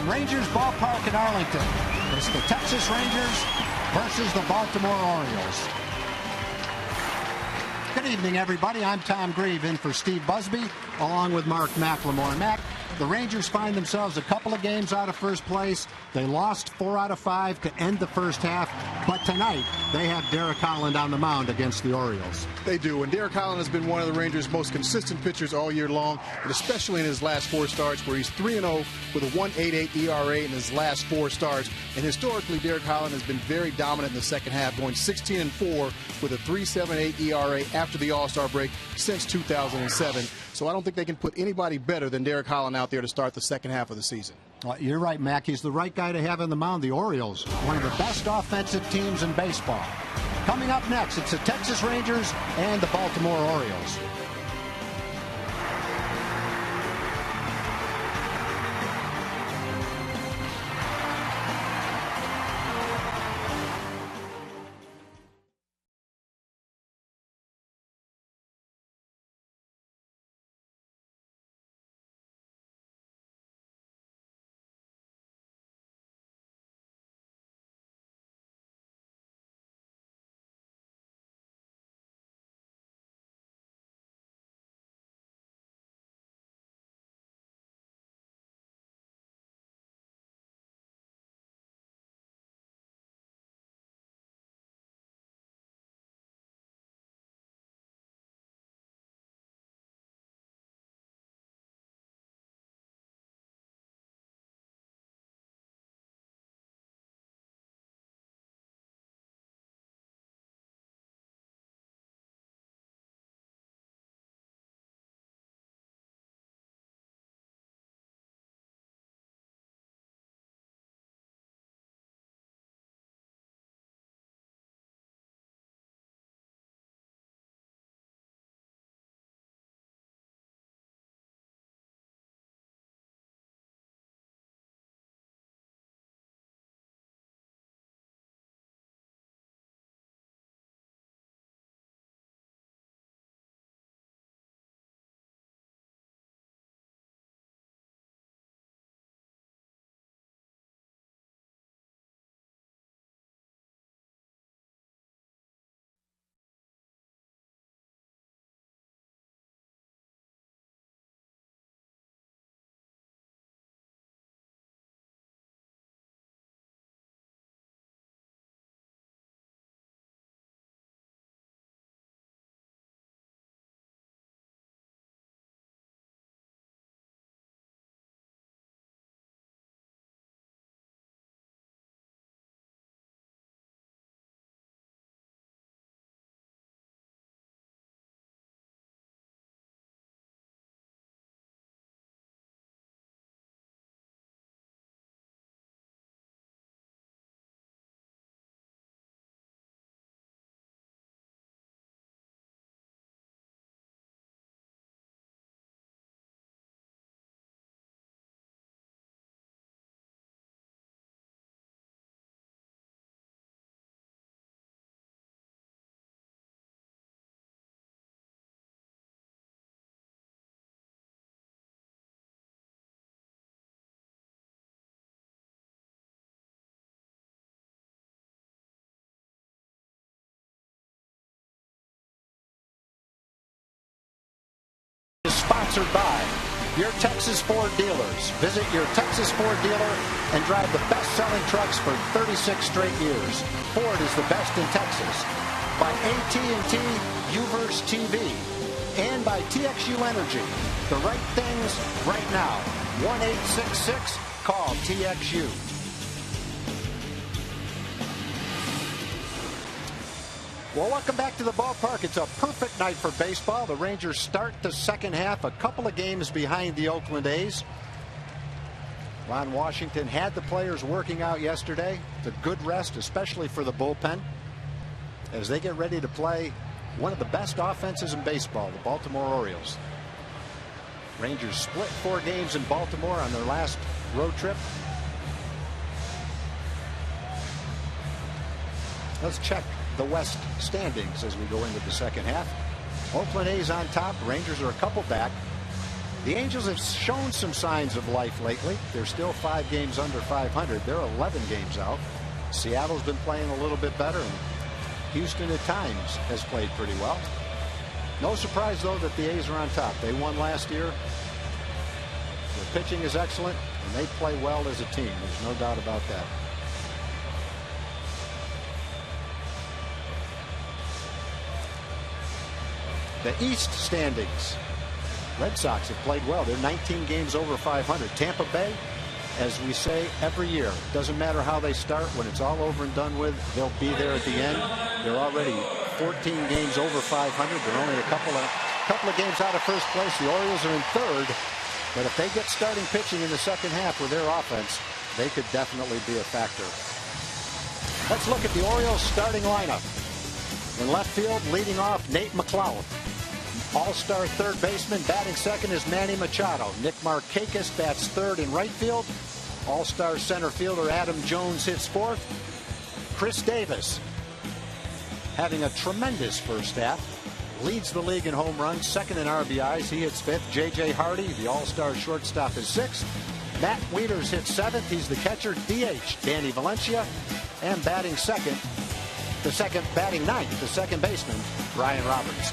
from Rangers Ballpark in Arlington. It's the Texas Rangers versus the Baltimore Orioles. Good evening, everybody. I'm Tom Grieve in for Steve Busby, along with Mark McLemore. Mac, the Rangers find themselves a couple of games out of first place. They lost 4 out of 5 to end the first half, but tonight they have Derek Holland on the mound against the Orioles. They do, and Derek Holland has been one of the Rangers' most consistent pitchers all year long, and especially in his last 4 starts, where he's 3-0 with a 1.88 ERA in his last 4 starts. And historically, Derek Holland has been very dominant in the second half, going 16-4 with a 3.78 ERA after the All-Star break since 2007. So I don't think they can put anybody better than Derek Holland out there to start the second half of the season. Well, you're right, Mac. He's the right guy to have on the mound. The Orioles, one of the best offensive teams in baseball. Coming up next, it's the Texas Rangers and the Baltimore Orioles. Is sponsored by your Texas Ford dealers. Visit your Texas Ford dealer and drive the best-selling trucks for 36 straight years. Ford is the best in Texas. By AT&T UVerse TV and by TXU Energy. The right things right now. 1-866-CALL TXU. Well, welcome back to the ballpark. It's a perfect night for baseball. The Rangers start the second half a couple of games behind the Oakland A's. Ron Washington had the players working out yesterday. It's a good rest, especially for the bullpen, as they get ready to play one of the best offenses in baseball, the Baltimore Orioles. Rangers split 4 games in Baltimore on their last road trip. Let's check the West standings as we go into the second half. Oakland A's on top. Rangers are a couple back. The Angels have shown some signs of life lately. They're still 5 games under 500. They're 11 games out. Seattle's been playing a little bit better, and Houston at times has played pretty well. No surprise, though, that the A's are on top. They won last year. Their pitching is excellent, and they play well as a team. There's no doubt about that. The East standings. Red Sox have played well. They're 19 games over 500. Tampa Bay, as we say every year, doesn't matter how they start. When it's all over and done with, they'll be there at the end. They're already 14 games over 500. They're only a couple of games out of first place. The Orioles are in third. But if they get starting pitching in the second half with their offense, they could definitely be a factor. Let's look at the Orioles starting lineup. In left field, leading off, Nate McLeod. All-star third baseman. Batting second is Manny Machado. Nick Markakis bats third in right field. All-star center fielder Adam Jones hits fourth. Chris Davis, having a tremendous first half, leads the league in home runs, second in RBIs. He hits fifth. J.J. Hardy, the all-star shortstop, is sixth. Matt Wieters hits seventh. He's the catcher. DH Danny Valencia. And batting ninth, the second baseman, Ryan Roberts.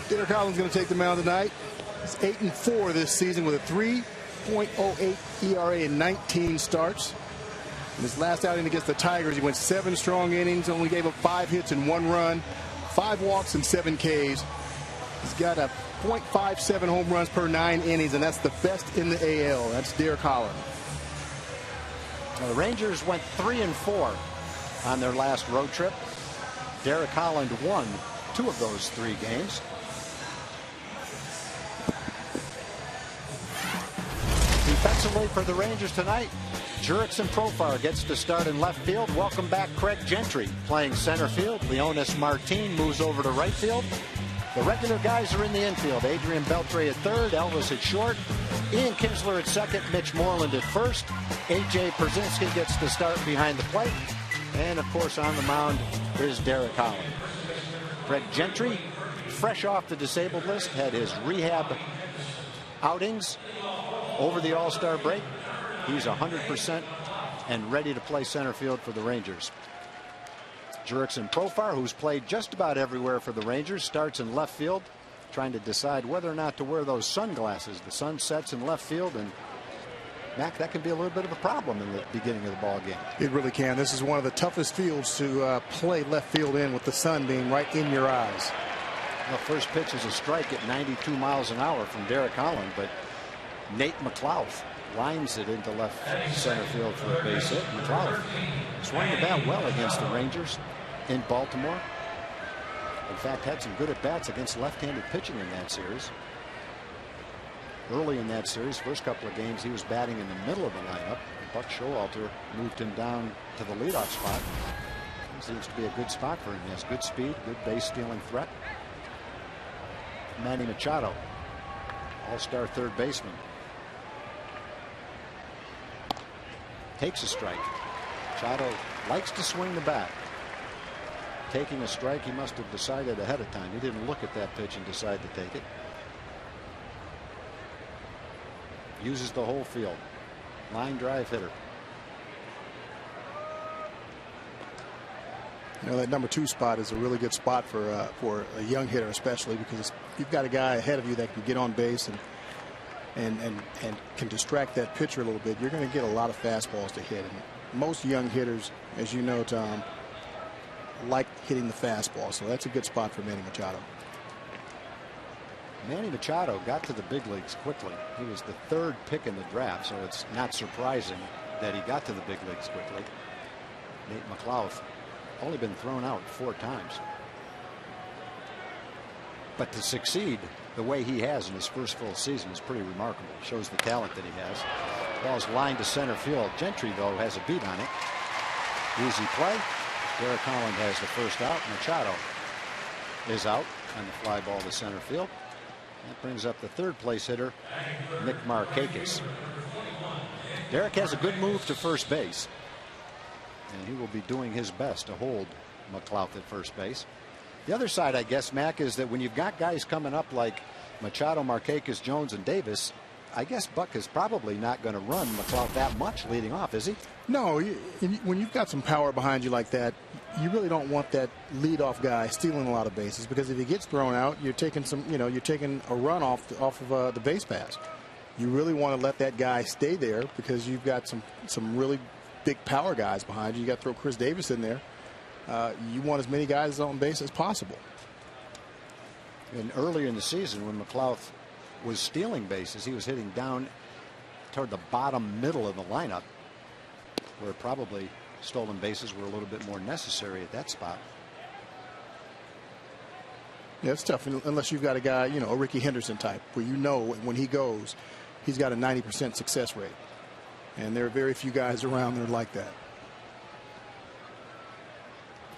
Derek Holland's going to take the mound tonight. He's 8-4 this season with a 3.08 ERA in 19 starts. In his last outing against the Tigers, he went 7 strong innings, only gave up 5 hits and 1 run, 5 walks and 7 Ks. He's got a .57 home runs per 9 innings, and that's the best in the AL. That's Derek Holland. Well, the Rangers went 3-4 on their last road trip. Derek Holland won 2 of those 3 games. Defensively for the Rangers tonight, Jurickson Profar gets to start in left field. Welcome back Craig Gentry playing center field. Leonis Martin moves over to right field. The regular guys are in the infield. Adrian Beltre at third, Elvis at short, Ian Kinsler at second, Mitch Moreland at first. A.J. Pierzynski gets to start behind the plate. And, of course, on the mound is Derek Holland. Craig Gentry, fresh off the disabled list, had his rehab outings over the All-Star break. He's 100% and ready to play center field for the Rangers. Jurickson Profar, who's played just about everywhere for the Rangers, starts in left field, trying to decide whether or not to wear those sunglasses. The sun sets in left field, and Mac, that can be a little bit of a problem in the beginning of the ball game. It really can. This is one of the toughest fields to play left field in, with the sun being right in your eyes. The first pitch is a strike at 92 miles an hour from Derek Holland, but Nate McLeod lines it into left center field for a base hit. McLeod swung the bat well against the Rangers in Baltimore. In fact, had some good at-bats against left-handed pitching in that series. Early in that series, first couple of games, he was batting in the middle of the lineup. Buck Showalter moved him down to the leadoff spot. Seems to be a good spot for him. He has good speed, good base-stealing threat. Manny Machado, all-star third baseman, takes a strike. Machado likes to swing the bat. Taking a strike, he must have decided ahead of time. He didn't look at that pitch and decide to take it. Uses the whole field. Line drive hitter. You know, that number 2 spot is a really good spot for a young hitter, especially because you've got a guy ahead of you that can get on base and can distract that pitcher a little bit. You're going to get a lot of fastballs to hit. And most young hitters, as you know, Tom, like hitting the fastball. So that's a good spot for Manny Machado. Manny Machado got to the big leagues quickly. He was the 3rd pick in the draft, so it's not surprising that he got to the big leagues quickly. Nate McLeod only been thrown out 4 times. But to succeed the way he has in his first full season is pretty remarkable. Shows the talent that he has. Ball's lined to center field. Gentry, though, has a beat on it. Easy play. Derek Holland has the first out. Machado is out on the fly ball to center field. That brings up the 3rd place hitter, Nick Markakis. Derek has a good move to first base, and he will be doing his best to hold McLeod at first base. The other side, I guess, Mac, is that when you've got guys coming up like Machado, Markakis, Jones, and Davis, I guess Buck is probably not going to run McLeod that much leading off, is he? No, when you've got some power behind you like that, you really don't want that leadoff guy stealing a lot of bases, because if he gets thrown out, you're taking you're taking a run off of the base pass. You really want to let that guy stay there, because you've got some really big power guys behind you. You got to throw Chris Davis in there. You want as many guys on base as possible. And earlier in the season, when McLeod was stealing bases, he was hitting down toward the bottom middle of the lineup, where probably stolen bases were a little bit more necessary at that spot. Yeah, it's tough unless you've got a guy, a Ricky Henderson type, where when he goes, he's got a 90% success rate. And there are very few guys around that are like that.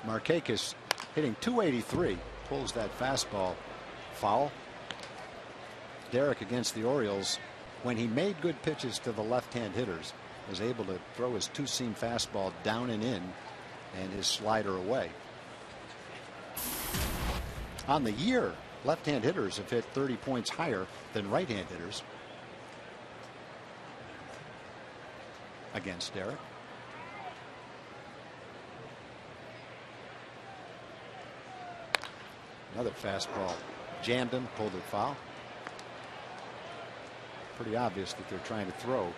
Markakis hitting .283, pulls that fastball foul. Derek against the Orioles, when he made good pitches to the left-hand hitters, was able to throw his two-seam fastball down and in, and his slider away. On the year, left-hand hitters have hit 30 points higher than right-hand hitters against Derek. Another fastball jammed him, pulled it foul. Pretty obvious that they're trying to throw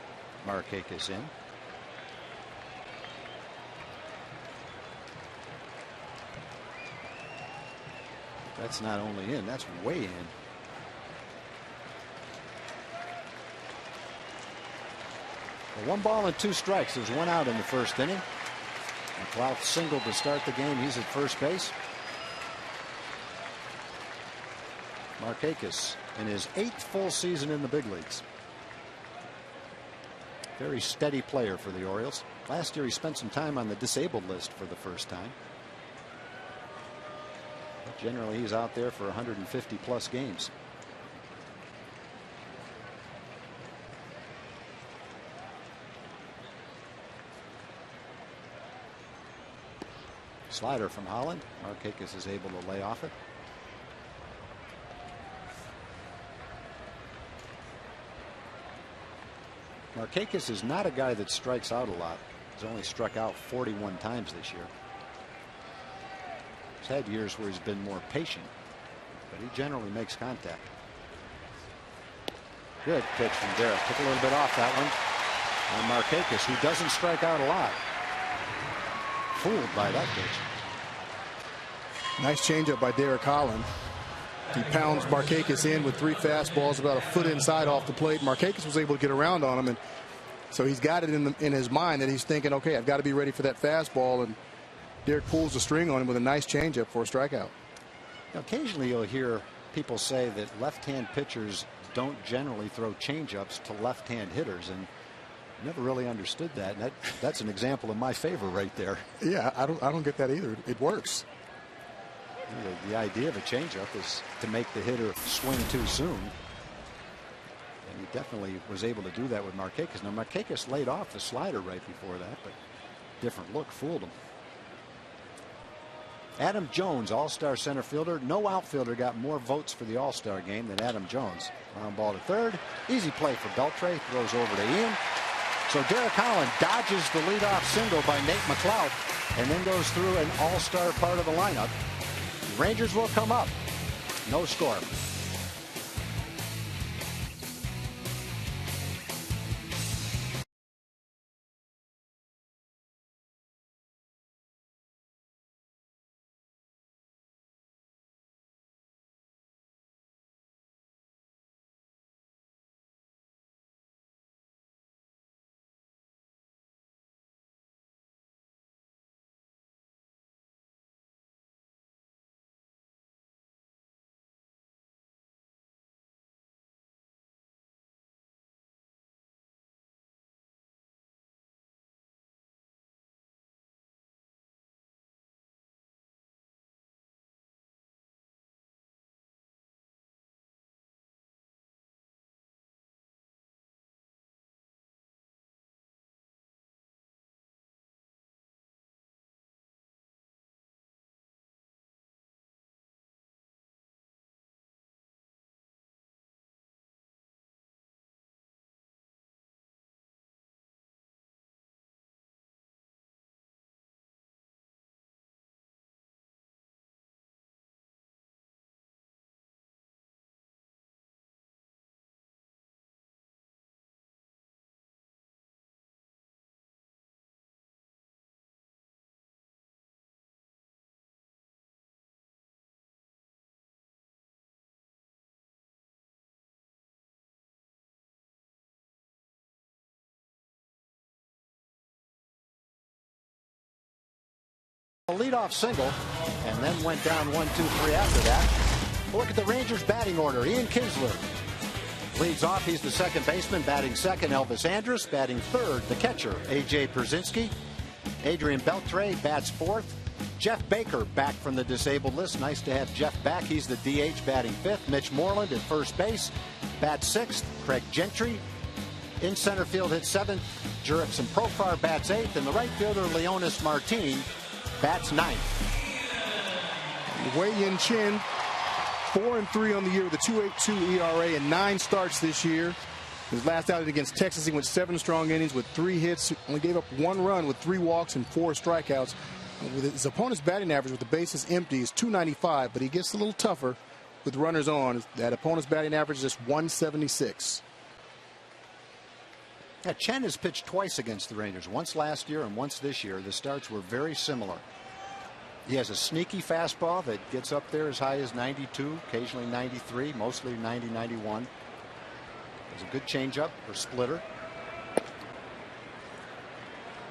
Markakis in. That's not only in, that's way in. Well, 1-2 strikes. There's 1 out in the first inning. McLeod singled to start the game. He's at first base. Markakis in his 8th full season in the big leagues. Very steady player for the Orioles. Last year he spent some time on the disabled list for the first time. But generally he's out there for 150 plus games. Slider from Holland. Markakis is able to lay off it. Markakis is not a guy that strikes out a lot. He's only struck out 41 times this year. He's had years where he's been more patient, but he generally makes contact. Good pitch from Derek. Took a little bit off that one. And Markakis, who doesn't strike out a lot, fooled by that pitch. Nice changeup by Derek Holland. He pounds Markakis in with 3 fastballs about a foot inside off the plate. Markakis was able to get around on him, and so he's got it in his mind that he's thinking, okay, I've got to be ready for that fastball, and Derek pulls the string on him with a nice changeup for a strikeout. Now, occasionally you'll hear people say that left-hand pitchers don't generally throw changeups to left-hand hitters, and never really understood that. And that's an example in my favor right there. Yeah, I don't get that either. It works. The idea of a changeup is to make the hitter swing too soon. And he definitely was able to do that with Markakis. Now, Markakis laid off the slider right before that, but different look fooled him. Adam Jones, all-star center fielder. No outfielder got more votes for the all-star game than Adam Jones. Ground ball to third. Easy play for Beltre. Throws over to Ian. So Derek Holland dodges the leadoff single by Nate McLeod and then goes through an all-star part of the lineup. Rangers will come up. No score. A leadoff single, and then went down 1-2-3 after that. Look at the Rangers batting order. Ian Kinsler leads off. He's the second baseman. Batting second, Elvis Andrus. Batting third, the catcher, A.J. Pierzynski. Adrian Beltre bats fourth. Jeff Baker back from the disabled list. Nice to have Jeff back. He's the DH batting fifth. Mitch Moreland at first base bats sixth. Craig Gentry in center field hits seventh. Jurickson Profar bats eighth. And the right fielder, Leonis Martin, bats ninth. Wei-Yin Chen, 4-3 on the year with a 2.82 ERA and 9 starts this year. His last outing against Texas, he went 7 strong innings with 3 hits, only gave up 1 run with 3 walks and 4 strikeouts. With his opponent's batting average with the bases empty is .295, but he gets a little tougher with runners on. That opponent's batting average is just .176. Yeah, Chen has pitched twice against the Rangers, once last year and once this year. The starts were very similar. He has a sneaky fastball that gets up there as high as 92, occasionally 93, mostly 90, 91. There's a good changeup or splitter.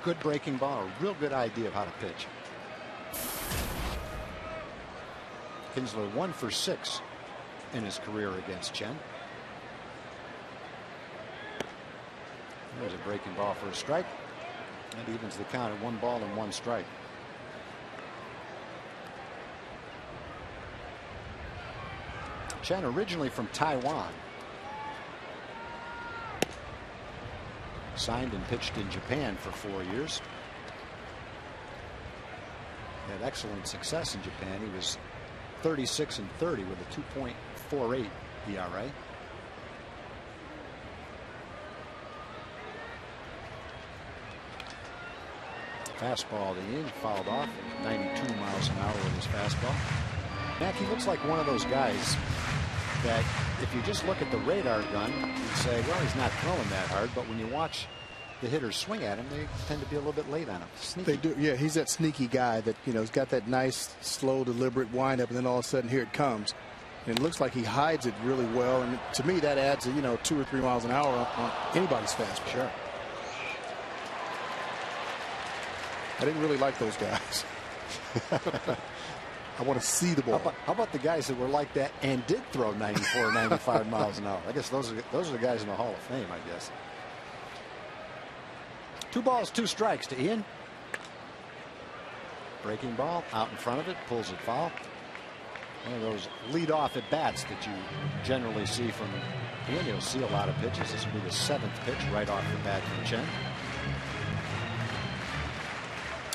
Good breaking ball, a real good idea of how to pitch. Kinsler 1 for 6 in his career against Chen. There's a breaking ball for a strike. That evens the count at 1 ball and 1 strike. Chen originally from Taiwan. Signed and pitched in Japan for 4 years. Had excellent success in Japan. He was 36-30 with a 2.48 ERA. Fastball to Ian, fouled off 92 miles an hour with his fastball. Mac, he looks like one of those guys that if you just look at the radar gun, you'd say, well, he's not throwing that hard. But when you watch the hitters swing at him, they tend to be a little bit late on him. Sneaky. They do, yeah. He's that sneaky guy that, you know, has got that nice, slow, deliberate windup, and then all of a sudden here it comes. And it looks like he hides it really well. And to me, that adds, 2 or 3 miles an hour on anybody's fastball. Sure. I didn't really like those guys. I want to see the ball. How about the guys that were like that and did throw 94 or 95 miles an hour? I guess those are the guys in the Hall of Fame, I guess. 2 balls, 2 strikes to Ian. Breaking ball out in front of it, pulls it foul. One of those lead-off at bats that you generally see from Ian. You'll see a lot of pitches. This will be the 7th pitch right off the bat from Chen.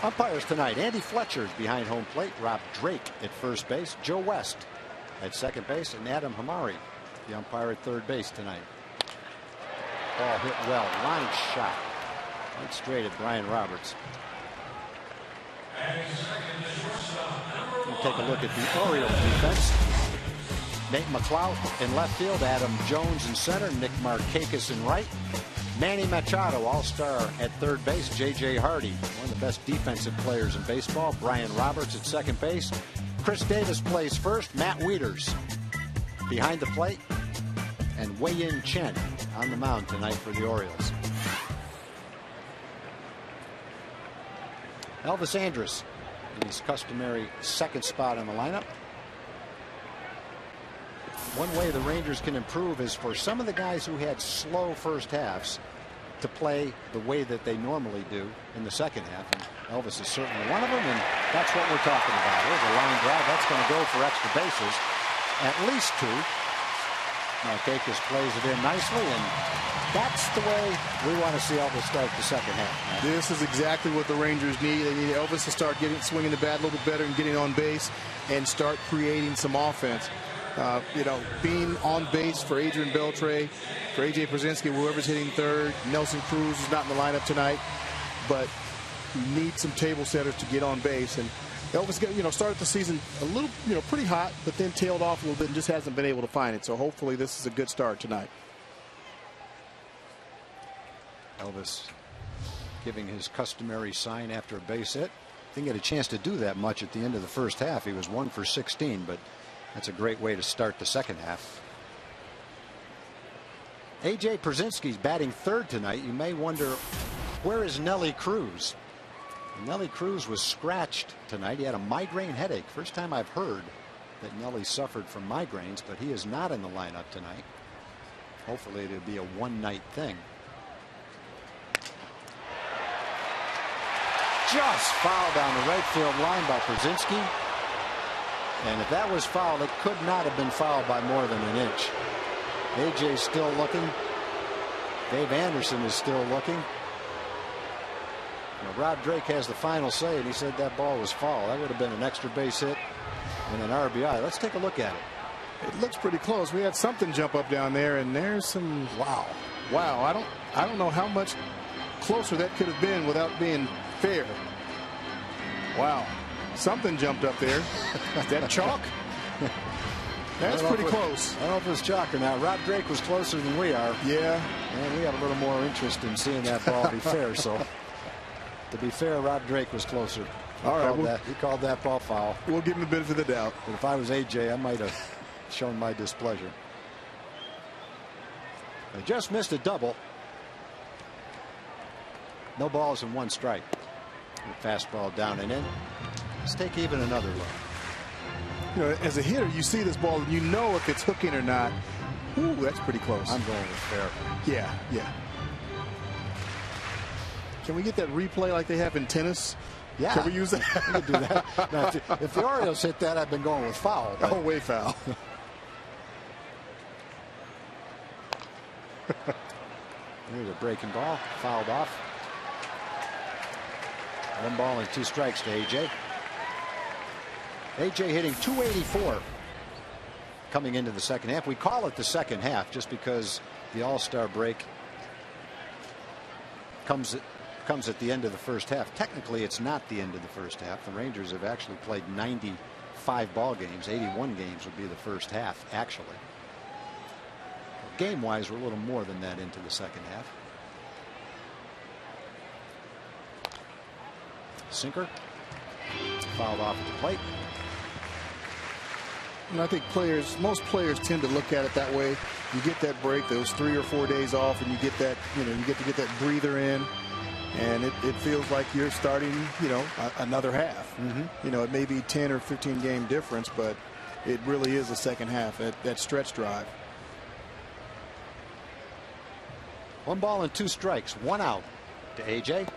Umpires tonight: Andy Fletcher's behind home plate, Rob Drake at first base, Joe West at second base, and Adam Hamari, the umpire, at third base tonight. Ball hit well, line shot right straight at Brian Roberts. We'll take a look at the Orioles defense. Nate McLeod in left field, Adam Jones in center, Nick Markakis in right. Manny Machado, all-star at third base. J.J. Hardy, one of the best defensive players in baseball. Brian Roberts at second base. Chris Davis plays first. Matt Wieters behind the plate. And Wei-Yin Chen on the mound tonight for the Orioles. Elvis Andrus in his customary second spot in the lineup. One way the Rangers can improve is for some of the guys who had slow first halves to play the way that they normally do in the second half. And Elvis is certainly one of them, and that's what we're talking about. There's a line drive. That's going to go for extra bases. At least 2. Markakis plays it in nicely, and that's the way we want to see Elvis start the second half. This is exactly what the Rangers need. They need Elvis to start swinging the bat a little bit better and getting on base and start creating some offense. Being on base for Adrian Beltre, for A.J. Pierzynski, whoever's hitting third. Nelson Cruz is not in the lineup tonight, but you need some table setters to get on base. And Elvis, started the season a little, pretty hot, but then tailed off a little bit and just hasn't been able to find it. So hopefully this is a good start tonight. Elvis giving his customary sign after a base hit. Didn't get a chance to do that much at the end of the first half. He was 1 for 16, but that's a great way to start the second half. A.J. Pierzynski's batting third tonight. You may wonder, where is Nelly Cruz? Nelly Cruz was scratched tonight. He had a migraine headache. First time I've heard that Nelly suffered from migraines, but he is not in the lineup tonight. Hopefully it'll be a one-night thing. Just fouled down the right field line by Przinski. And if that was fouled, it could not have been fouled by more than an inch. AJ's still looking. Dave Anderson is still looking. Now, Rob Drake has the final say, and he said that ball was foul. That would have been an extra base hit and an RBI. Let's take a look at it. It looks pretty close. We had something jump up down there, and there's some wow. I don't know how much closer that could have been without being fair. Wow. Something jumped up there. Is that chalk? That's pretty close. I don't know if it's chalk or not. Rob Drake was closer than we are. Yeah. And we have a little more interest in seeing that ball be fair. So, to be fair, Rob Drake was closer. All right. He called that ball foul. We'll give him the benefit of the doubt. But if I was AJ, I might have shown my displeasure. They just missed a double. No balls and one strike. Fastball down and in. Let's take even another look. You know, as a hitter, you see this ball and you know if it's hooking or not. Ooh, that's pretty close. I'm going with fair. Yeah. Can we get that replay like they have in tennis? Yeah. Can we use that? We can do that. Now, if the Orioles hit that, I've been going with foul. Oh, way foul. Here's a breaking ball. Fouled off. 1 ball and 2 strikes to AJ. AJ hitting .284 coming into the second half. We call it the second half just because the All-Star break comes at the end of the first half. Technically, it's not the end of the first half. The Rangers have actually played 95 ball games. 81 games would be the first half, actually. Game-wise, we're a little more than that into the second half. Sinker. Fouled off at the plate. And I think most players tend to look at it that way. You get that break, those 3 or 4 days off, and you get that, you get to get that breather in. And it feels like you're starting, another half. It may be 10 or 15 game difference, but it really is a second half, that stretch drive. 1 ball and 2 strikes, 1 out to AJ.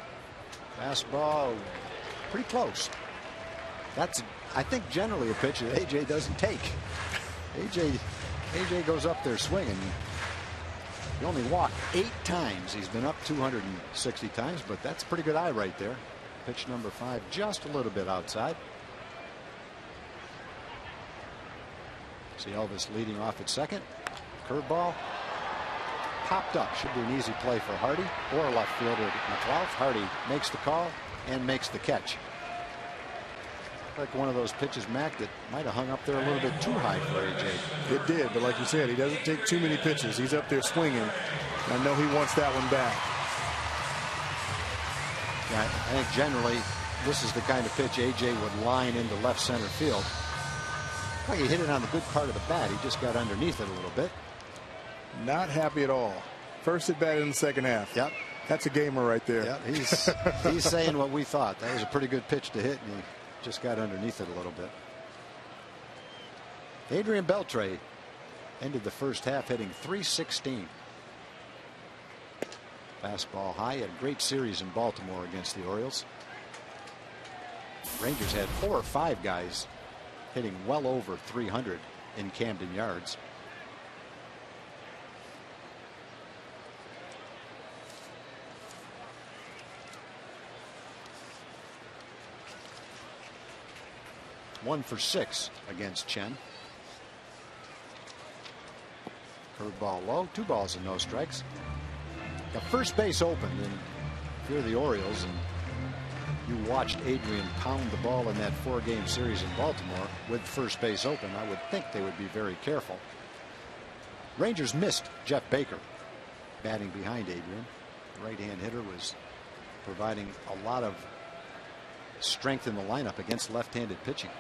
Fastball pretty close. That's, I think, generally a pitch that AJ doesn't take. AJ goes up there swinging. He only walked 8 times. He's been up 260 times, but that's a pretty good eye right there. Pitch number 5, just a little bit outside. See Elvis leading off at second. Curveball. Popped up. Should be an easy play for Hardy or left fielder McLeod. Hardy makes the call and makes the catch. Like one of those pitches, Mac, that might have hung up there a little bit too high for AJ. It did, but like you said, he doesn't take too many pitches. He's up there swinging. I know he wants that one back. Yeah, I think generally this is the kind of pitch AJ would line into left center field. Well, he hit it on the good part of the bat. He just got underneath it a little bit. Not happy at all. First at bat in the second half. Yep. That's a gamer right there. Yep. He's saying what we thought. That was a pretty good pitch to hit, and he just got underneath it a little bit. Adrian Beltre ended the first half hitting .316. Fastball high. He had a great series in Baltimore against the Orioles. Rangers had 4 or 5 guys hitting well over 300 in Camden Yards. One for 6 against Chen. Curveball low. 2 balls and no strikes. The first base opened, and if you're the Orioles and you watched Adrian pound the ball in that 4-game series in Baltimore with first base open, I would think they would be very careful. Rangers missed Jeff Baker batting behind Adrian. The right-hand hitter was providing a lot of strength in the lineup against left-handed pitching.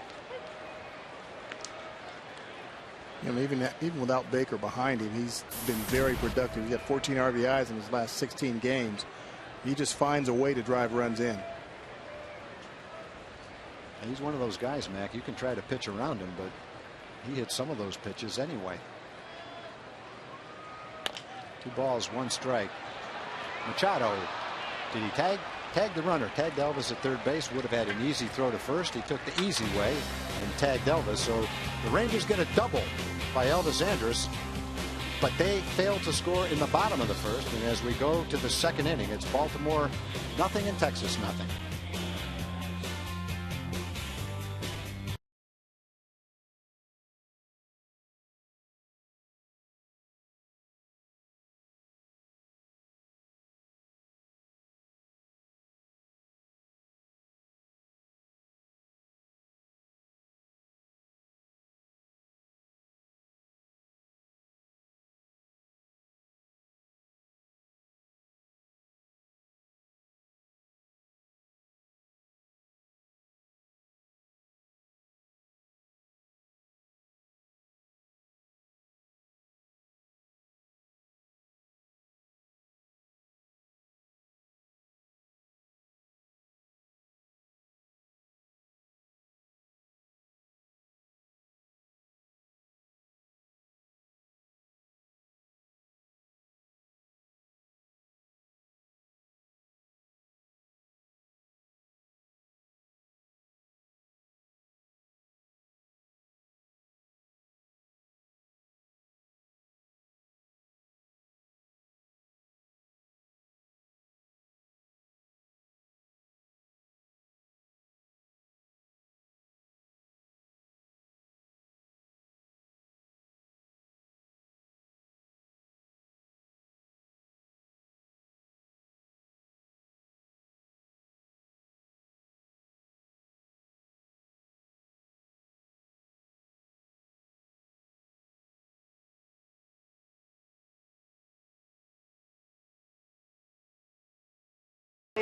Even without Baker behind him, he's been very productive. He's got 14 RBIs in his last 16 games. He just finds a way to drive runs in. He's one of those guys, Mac. You can try to pitch around him, but he hits some of those pitches anyway. 2 balls, 1 strike. Machado. Did he tag? Tagged the runner. Tagged Elvis at third base. Would have had an easy throw to first. He took the easy way and tagged Elvis. So the Rangers get a double by Elvis Andrus, but they failed to score in the bottom of the first. And as we go to the second inning, it's Baltimore nothing and Texas nothing.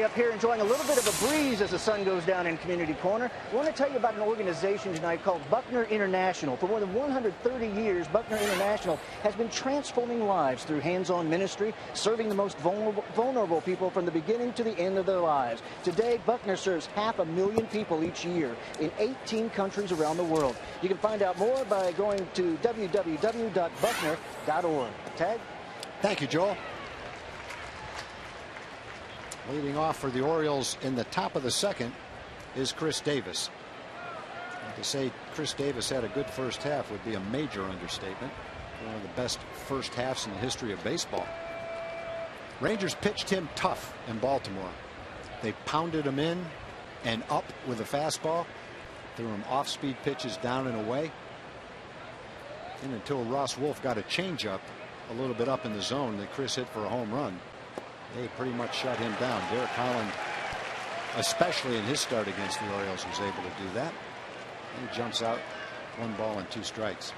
Up here enjoying a little bit of a breeze as the sun goes down in Community Corner. I want to tell you about an organization tonight called Buckner International. For more than 130 years, Buckner International has been transforming lives through hands-on ministry, serving the most vulnerable people from the beginning to the end of their lives. Today, Buckner serves 500,000 people each year in 18 countries around the world. You can find out more by going to www.buckner.org. Tag? Thank you, Joel. Leading off for the Orioles in the top of the second is Chris Davis. And to say Chris Davis had a good first half would be a major understatement. One of the best first halves in the history of baseball. Rangers pitched him tough in Baltimore. They pounded him in and up with a fastball, threw him off-speed pitches down and away. And until Ross Wolf got a changeup a little bit up in the zone that Chris hit for a home run, they pretty much shut him down. Derek Holland, especially in his start against the Orioles, was able to do that. He jumps out 1 ball and 2 strikes.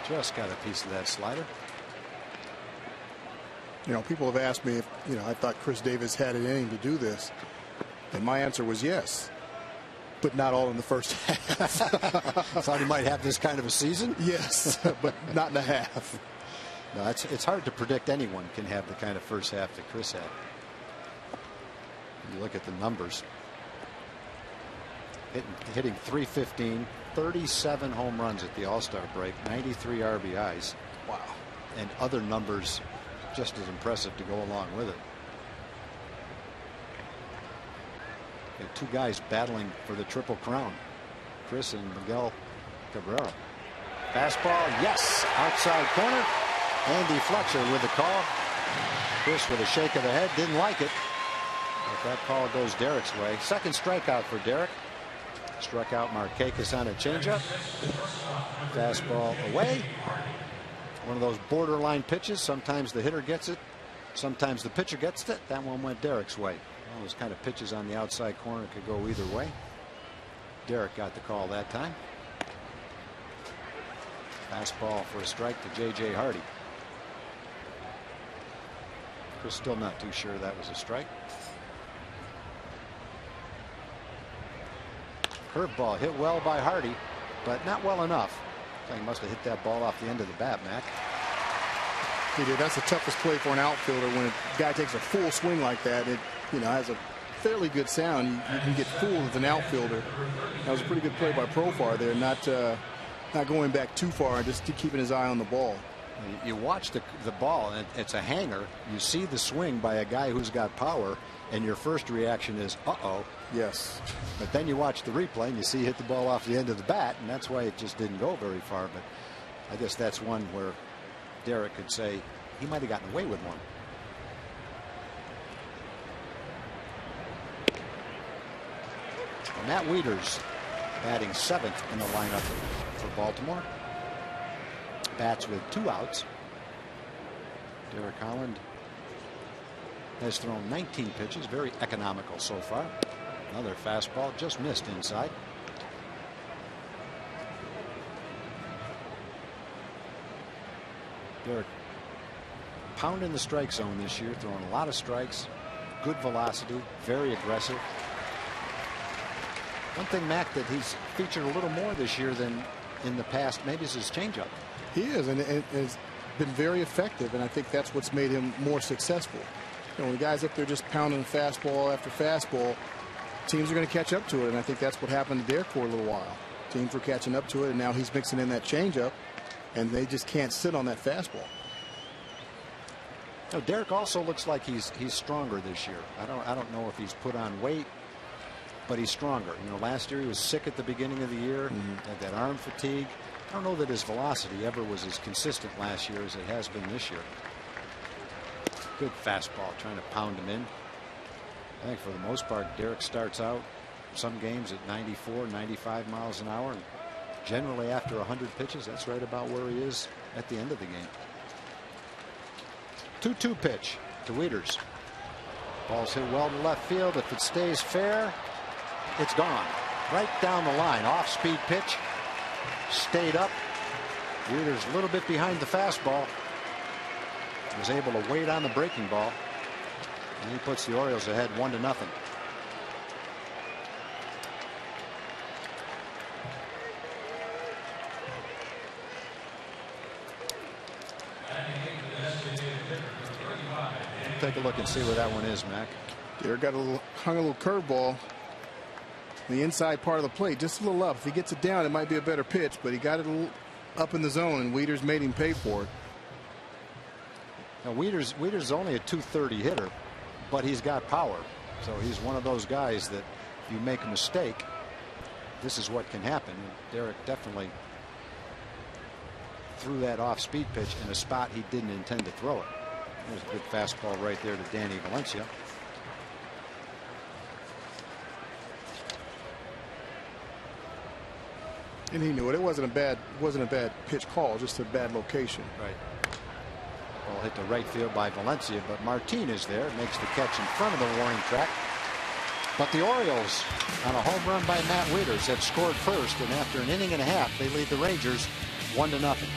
Just got a piece of that slider. You know, people have asked me if, I thought Chris Davis had it in him to do this. And my answer was yes. But not all in the first half. Thought he might have this kind of a season? Yes, but not in a half. No, it's hard to predict anyone can have the kind of first half that Chris had. You look at the numbers. Hitting .315, 37 home runs at the All-Star break, 93 RBIs. Wow. And other numbers just as impressive to go along with it. 2 guys battling for the Triple Crown, Chris and Miguel Cabrera. Fastball, yes, outside corner. Andy Fletcher with the call. Chris with a shake of the head, didn't like it. But that call goes Derek's way. Second strikeout for Derek. Struck out Markakis on a changeup. Fastball away. One of those borderline pitches. Sometimes the hitter gets it, sometimes the pitcher gets it. That one went Derek's way. All those kind of pitches on the outside corner could go either way. Derek got the call that time. Fastball for a strike to J.J. Hardy. Chris still not too sure that was a strike. Curveball hit well by Hardy, but not well enough. He must have hit that ball off the end of the bat, Mac. He did. That's the toughest play for an outfielder when a guy takes a full swing like that. It has a fairly good sound. You can get fooled as an outfielder. That was a pretty good play by Profar there, not going back too far and just keeping his eye on the ball. You watch the ball, and it's a hanger. You see the swing by a guy who's got power, and your first reaction is, uh-oh. Yes. But then you watch the replay, and you see he hit the ball off the end of the bat, and that's why it just didn't go very far. But I guess that's one where Derek could say he might have gotten away with one. Matt Wieters batting 7th in the lineup for Baltimore. Bats with 2 outs. Derek Holland has thrown 19 pitches, very economical so far. Another fastball just missed inside. Derek pounding the strike zone this year, throwing a lot of strikes, good velocity, very aggressive. One thing, Mac, that he's featured a little more this year than in the past maybe is his changeup. He is, and it's been very effective, and I think that's what's made him more successful. When guys up there just pounding fastball after fastball, teams are going to catch up to it, and I think that's what happened to Derek for a little while. Teams were catching up to it, and now he's mixing in that changeup, and they just can't sit on that fastball. Derek also looks like he's stronger this year. I don't know if he's put on weight, but he's stronger. Last year he was sick at the beginning of the year, had that arm fatigue. I don't know that his velocity ever was as consistent last year as it has been this year. Good fastball, trying to pound him in. I think for the most part, Derek starts out some games at 94, 95 miles an hour, and generally after 100 pitches, that's right about where he is at the end of the game. 2-2 pitch to Wieters. Ball's hit well to left field. If it stays fair, it's gone. Right down the line. Off-speed pitch. Stayed up. Wieters a little bit behind the fastball. Was able to wait on the breaking ball. And he puts the Orioles ahead 1-0. Take a look and see where that one is, Mac. Derek hung a little curveball in the inside part of the plate, just a little up. If he gets it down, it might be a better pitch, but he got it a little up in the zone, and Wieters made him pay for it. Now Wieters is only a .230 hitter, but he's got power. So he's one of those guys that if you make a mistake, this is what can happen. Derek definitely threw that off-speed pitch in a spot he didn't intend to throw it. There's a good fastball right there to Danny Valencia. And he knew it. It wasn't a bad pitch call, just a bad location. Right. Ball hit to right field by Valencia, but Martin is there, makes the catch in front of the warning track. But the Orioles, on a home run by Matt Wieters, have scored first, and after an inning and a half, they lead the Rangers 1-0.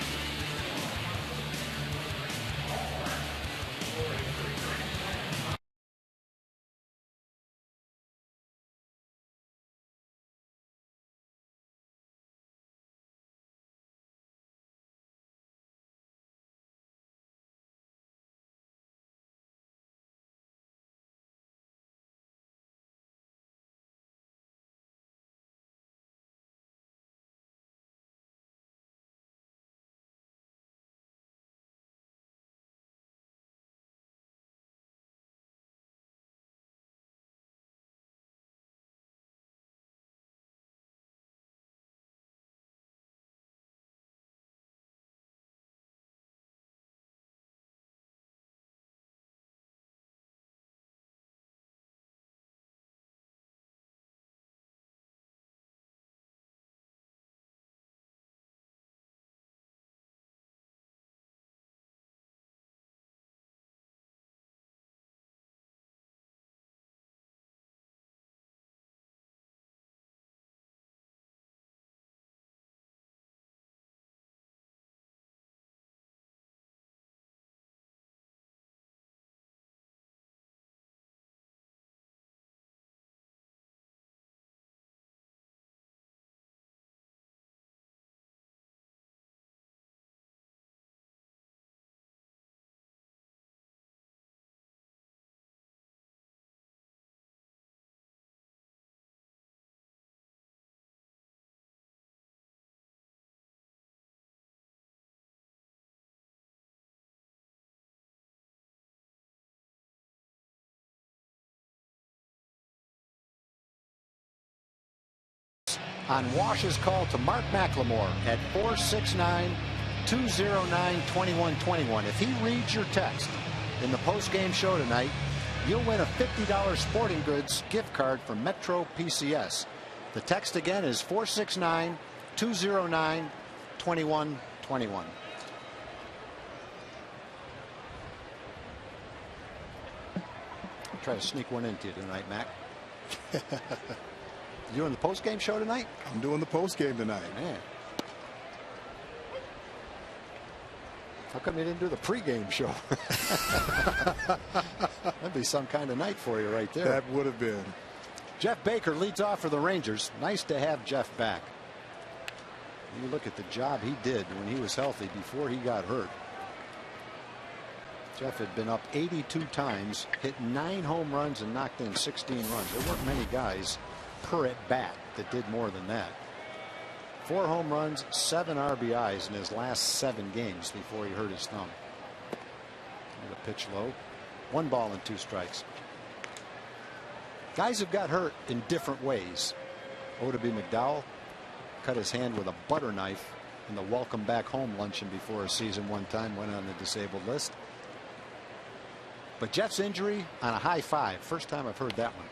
on Wash's call to Mark McLemore at 469-209-2121. If he reads your text in the post-game show tonight, you'll win a $50 sporting goods gift card from Metro PCS. The text again is 469-209-2121. Try to sneak one into you tonight, Mac. You doing the post-game show tonight? I'm doing the post-game tonight. Man. How come you didn't do the pre-game show? That'd be some kind of night for you right there. That would have been. Jeff Baker leads off for the Rangers. Nice to have Jeff back. You look at the job he did when he was healthy before he got hurt. Jeff had been up 82 times, hit 9 home runs, and knocked in 16 runs. There weren't many guys per at bat that did more than that. 4 home runs, 7 RBIs in his last 7 games before he hurt his thumb. The pitch low. 1 ball and 2 strikes. Guys have got hurt in different ways. Odabe McDowell cut his hand with a butter knife in the welcome back home luncheon before a season one time, went on the disabled list. But Jeff's injury on a high 5. First time I've heard that one.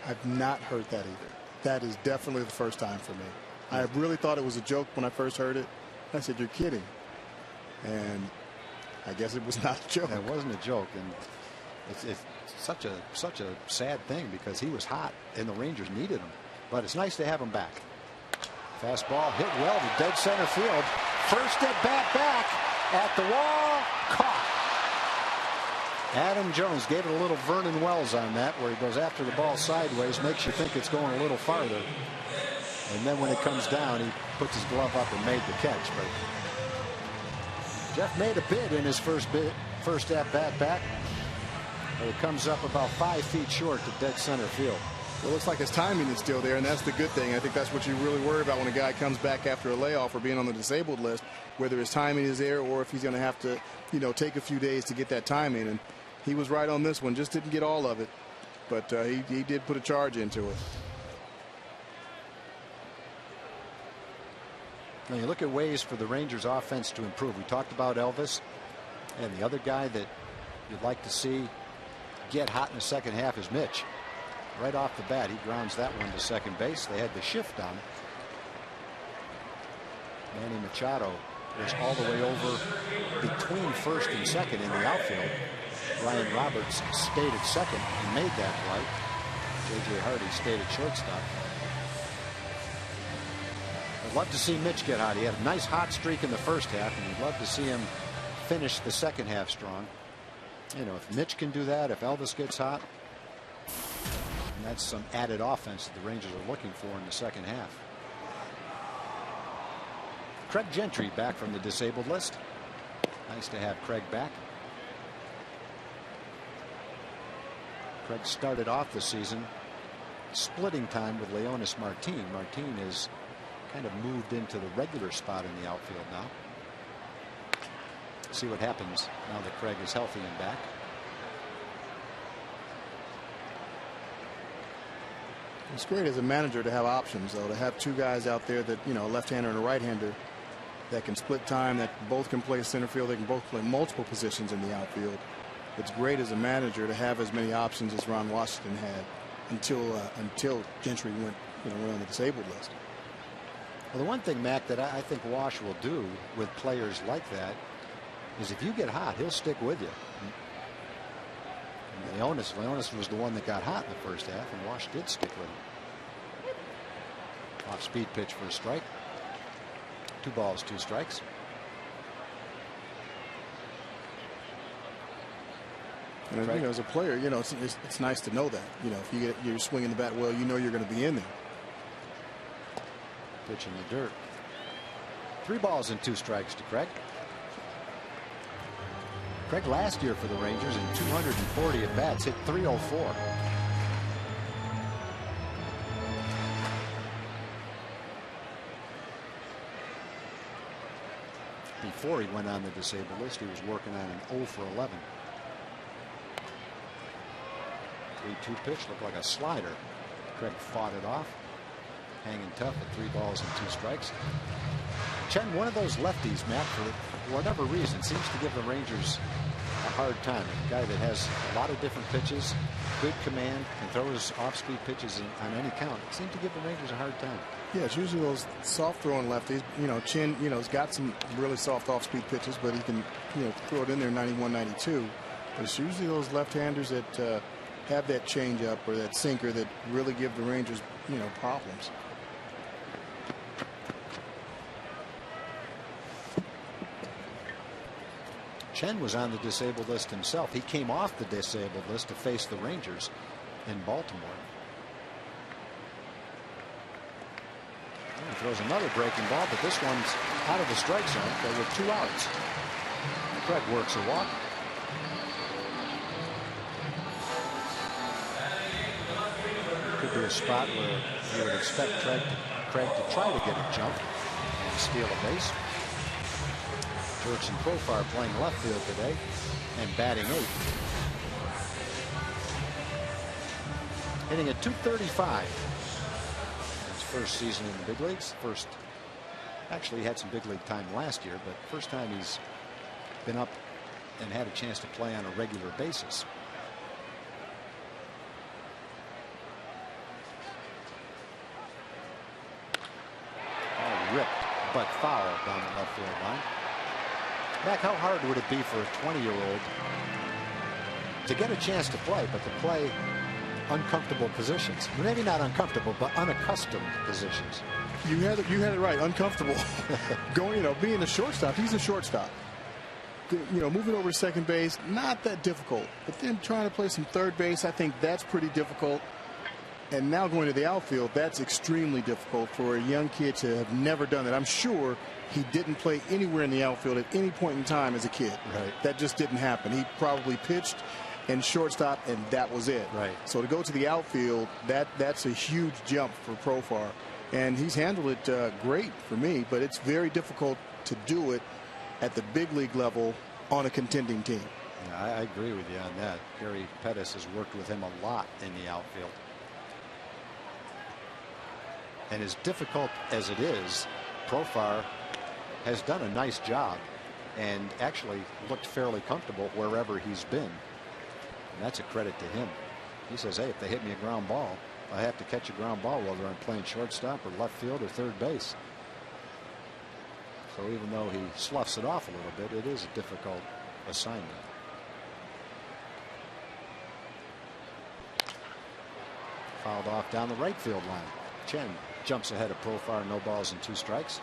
I've not heard that either. That is definitely the first time for me. I really thought it was a joke when I first heard it. I said, "You're kidding." And I guess it was not a joke. It wasn't a joke. And it's such a sad thing because he was hot and the Rangers needed him. But it's nice to have him back. Fastball hit well to dead center field. First at bat back at the wall. Caught. Adam Jones gave it a little Vernon Wells on that, where he goes after the ball sideways, makes you think it's going a little farther. And then when it comes down, he puts his glove up and made the catch. But Jeff made a bid in his first at bat back. But it comes up about 5 feet short to dead center field. Well, it looks like his timing is still there, and that's the good thing. I think that's what you really worry about when a guy comes back after a layoff or being on the disabled list, whether his timing is there or if he's going to have to, take a few days to get that timing. And he was right on this one, just didn't get all of it, but he did put a charge into it. Now you look at ways for the Rangers offense to improve. We talked about Elvis, and the other guy that you'd like to see get hot in the second half is Mitch. Right off the bat, he grounds that one to second base. They had the shift on. Manny Machado was all the way over between first and second in the outfield. Ryan Roberts stayed at second and made that play. J.J. Hardy stayed at shortstop. I'd love to see Mitch get hot. He had a nice hot streak in the first half, and you'd love to see him finish the second half strong. If Mitch can do that, if Elvis gets hot, and that's some added offense that the Rangers are looking for in the second half. Craig Gentry back from the disabled list. Nice to have Craig back. Craig started off the season splitting time with Leonis Martin. Martin has kind of moved into the regular spot in the outfield now. See what happens now that Craig is healthy and back. It's great as a manager to have options, though, to have 2 guys out there that, a left-hander and a right-hander that can split time, that both can play center field, they can both play multiple positions in the outfield. It's great as a manager to have as many options as Ron Washington had until Gentry went on the disabled list. Well, the one thing, Mac, that I think Wash will do with players like that is if you get hot, he'll stick with you. Leonis was the one that got hot in the first half, and Wash did stick with him. Off speed pitch for a strike. 2 balls, 2 strikes. And as a player, it's nice to know that. If you're swinging the bat well, you're going to be in there. Pitch in the dirt. 3 balls and 2 strikes to Craig. Craig last year for the Rangers in 240 at bats hit .304. Before he went on the disabled list, he was working on an 0 for 11. 3-2 pitch, looked like a slider. Craig fought it off, hanging tough at 3 balls and 2 strikes. Chen, one of those lefties, Matt, for whatever reason, seems to give the Rangers a hard time. A guy that has a lot of different pitches, good command, and throws off-speed pitches on any count. It seems to give the Rangers a hard time. Yeah, it's usually those soft throwing lefties. You know, Chen, you know, has got some really soft off-speed pitches, but he can, you know, throw it in there 91, 92. But it's usually those left-handers that have that changeup or that sinker that really give the Rangers, you know, problems. Chen was on the disabled list himself. He came off the disabled list to face the Rangers in Baltimore. And he throws another breaking ball, but this one's out of the strike zone. There were 2 outs. Craig works a walk. Could be a spot where you would expect Craig to try to get a jump and steal a base. Jurickson Profar playing left field today and batting 8th. Hitting at .235. His first season in the big leagues. Actually he had some big league time last year, but first time he's been up and had a chance to play on a regular basis. All ripped, but foul down the left field line. Mac, how hard would it be for a 20-year-old to get a chance to play, but to play uncomfortable positions? Maybe not uncomfortable, but unaccustomed positions. You had it right. Uncomfortable. Going, you know, being a shortstop. He's a shortstop. You know, moving over to second base, not that difficult. But then trying to play some third base, I think that's pretty difficult. And now going to the outfield, that's extremely difficult for a young kid to have never done that. I'm sure he didn't play anywhere in the outfield at any point in time as a kid. Right. That just didn't happen. He probably pitched and shortstop, and that was it. Right. So to go to the outfield, that's a huge jump for Profar. And he's handled it great for me, but it's very difficult to do it at the big league level on a contending team. Yeah, I agree with you on that. Gary Pettis has worked with him a lot in the outfield. And as difficult as it is, Profar has done a nice job and actually looked fairly comfortable wherever he's been. And that's a credit to him. He says, hey, if they hit me a ground ball, I have to catch a ground ball, whether I'm playing shortstop or left field or third base. So even though he sloughs it off a little bit, it is a difficult assignment. Fouled off down the right field line. Chen jumps ahead of Profar, no balls and 2 strikes.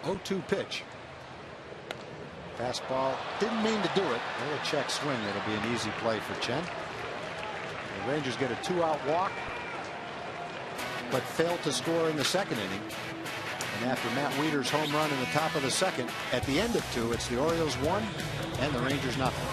Oh, 2 pitch. Fastball, didn't mean to do it. A little check swing. It'll be an easy play for Chen. The Rangers get a 2-out walk, but failed to score in the second inning. And after Matt Wieder's home run in the top of the second, at the end of 2, it's the Orioles 1 and the Rangers nothing.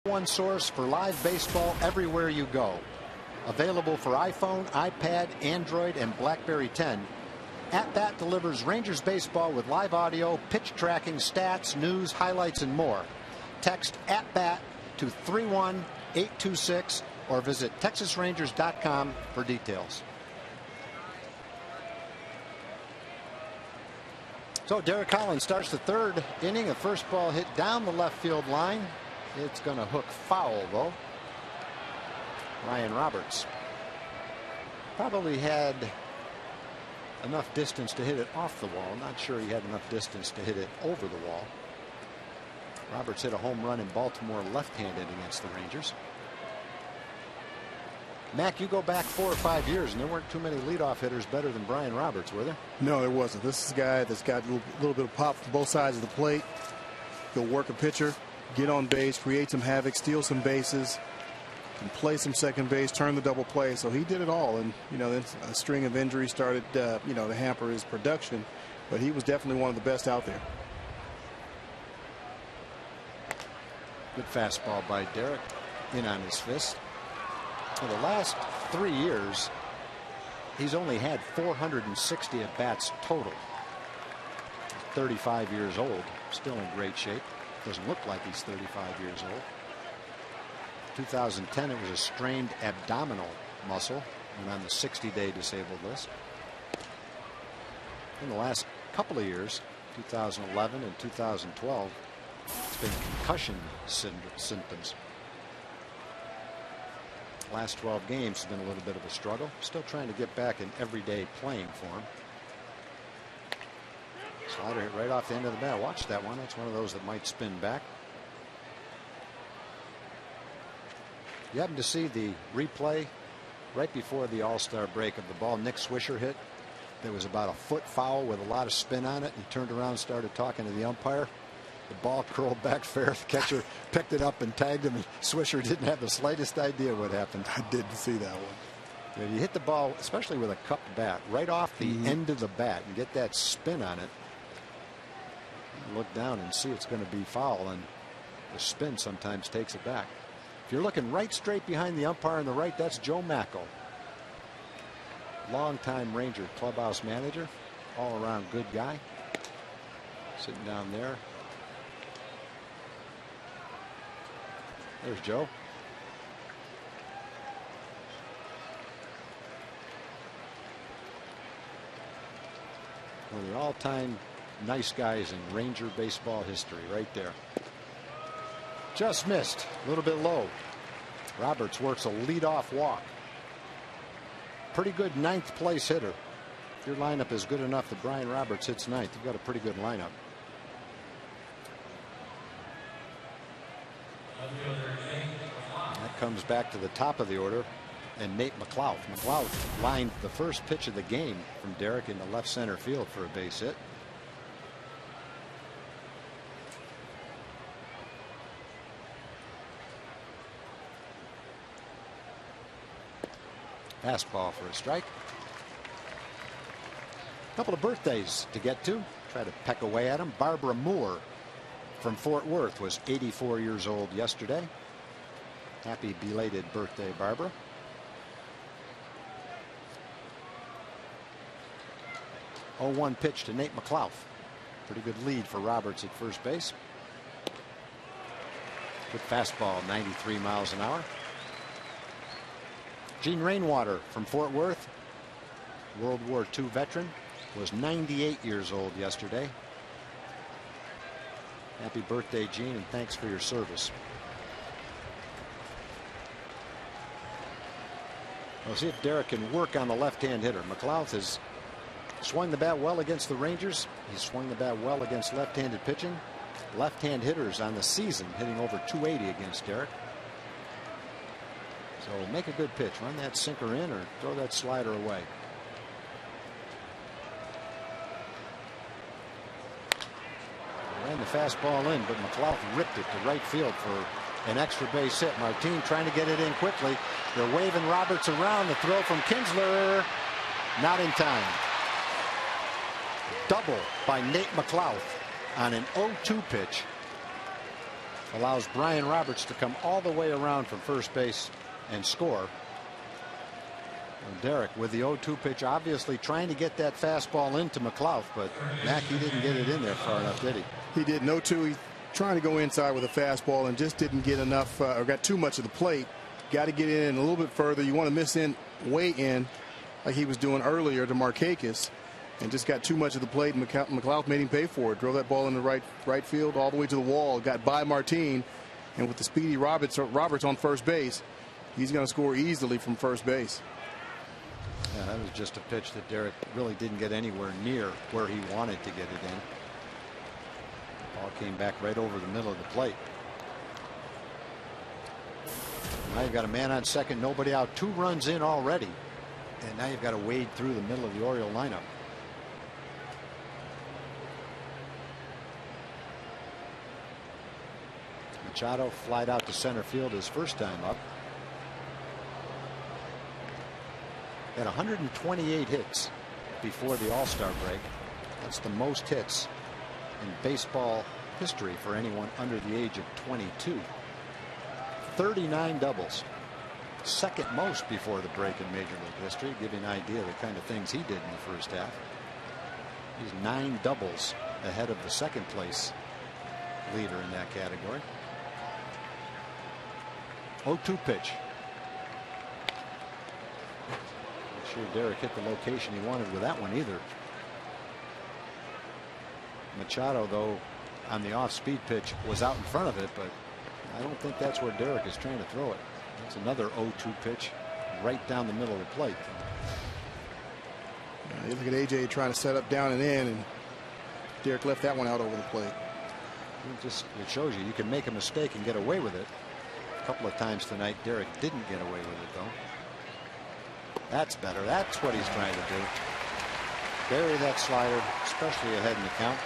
One source for live baseball everywhere you go. Available for iPhone, iPad, Android, and BlackBerry 10. At Bat delivers Rangers baseball with live audio, pitch tracking, stats, news, highlights, and more. Text At Bat to 31826 or visit TexasRangers.com for details. So Derek Collins starts the third inning. A first ball hit down the left field line. It's going to hook foul, though. Ryan Roberts probably had enough distance to hit it off the wall. Not sure he had enough distance to hit it over the wall. Roberts hit a home run in Baltimore left-handed against the Rangers. Mac, you go back 4 or 5 years, and there weren't too many leadoff hitters better than Brian Roberts, were there? No, there wasn't. This is a guy that's got a little bit of pop from both sides of the plate. He'll work a pitcher, get on base, create some havoc, steal some bases, and play some second base, turn the double play. So he did it all. And, you know, then a string of injuries started, to hamper his production. But he was definitely one of the best out there. Good fastball by Derek, in on his fist. For the last 3 years, he's only had 460 at bats total. He's 35 years old, still in great shape. Doesn't look like he's 35 years old. 2010, it was a strained abdominal muscle and on the 60-day disabled list. In the last couple of years, 2011 and 2012, it's been concussion symptoms. Last 12 games has been a little bit of a struggle. Still trying to get back in everyday playing form. Slider hit right off the end of the bat. Watch that one. That's one of those that might spin back. You happen to see the replay right before the All-Star break of the ball Nick Swisher hit. There was about a foot foul with a lot of spin on it. He turned around and started talking to the umpire. The ball curled back fair. The catcher picked it up and tagged him, and Swisher didn't have the slightest idea what happened. I didn't see that one. When you hit the ball, especially with a cupped bat, right off the end of the bat and get that spin on it, you look down and see it's going to be foul, and the spin sometimes takes it back. If you're looking right straight behind the umpire on the right, that's Joe Mackel. Longtime Ranger clubhouse manager, all around good guy. Sitting down there. There's Joe. One of the all-time nice guys in Ranger baseball history right there. Just missed. A little bit low. Roberts works a leadoff walk. Pretty good 9th place hitter. If your lineup is good enough that Brian Roberts hits 9th, you've got a pretty good lineup. That comes back to the top of the order, and Nate McLouth. McLouth lined the first pitch of the game from Derek into left center field for a base hit. Fastball for a strike. A couple of birthdays to get to. Try to peck away at them. Barbara Moore from Fort Worth was 84 years old yesterday. Happy belated birthday, Barbara. Oh, 1 pitch to Nate McLouth. Pretty good lead for Roberts at first base. Good fastball, 93 miles an hour. Gene Rainwater from Fort Worth, World War II veteran, was 98 years old yesterday. Happy birthday, Gene, and thanks for your service. We'll see if Derek can work on the left-hand hitter. McLouth has swung the bat well against the Rangers. He's swung the bat well against left-handed pitching. Left-hand hitters on the season hitting over 280 against Derek. So make a good pitch. Run that sinker in or throw that slider away. Ran the fastball in, but McLouth ripped it to right field for an extra base hit. Martin trying to get it in quickly. They're waving Roberts around. The throw from Kinsler, not in time. Double by Nate McLouth on an 0-2 pitch. allows Brian Roberts to come all the way around from first base and score. And Derek with the 0-2 pitch, obviously trying to get that fastball into McLeod, but Mac, he didn't get it in there far enough, did he? He did. 0-2. He's trying to go inside with a fastball and just didn't get enough, or got too much of the plate. Got to get in a little bit further. You want to miss in, way in, like he was doing earlier to Markakis, and just got too much of the plate. And McLeod made him pay for it. Drove that ball in the right field all the way to the wall. Got by Martin, and with the speedy Roberts on first base, he's going to score easily from first base. Yeah, that was just a pitch that Derek really didn't get anywhere near where he wanted to get it in. The ball came back right over the middle of the plate. Now you've got a man on second, nobody out, 2 runs in already, and now you've got to wade through the middle of the Oriole lineup. Machado flied out to center field his first time up. Had 128 hits before the All-Star break. That's the most hits in baseball history for anyone under the age of 22. 39 doubles. Second most before the break in Major League history. Give you an idea of the kind of things he did in the first half. He's 9 doubles ahead of the second place leader in that category. 0-2 pitch. Not sure Derek hit the location he wanted with that one either. Machado, though, on the off-speed pitch was out in front of it, but I don't think that's where Derek is trying to throw it. That's another 0-2 pitch right down the middle of the plate. You look at AJ trying to set up down and in, and Derek left that one out over the plate. It shows you can make a mistake and get away with it. A couple of times tonight Derek didn't get away with it, though. That's better. That's what he's trying to do. Bury that slider, especially ahead in the count,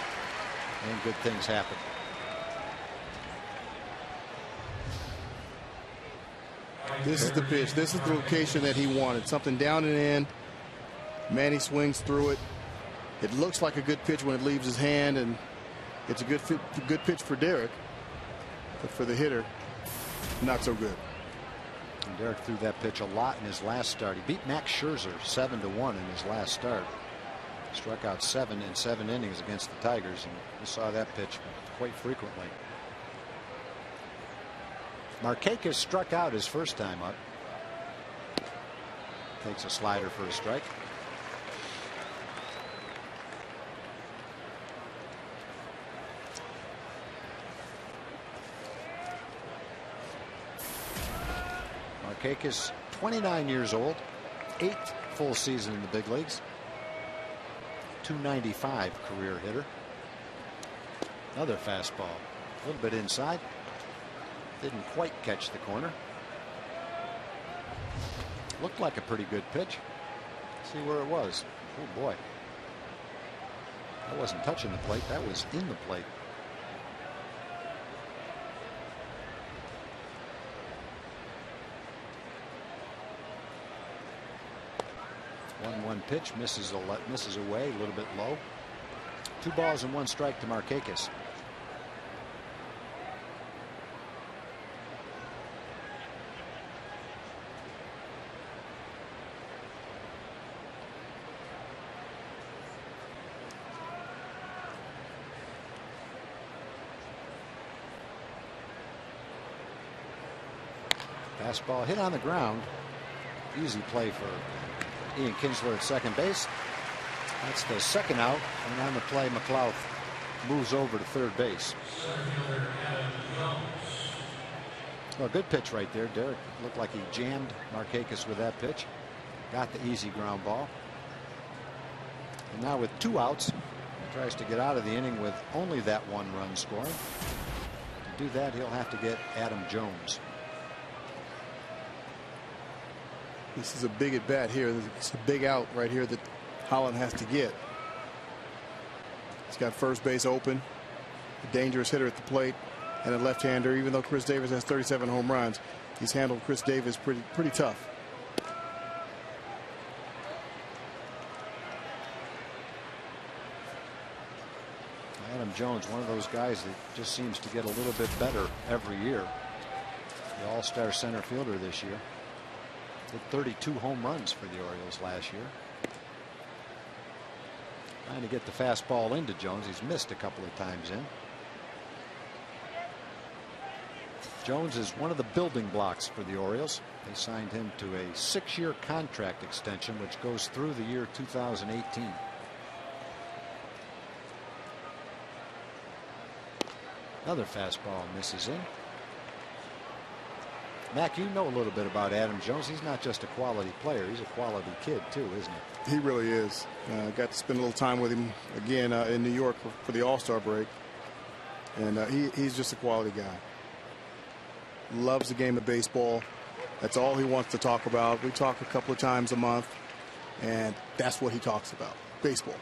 and good things happen. This is the pitch. This is the location that he wanted. Something down and in. Manny swings through it. It looks like a good pitch when it leaves his hand, and it's a good pitch for Derek. But for the hitter, not so good. And Derek threw that pitch a lot in his last start. He beat Max Scherzer 7-1 in his last start. Struck out 7 in 7 innings against the Tigers, and we saw that pitch quite frequently. Markakis struck out his first time up. Takes a slider for a strike. Markakis, 29 years old, 8th full season in the big leagues. .295 career hitter. Another fastball, a little bit inside. Didn't quite catch the corner. Looked like a pretty good pitch. See where it was. Oh boy. That wasn't touching the plate. That was in the plate. One pitch misses away a little bit low. 2 balls and 1 strike to Markakis. Fastball hit on the ground. Easy play for Ian Kinsler at second base. That's the second out, and on the play McLeod moves over to third base. Well, good pitch right there. Derek looked like he jammed Markakis with that pitch. Got the easy ground ball. And now with 2 outs, he tries to get out of the inning with only that 1 run scoring. To do that, he'll have to get Adam Jones. This is a big at bat here. It's a big out right here that Holland has to get. He's got first base open, a dangerous hitter at the plate, and a left-hander. Even though Chris Davis has 37 home runs, he's handled Chris Davis pretty tough. Adam Jones, one of those guys that just seems to get a little bit better every year. The all-star center fielder this year. Hit 32 home runs for the Orioles last year. Trying to get the fastball into Jones. He's missed a couple of times in. Jones is one of the building blocks for the Orioles. They signed him to a 6-year contract extension, which goes through the year 2018. Another fastball misses in. Mac, you know a little bit about Adam Jones. He's not just a quality player. He's a quality kid, too, isn't he? He really is. Got to spend a little time with him again in New York for the All-Star break. And he's just a quality guy. Loves the game of baseball. That's all he wants to talk about. We talk a couple of times a month, and that's what he talks about. Baseball.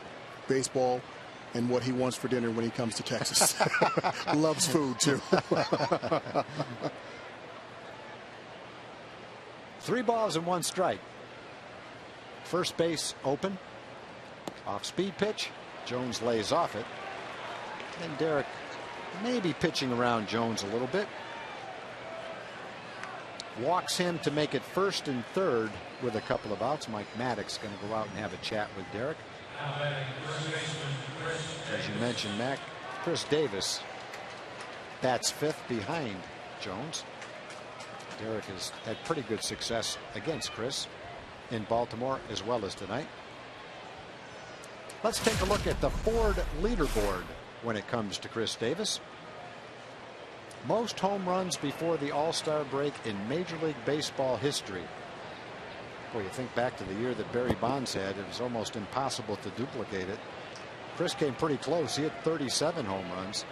Baseball and what he wants for dinner when he comes to Texas. Loves food, too. 3 balls and 1 strike. First base open. Off speed pitch. Jones lays off it. And Derek maybe pitching around Jones a little bit. Walks him to make it first and third with a couple of outs. Mike Maddox going to go out and have a chat with Derek. As you mentioned, Mac, Chris Davis bats 5th behind Jones. Derek has had pretty good success against Chris in Baltimore as well as tonight. Let's take a look at the Ford leaderboard when it comes to Chris Davis. Most home runs before the All-Star break in Major League Baseball history. Boy, you think back to the year that Barry Bonds had, it was almost impossible to duplicate it. Chris came pretty close. He had 37 home runs.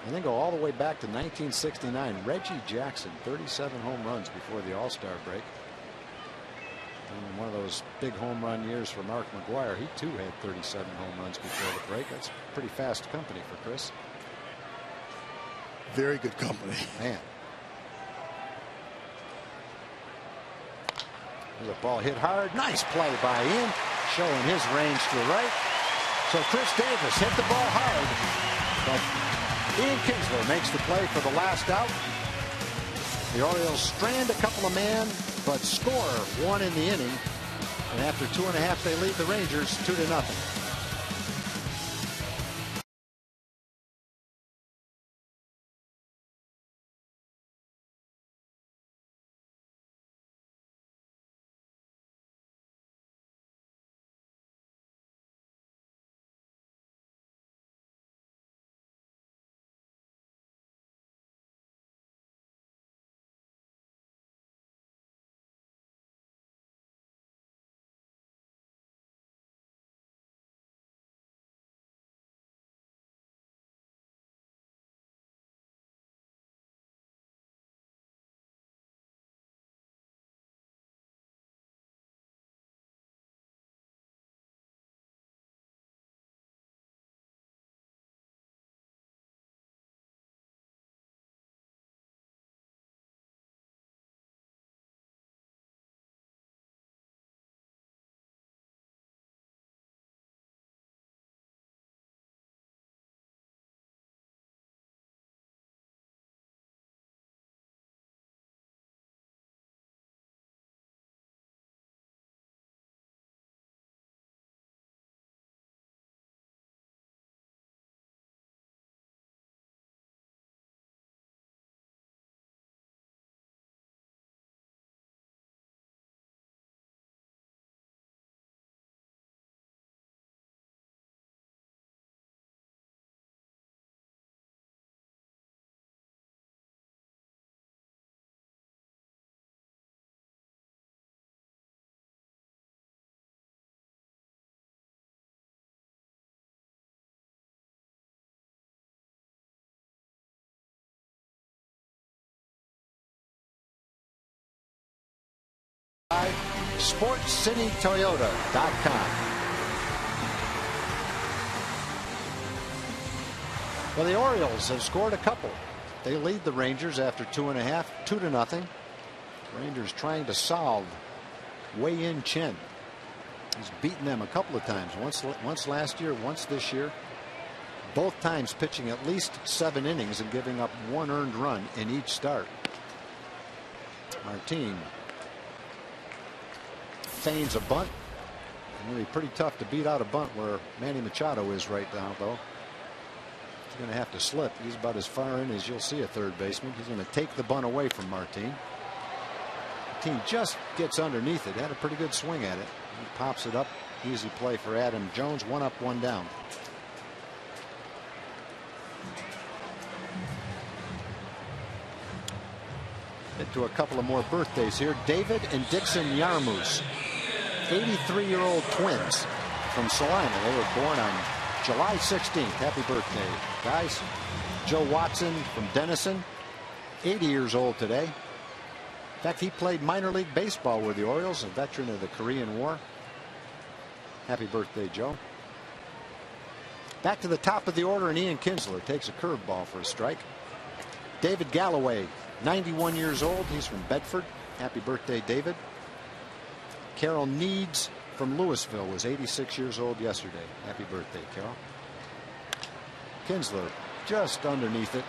And then go all the way back to 1969. Reggie Jackson, 37 home runs before the All-Star break. And one of those big home run years for Mark McGwire. He too had 37 home runs before the break. That's pretty fast company for Chris. Very good company. Man. The ball hit hard. Nice play by Ian, showing his range to the right. So Chris Davis hit the ball hard, but Ian Kinsler makes the play for the last out. The Orioles strand a couple of men, but score 1 in the inning. And after 2.5, they lead the Rangers 2-0. SportsCityToyota.com. Well, the Orioles have scored a couple. They lead the Rangers after 2.5, 2-0. Rangers trying to solve Wei-Yin Chen. He's beaten them a couple of times. Once last year, once this year. both times pitching at least 7 innings and giving up 1 earned run in each start. Martin feigns a bunt. Really pretty tough to beat out a bunt where Manny Machado is right now, though. He's going to have to slip. He's about as far in as you'll see a third baseman. He's going to take the bunt away from Martin. Martin just gets underneath it. Had a pretty good swing at it. He pops it up. Easy play for Adam Jones. 1 up, 1 down. Get to a couple of more birthdays here. David and Dixon Yarmoose, 83-year-old twins from Salina. They were born on July 16th. Happy birthday, guys. Joe Watson from Denison, 80 years old today. In fact, he played minor league baseball with the Orioles, a veteran of the Korean War. Happy birthday, Joe. Back to the top of the order, and Ian Kinsler takes a curveball for a strike. David Galloway, 91 years old. He's from Bedford. Happy birthday, David. Carol Needs from Louisville was 86 years old yesterday. Happy birthday, Carol. Kinsler just underneath it.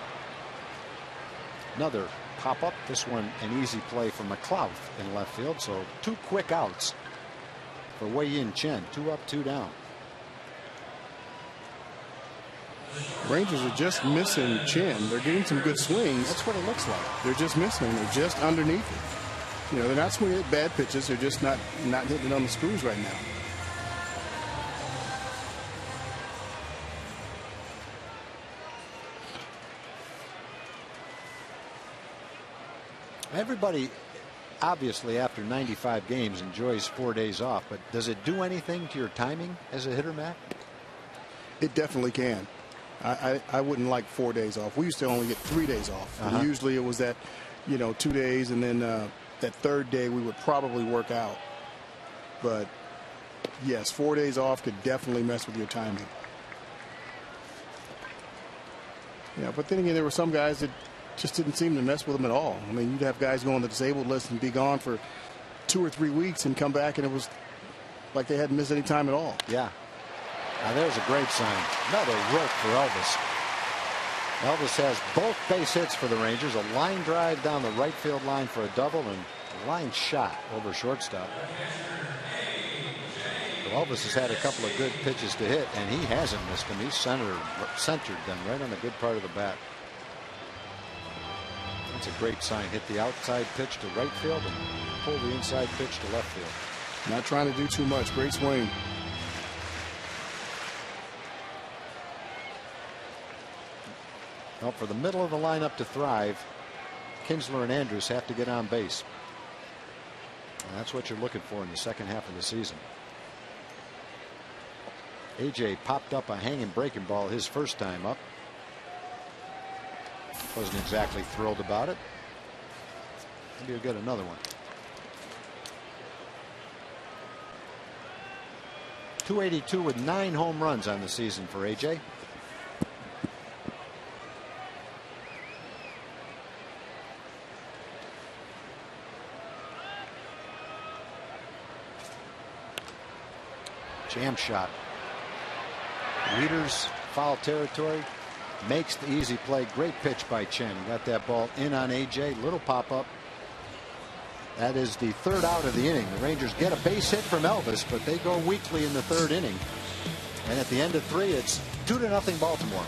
Another pop up. This one an easy play from McLeod in left field. So 2 quick outs for Wei-Yin Chen. 2 up, 2 down. Rangers are just missing Chen. They're getting some good swings. That's what it looks like. They're just missing. They're just underneath it. You know, they're not swinging at bad pitches. They're just not hitting it on the screws right now. Everybody, obviously, after 95 games, enjoys 4 days off. But does it do anything to your timing as a hitter, Matt? It definitely can. I wouldn't like 4 days off. We used to only get 3 days off. And usually it was that, 2 days, and then that third day we would probably work out. But yes, 4 days off could definitely mess with your timing. Yeah, but then again, there were some guys that just didn't seem to mess with them at all. I mean, you'd have guys go on the disabled list and be gone for 2 or 3 weeks and come back, and it was like they hadn't missed any time at all. Yeah. Now there's a great sign. Another rope for Elvis. Elvis has both base hits for the Rangers. A line drive down the right field line for a double, and a line shot over shortstop. So Elvis has had a couple of good pitches to hit, and he hasn't missed them. He's centered them right on the good part of the bat. That's a great sign. Hit the outside pitch to right field and pull the inside pitch to left field. Not trying to do too much. Great swing. Well, for the middle of the lineup to thrive, Kinsler and Andrus have to get on base. And that's what you're looking for in the second half of the season. AJ popped up a hanging breaking ball his first time up. Wasn't exactly thrilled about it. Maybe he'll get another one. 282 with 9 home runs on the season for AJ. Jam shot. Leaders foul territory. Makes the easy play. Great pitch by Chen. Got that ball in on AJ. Little pop up. That is the 3rd out of the inning. The Rangers get a base hit from Elvis, but they go weakly in the 3rd inning. And at the end of 3, it's 2-0 Baltimore.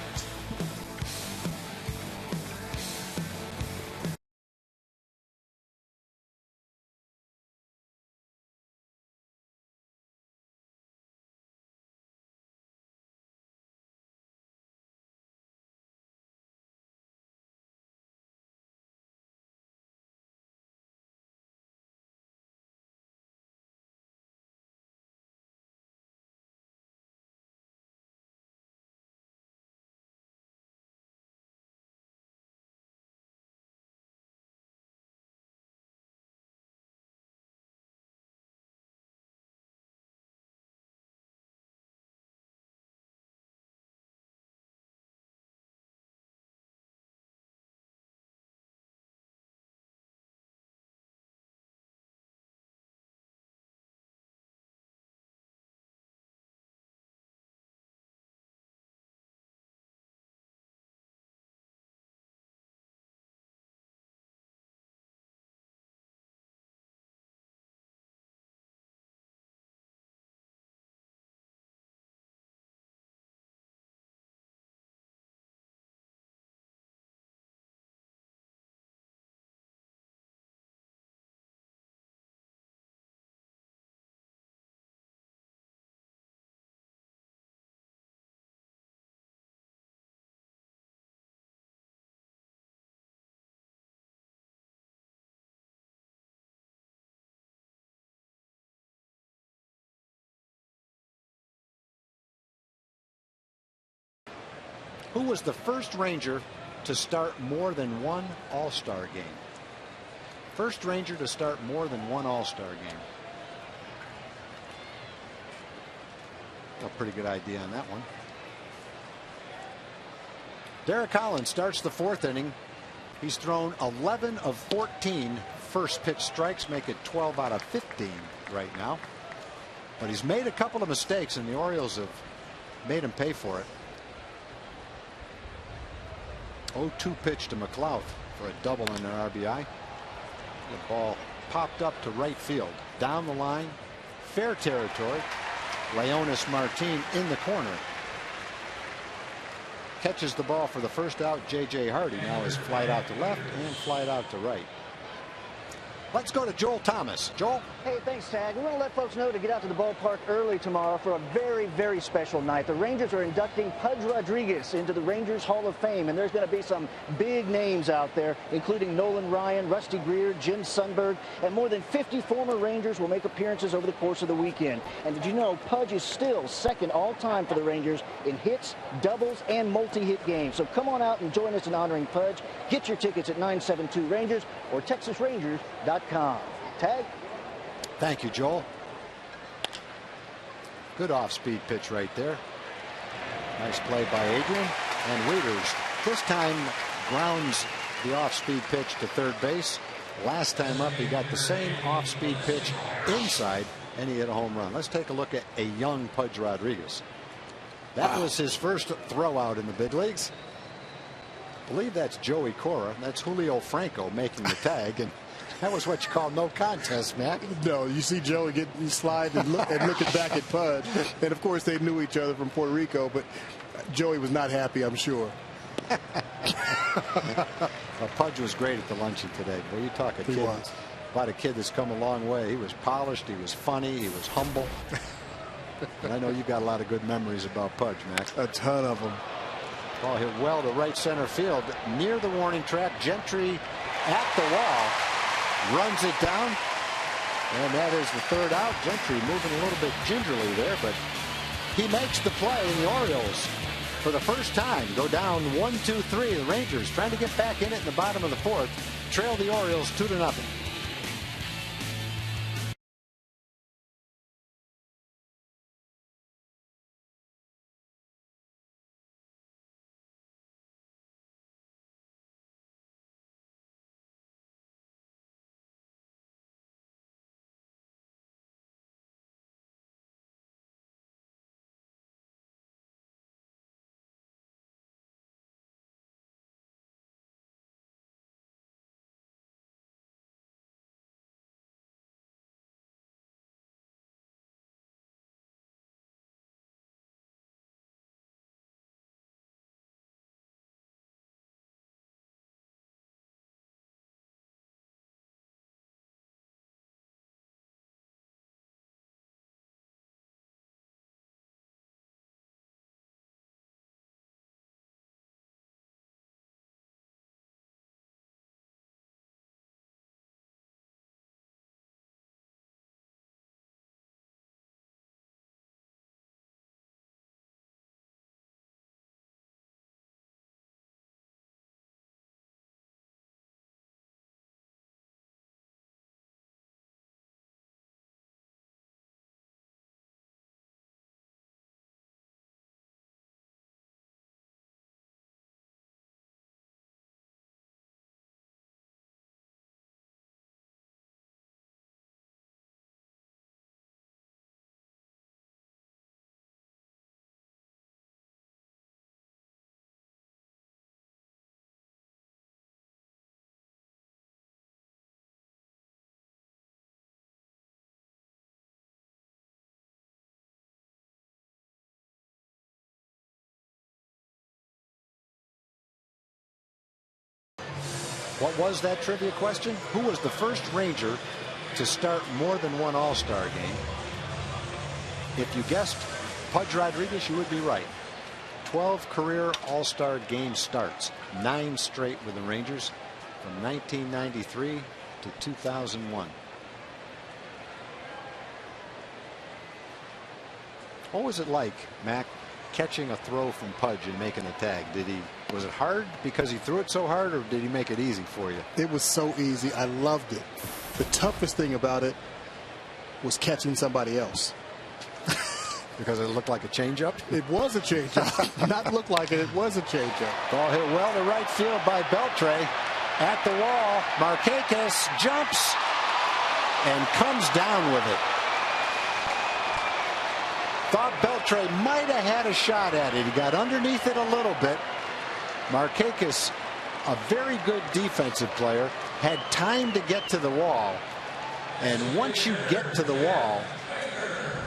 Who was the first Ranger to start more than one All-Star game? First Ranger to start more than one All-Star game. A pretty good idea on that one. Derek Holland starts the 4th inning. He's thrown 11 of 14 first pitch strikes, make it 12 out of 15 right now. But he's made a couple of mistakes, and the Orioles have made him pay for it. 0-2 pitch to McLeod for a double in their RBI. The ball popped up to right field. Down the line, fair territory. Leonis Martin in the corner. Catches the ball for the first out. J.J. Hardy now is flied out to left and flied out to right. Let's go to Joel Thomas. Joel? Hey, thanks, Tag. We want to let folks know to get out to the ballpark early tomorrow for a very, very special night. The Rangers are inducting Pudge Rodriguez into the Rangers Hall of Fame, and there's going to be some big names out there, including Nolan Ryan, Rusty Greer, Jim Sundberg, and more than 50 former Rangers will make appearances over the course of the weekend. And did you know Pudge is still second all-time for the Rangers in hits, doubles, and multi-hit games? So come on out and join us in honoring Pudge. Get your tickets at 972 Rangers or TexasRangers.com. Tag? Thank you, Joel. Good off-speed pitch right there. Nice play by Adrian. And Wieters this time grounds the off-speed pitch to third base. Last time up, he got the same off-speed pitch inside, and he hit a home run. Let's take a look at a young Pudge Rodriguez. That was his first throw out in the big leagues. I believe that's Joey Cora. That's Julio Franco making the tag, and that was what you call no contest, Matt. No, you see Joey slide and looking back at Pudge. And, of course, they knew each other from Puerto Rico, but Joey was not happy, I'm sure. Well, Pudge was great at the luncheon today. Boy, you talk about a kid that's come a long way. He was polished, he was funny, he was humble. And I know you got a lot of good memories about Pudge, Matt. A ton of them. Ball hit well to right center field near the warning track. Gentry at the wall. Runs it down, and that is the third out. Gentry moving a little bit gingerly there, but he makes the play, and the Orioles, for the first time, go down 1-2-3. The Rangers trying to get back in it in the bottom of the 4th, trail the Orioles 2-0. What was that trivia question? Who was the first Ranger to start more than one All-Star game? If you guessed Pudge Rodriguez, you would be right. 12 career All-Star game starts, 9 straight with the Rangers from 1993 to 2001. What was it like, Mac, catching a throw from Pudge and making a tag? Was it hard because he threw it so hard, or did he make it easy for you? It was so easy. I loved it. The toughest thing about it was catching somebody else. Because it looked like a changeup? It was a changeup. Not looked like it. It was a changeup. Ball hit well to right field by Beltre. At the wall, Markakis jumps and comes down with it. Thought Beltre might have had a shot at it. He got underneath it a little bit. Markakis, a very good defensive player, had time to get to the wall. And once you get to the wall,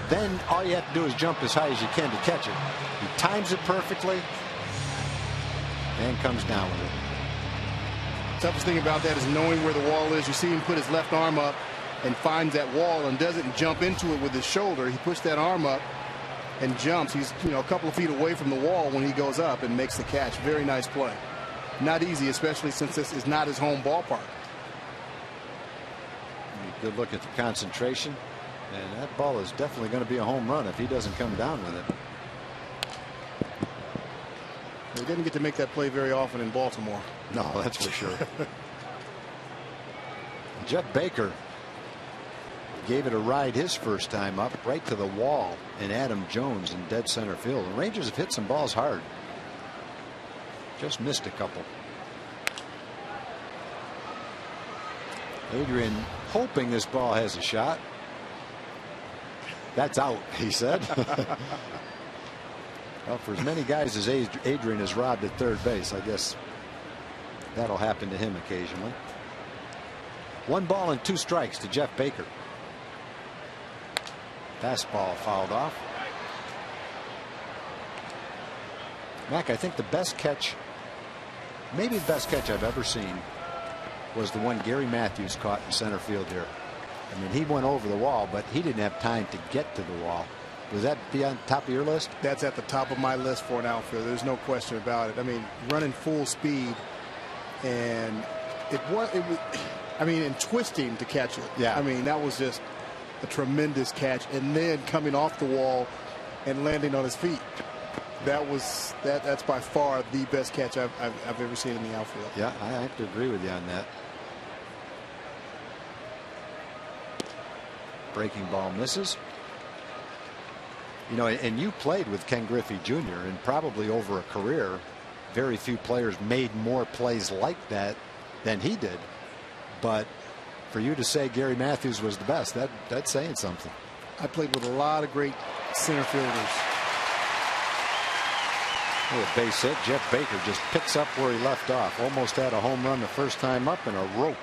then all you have to do is jump as high as you can to catch it. He times it perfectly and comes down with it. Toughest thing about that is knowing where the wall is. You see him put his left arm up and finds that wall and doesn't jump into it with his shoulder. He puts that arm up and jumps. He's a couple of feet away from the wall when he goes up and makes the catch. Very nice play. Not easy, especially since this is not his home ballpark. Good look at the concentration. And that ball is definitely going to be a home run if he doesn't come down with it. He didn't get to make that play very often in Baltimore. No, that's for sure. Jeff Baker gave it a ride his first time up, right to the wall, and Adam Jones in dead center field. The Rangers have hit some balls hard. Just missed a couple. Adrian hoping this ball has a shot. That's out, he said. Well, for as many guys as Adrian has robbed at third base, I guess that'll happen to him occasionally. 1 ball and 2 strikes to Jeff Baker. Fastball fouled off. Mac, I think the best catch, maybe the best catch I've ever seen, was the one Gary Matthews caught in center field here. I mean, he went over the wall, but he didn't have time to get to the wall. Was that be on top of your list? That's at the top of my list for an outfielder. There's no question about it. I mean, running full speed, and it was. I mean, and twisting to catch it. Yeah. I mean, that was just a tremendous catch, and then coming off the wall and landing on his feet. That's by far the best catch I've ever seen in the outfield. Yeah, I have to agree with you on that. Breaking ball misses. You know, and you played with Ken Griffey Jr. and probably over a career, very few players made more plays like that than he did. But for you to say Gary Matthews was the best, that's saying something. I played with a lot of great center fielders. Oh, a base hit. Jeff Baker just picks up where he left off. Almost had a home run the first time up and a rope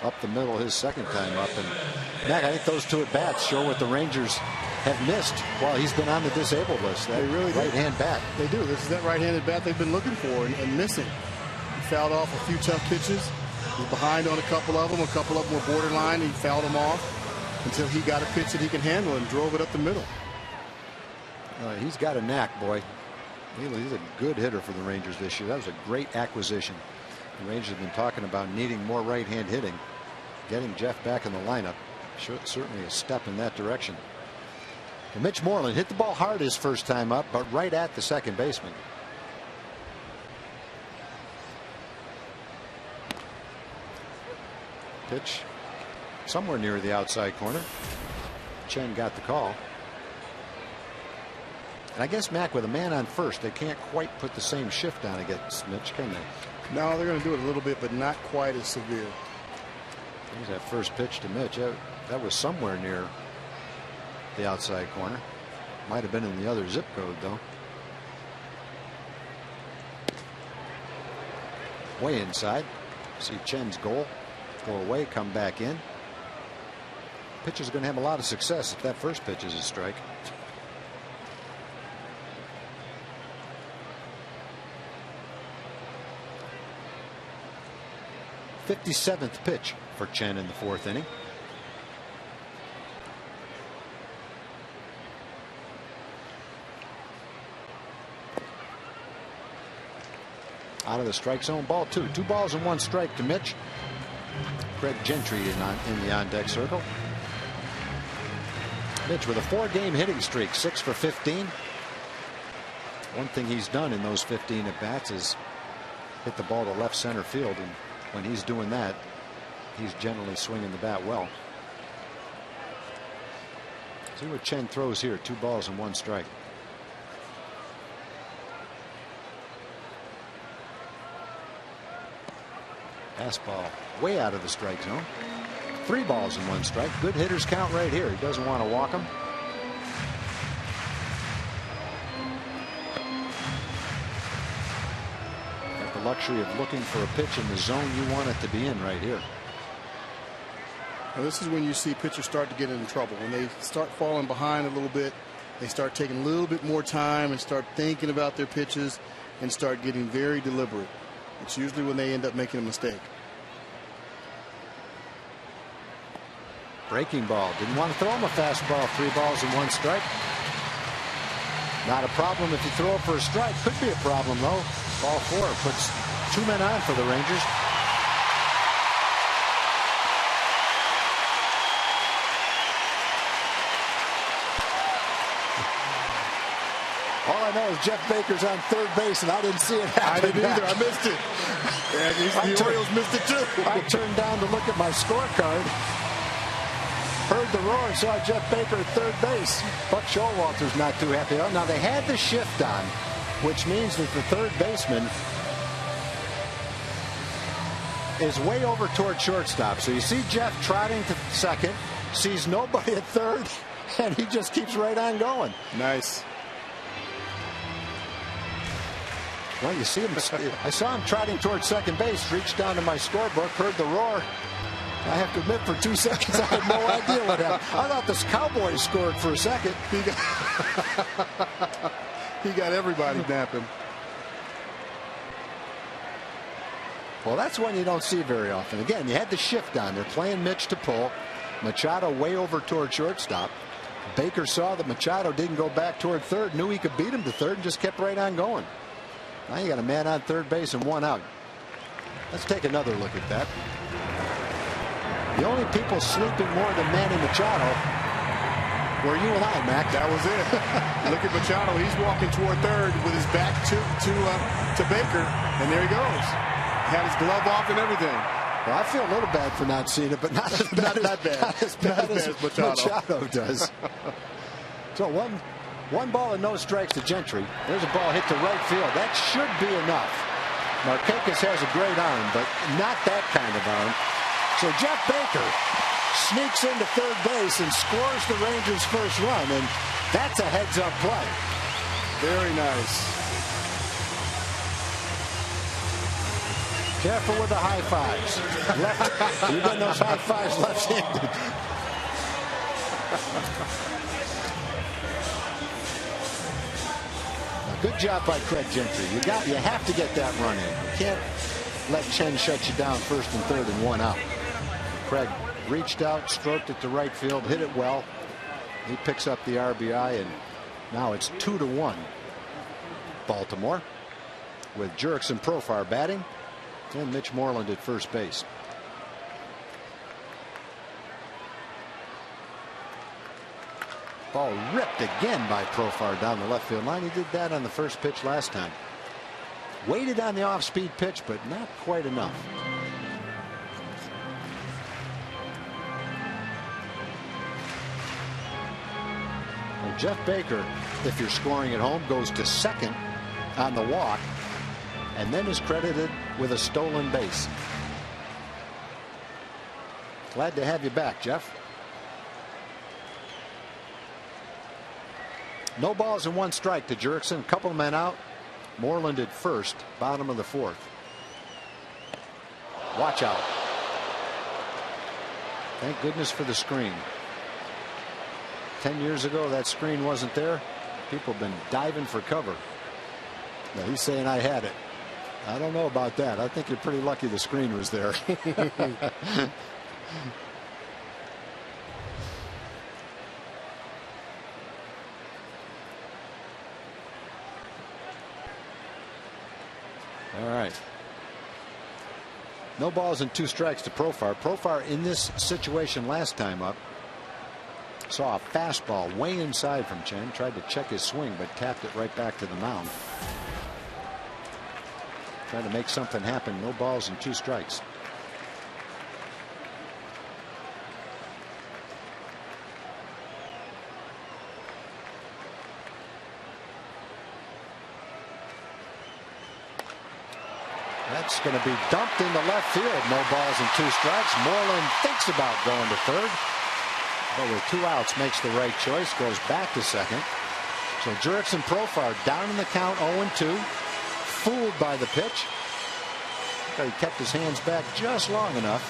up the middle his second time up. And Mac, I think those 2 at bats show what the Rangers have missed while he's been on the disabled list. That they really right-hand bat. They do. This is that right-handed bat they've been looking for and missing. He fouled off a few tough pitches. He was behind on a couple of them. A couple of them were borderline. He fouled them off until he got a pitch that he can handle and drove it up the middle. He's got a knack, boy. He's a good hitter for the Rangers this year. That was a great acquisition. The Rangers have been talking about needing more right-hand hitting. Getting Jeff back in the lineup, certainly a step in that direction. And Mitch Moreland hit the ball hard his first time up, but right at the second baseman. Pitch somewhere near the outside corner. Chen got the call. And I guess, Mac, with a man on first, they can't quite put the same shift on against Mitch, can they? No, they're going to do it a little bit, but not quite as severe. There's that first pitch to Mitch. That was somewhere near the outside corner. Might have been in the other zip code, though. Way inside. See Chen's goal. Go away, come back in. Pitcher's going to have a lot of success if that first pitch is a strike. 57th pitch for Chen in the 4th inning. Out of the strike zone, ball 2. 2 balls and 1 strike to Mitch. Craig Gentry in the on-deck circle. Mitch with a 4-game hitting streak, 6 for 15. One thing he's done in those 15 at bats is hit the ball to left center field, and when he's doing that, he's generally swinging the bat well. See what Chen throws here. 2 balls and 1 strike. Fastball way out of the strike zone. 3 balls and 1 strike. Good hitters count right here. He doesn't want to walk him. Got the luxury of looking for a pitch in the zone you want it to be in right here. Now this is when you see pitchers start to get into trouble. When they start falling behind a little bit, they start taking a little bit more time and start thinking about their pitches and start getting very deliberate. It's usually when they end up making a mistake. Breaking ball. Didn't want to throw him a fastball. 3 balls and 1 strike. Not a problem if you throw it for a strike. Could be a problem though. Ball 4 puts 2 men on for the Rangers. All I know is Jeff Baker's on third base, and I didn't see it happen. I didn't either. I missed it. Yeah, the Orioles missed it too. I turned down to look at my scorecard, heard the roar, and saw Jeff Baker at third base. Buck Showalter's not too happy. Now, they had the shift on, which means that the third baseman is way over toward shortstop. So you see Jeff trotting to second, sees nobody at third, and he just keeps right on going. Nice. Well, you see him. I saw him trotting towards second base, reached down to my scorebook, heard the roar. I have to admit, for 2 seconds, I had no idea what happened. I thought this Cowboys scored for a second. He got everybody napping. Well, that's one you don't see very often. Again, you had the shift on. They're playing Mitch to pull. Machado way over toward shortstop. Baker saw that Machado didn't go back toward third, knew he could beat him to third, and just kept right on going. Now you got a man on third base and 1 out. Let's take another look at that. The only people sleeping more than Manny Machado were you and I, Mac. That was it. Look at Machado. He's walking toward third with his back to Baker, and there he goes. He had his glove off and everything. Well, I feel a little bad for not seeing it, but not as bad as Machado does. So one ball and no strikes to Gentry. There's a ball hit to right field. That should be enough. Markakis has a great arm, but not that kind of arm. So Jeff Baker sneaks into third base and scores the Rangers' first run, and that's a heads-up play. Very nice. Careful with the high fives. You're getting those high fives left-handed. Good job by Craig Gentry. You have to get that run in. You can't let Chen shut you down first and third and 1 out. Craig reached out, stroked it to right field, hit it well. He picks up the RBI, and now it's 2-1. Baltimore with Jurickson Profar batting and Mitch Moreland at first base. Ball ripped again by Profar down the left field line. He did that on the first pitch last time. Waited on the off-speed pitch, but not quite enough. Well, Jeff Baker, if you're scoring at home, goes to second on the walk and then is credited with a stolen base. Glad to have you back, Jeff. No balls and 1 strike to Jurickson. Couple men out. Moreland at first, bottom of the 4th. Watch out. Thank goodness for the screen. 10 years ago, that screen wasn't there. People have been diving for cover. Now, he's saying I had it. I don't know about that. I think you're pretty lucky the screen was there. All right. No balls and 2 strikes to Profar. Profar in this situation last time up Saw a fastball way inside from Chen. Tried to check his swing, but tapped it right back to the mound. Trying to make something happen. No balls and 2 strikes. That's going to be dumped into left field. No balls and 2 strikes. Moreland thinks about going to third, but with 2 outs makes the right choice. Goes back to second. So Jurickson Profar down in the count, 0-2. Fooled by the pitch. He kept his hands back just long enough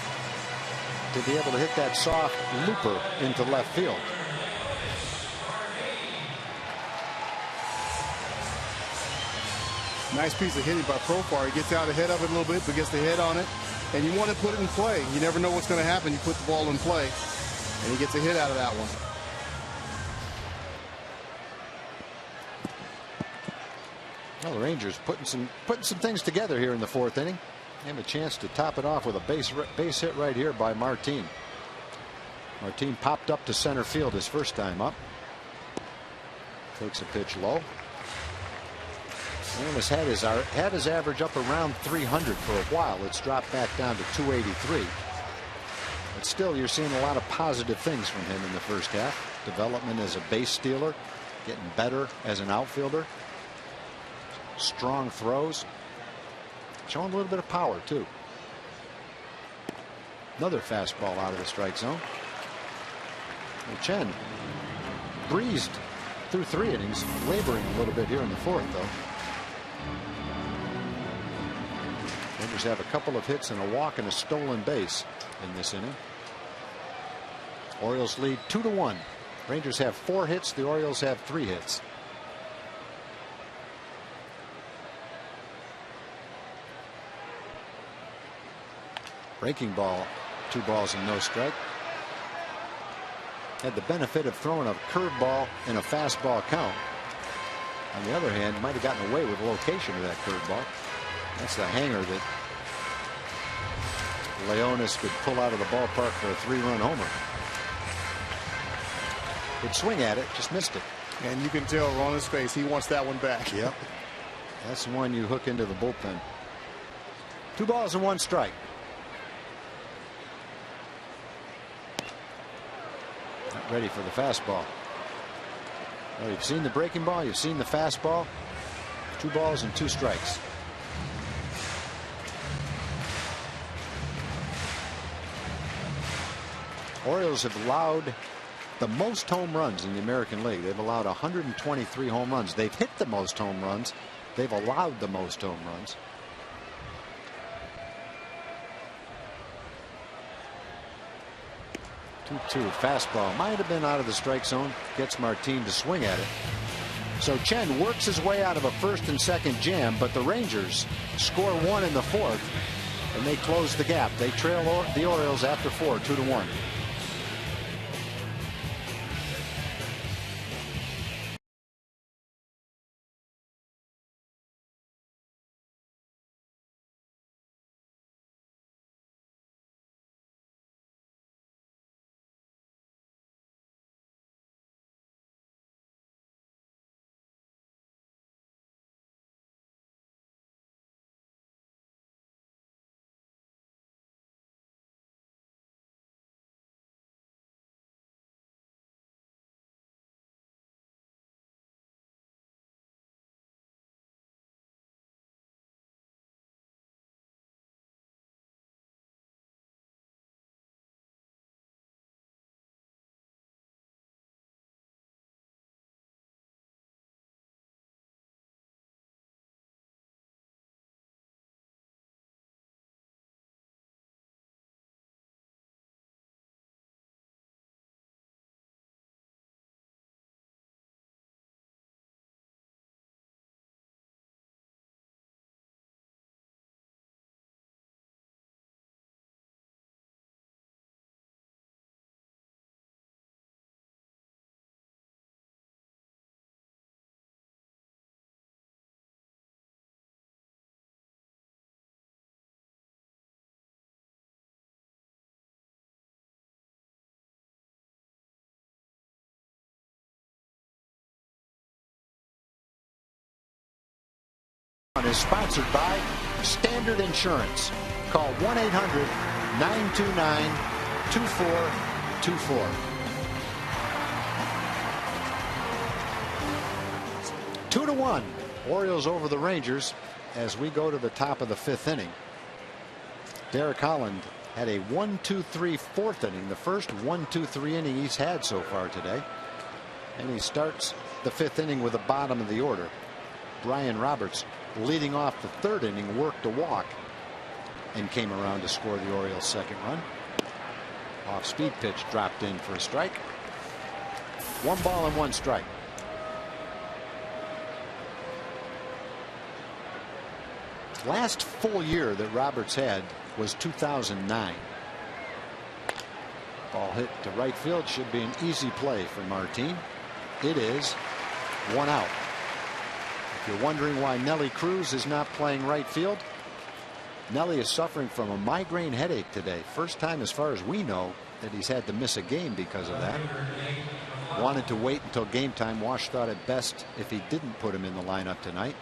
to be able to hit that soft looper into left field. Nice piece of hitting by Profar. He gets out ahead of it a little bit, but gets the head on it. And you want to put it in play. You never know what's going to happen. You put the ball in play. And he gets a hit out of that one. Well, the Rangers putting some things together here in the 4th inning. They have a chance to top it off with a base hit right here by Martin. Martin popped up to center field his first time up. Takes a pitch low. And has had his average up around 300 for a while. It's dropped back down to 283. But still, you're seeing a lot of positive things from him in the first half. Development as a base stealer, getting better as an outfielder. Strong throws. Showing a little bit of power, too. Another fastball out of the strike zone. Well, Chen breezed through 3 innings, laboring a little bit here in the 4th, though. Rangers have a couple of hits and a walk and a stolen base in this inning. Orioles lead 2-1. Rangers have 4 hits. The Orioles have 3 hits. Breaking ball, 2 balls and no strike. Had the benefit of throwing a curveball in a fastball count. On the other hand, might have gotten away with the location of that curveball. That's the hanger that Leonis could pull out of the ballpark for a 3-run homer. Good swing at it, just missed it. And you can tell on his face he wants that one back. Yep. That's the one you hook into the bullpen. 2 balls and 1 strike. Not ready for the fastball. Well, you've seen the breaking ball, you've seen the fastball. 2 balls and 2 strikes. Orioles have allowed the most home runs in the American League. They've allowed 123 home runs. They've hit the most home runs. They've allowed the most home runs. Two fastball might have been out of the strike zone. Gets Martin to swing at it. So Chen works his way out of a 1st and 2nd jam, but the Rangers score 1 in the 4th, and they close the gap. They trail the Orioles after 4, 2-1. is sponsored by Standard Insurance. Call 1-800-929-2424. 2-1. Orioles over the Rangers as we go to the top of the 5th inning. Derek Holland had a 1-2-3 4th inning, the first 1-2-3 inning he's had so far today. And he starts the 5th inning with the bottom of the order. Brian Roberts, leading off the 3rd inning, worked a walk and came around to score the Orioles' 2nd run. Off speed pitch dropped in for a strike. 1 ball and 1 strike. Last full year that Roberts had was 2009. Ball hit to right field, should be an easy play for Martin. It is. 1 out. If you're wondering why Nelly Cruz is not playing right field, Nelly is suffering from a migraine headache today. First time, as far as we know, that he's had to miss a game because of that. Wanted to wait until game time. Wash thought it best if he didn't put him in the lineup tonight.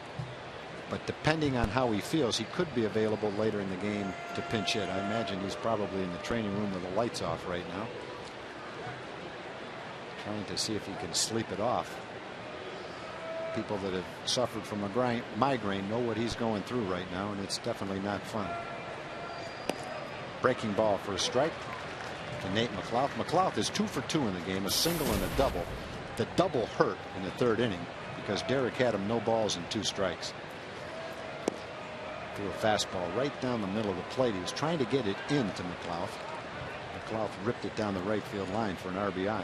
But depending on how he feels, he could be available later in the game to pinch hit. I imagine he's probably in the training room with the lights off right now, trying to see if he can sleep it off. People that have suffered from a migraine know what he's going through right now, and it's definitely not fun. Breaking ball for a strike to Nate McLouth. McLouth is 2 for 2 in the game, a single and a double. The double hurt in the 3rd inning because Derek had him no balls and 2 strikes. Threw a fastball right down the middle of the plate. He was trying to get it into McLouth. McLouth ripped it down the right field line for an RBI.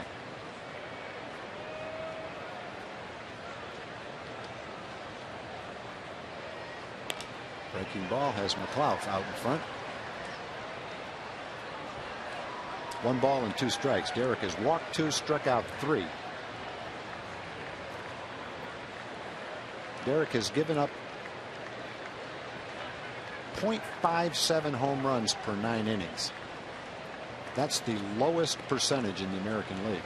Breaking ball has McLouth out in front. 1 ball and 2 strikes. Derek has walked 2, struck out 3. Derek has given up .57 home runs per 9 innings. That's the lowest percentage in the American League.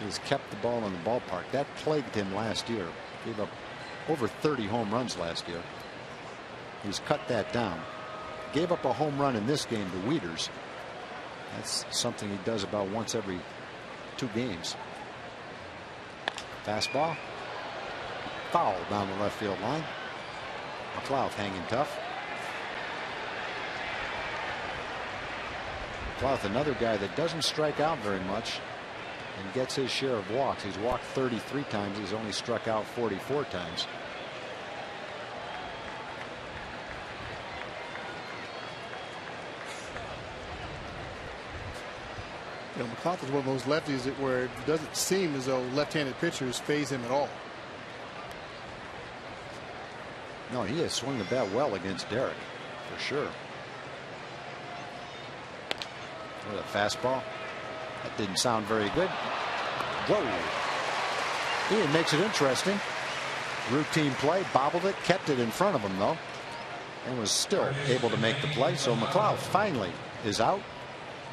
He's kept the ball in the ballpark. That plagued him last year. Gave up over 30 home runs last year. He's cut that down. Gave up a home run in this game to Wieters. That's something he does about once every 2 games. Fastball. Foul down the left field line. McLouth hanging tough. McLouth, another guy that doesn't strike out very much and gets his share of walks. He's walked 33 times. He's only struck out 44 times. You know, McLouth is one of those lefties where it doesn't seem as though left-handed pitchers phase him at all. No, he has swung the bat well against Derek, for sure. What a fastball. That didn't sound very good. Whoa. Ian makes it interesting. Routine play, bobbled it, kept it in front of him, though, and was still able to make the play. So McLouth finally is out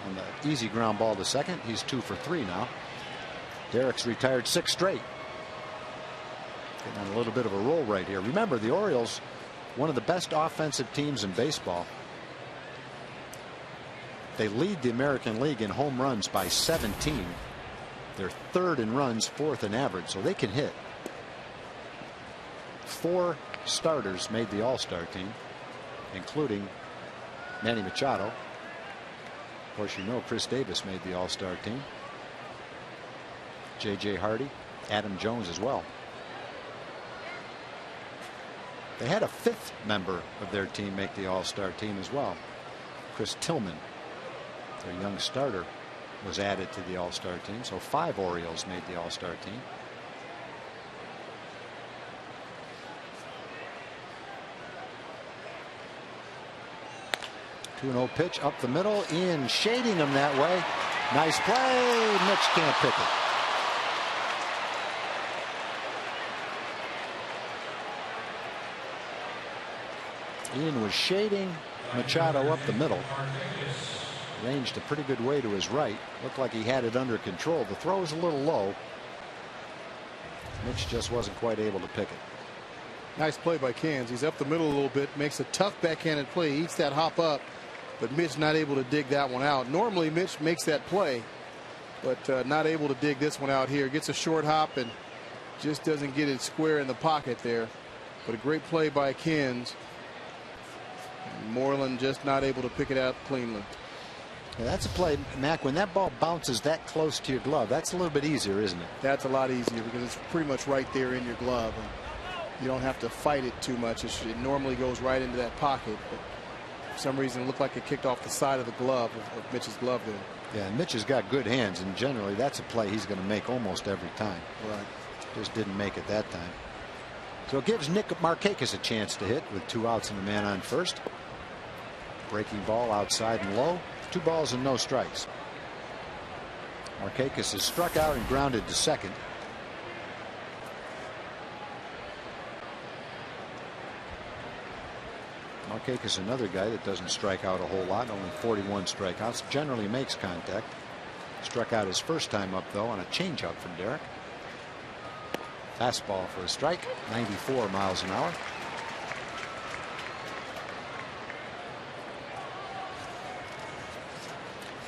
on the easy ground ball to second. He's 2 for 3 now. Derek's retired 6 straight. Getting on a little bit of a roll right here. Remember, the Orioles, one of the best offensive teams in baseball. They lead the American League in home runs by 17. They're 3rd in runs, 4th in average, so they can hit. 4 starters made the All-Star team, including Manny Machado. Of course, you know Chris Davis made the All-Star team. J.J. Hardy, Adam Jones as well. They had a 5th member of their team make the All-Star team as well. Chris Tillman, their young starter, was added to the All-Star team. So 5 Orioles made the All-Star team. Two 2-0 pitch up the middle. Ian shading him that way. Nice play. Mitch can't pick it. Ian was shading Machado up the middle. Ranged a pretty good way to his right. Looked like he had it under control. The throw was a little low. Mitch just wasn't quite able to pick it. Nice play by Cairns. He's up the middle a little bit, makes a tough backhanded play, eats that hop up, but Mitch not able to dig that one out. Normally Mitch makes that play, but not able to dig this one out here. Gets a short hop and just doesn't get it square in the pocket there. But a great play by Cairns. Moreland just not able to pick it out cleanly. Yeah, that's a play, Mac. When that ball bounces that close to your glove, that's a little bit easier, isn't it? That's a lot easier because it's pretty much right there in your glove. And you don't have to fight it too much. It normally goes right into that pocket. But for some reason, it looked like it kicked off the side of the glove of Mitch's glove there. Yeah, and Mitch has got good hands, and generally that's a play he's going to make almost every time. Right. Just didn't make it that time. So it gives Nick Markakis a chance to hit with 2 outs and a man on first. Breaking ball outside and low. 2 balls and no strikes. Markakis is struck out and grounded to second. Markakis, another guy that doesn't strike out a whole lot, only 41 strikeouts, generally makes contact. Struck out his first time up, though, on a changeup from Derek. Fastball for a strike, 94 miles an hour.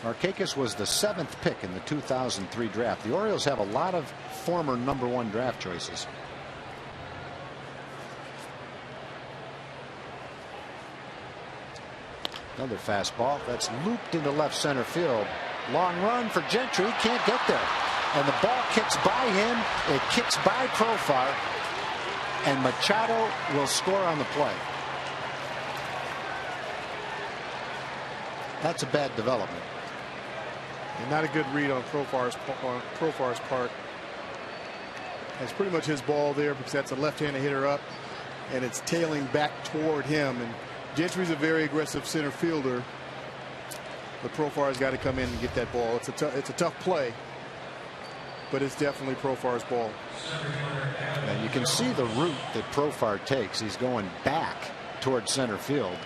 Markakis was the 7th pick in the 2003 draft. The Orioles have a lot of former #1 draft choices. Another fastball that's looped into left center field. Long run for Gentry. Can't get there. And the ball kicks by him. It kicks by Profar. And Machado will score on the play. That's a bad development. And not a good read on Profar's part. That's pretty much his ball there because that's a left-handed hitter up. And it's tailing back toward him. And Gentry's a very aggressive center fielder, but Profar's got to come in and get that ball. It's a tough play, but it's definitely Profar's ball. And you can see the route that Profar takes. He's going back toward center field.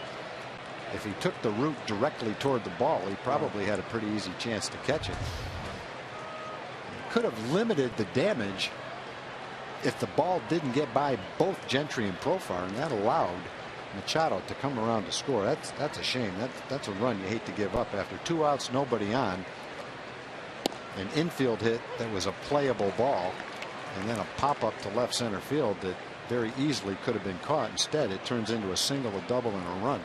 If he took the route directly toward the ball, he probably had a pretty easy chance to catch it. He could have limited the damage if the ball didn't get by both Gentry and Profar, and that allowed Machado to come around to score. That's a shame. That's a run you hate to give up after 2 outs, nobody on. An infield hit that was a playable ball, and then a pop up to left center field that very easily could have been caught. Instead, it turns into a single, a double, and a run.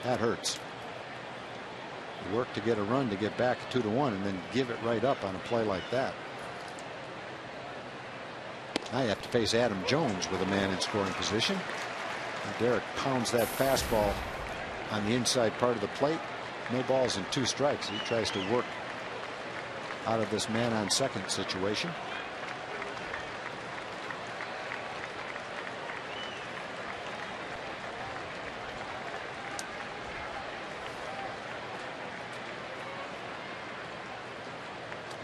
That hurts. You work to get a run to get back to 2-1, and then give it right up on a play like that. Now you have to face Adam Jones with a man in scoring position. And Derek pounds that fastball on the inside part of the plate. No balls and 2 strikes. He tries to work out of this man on second situation.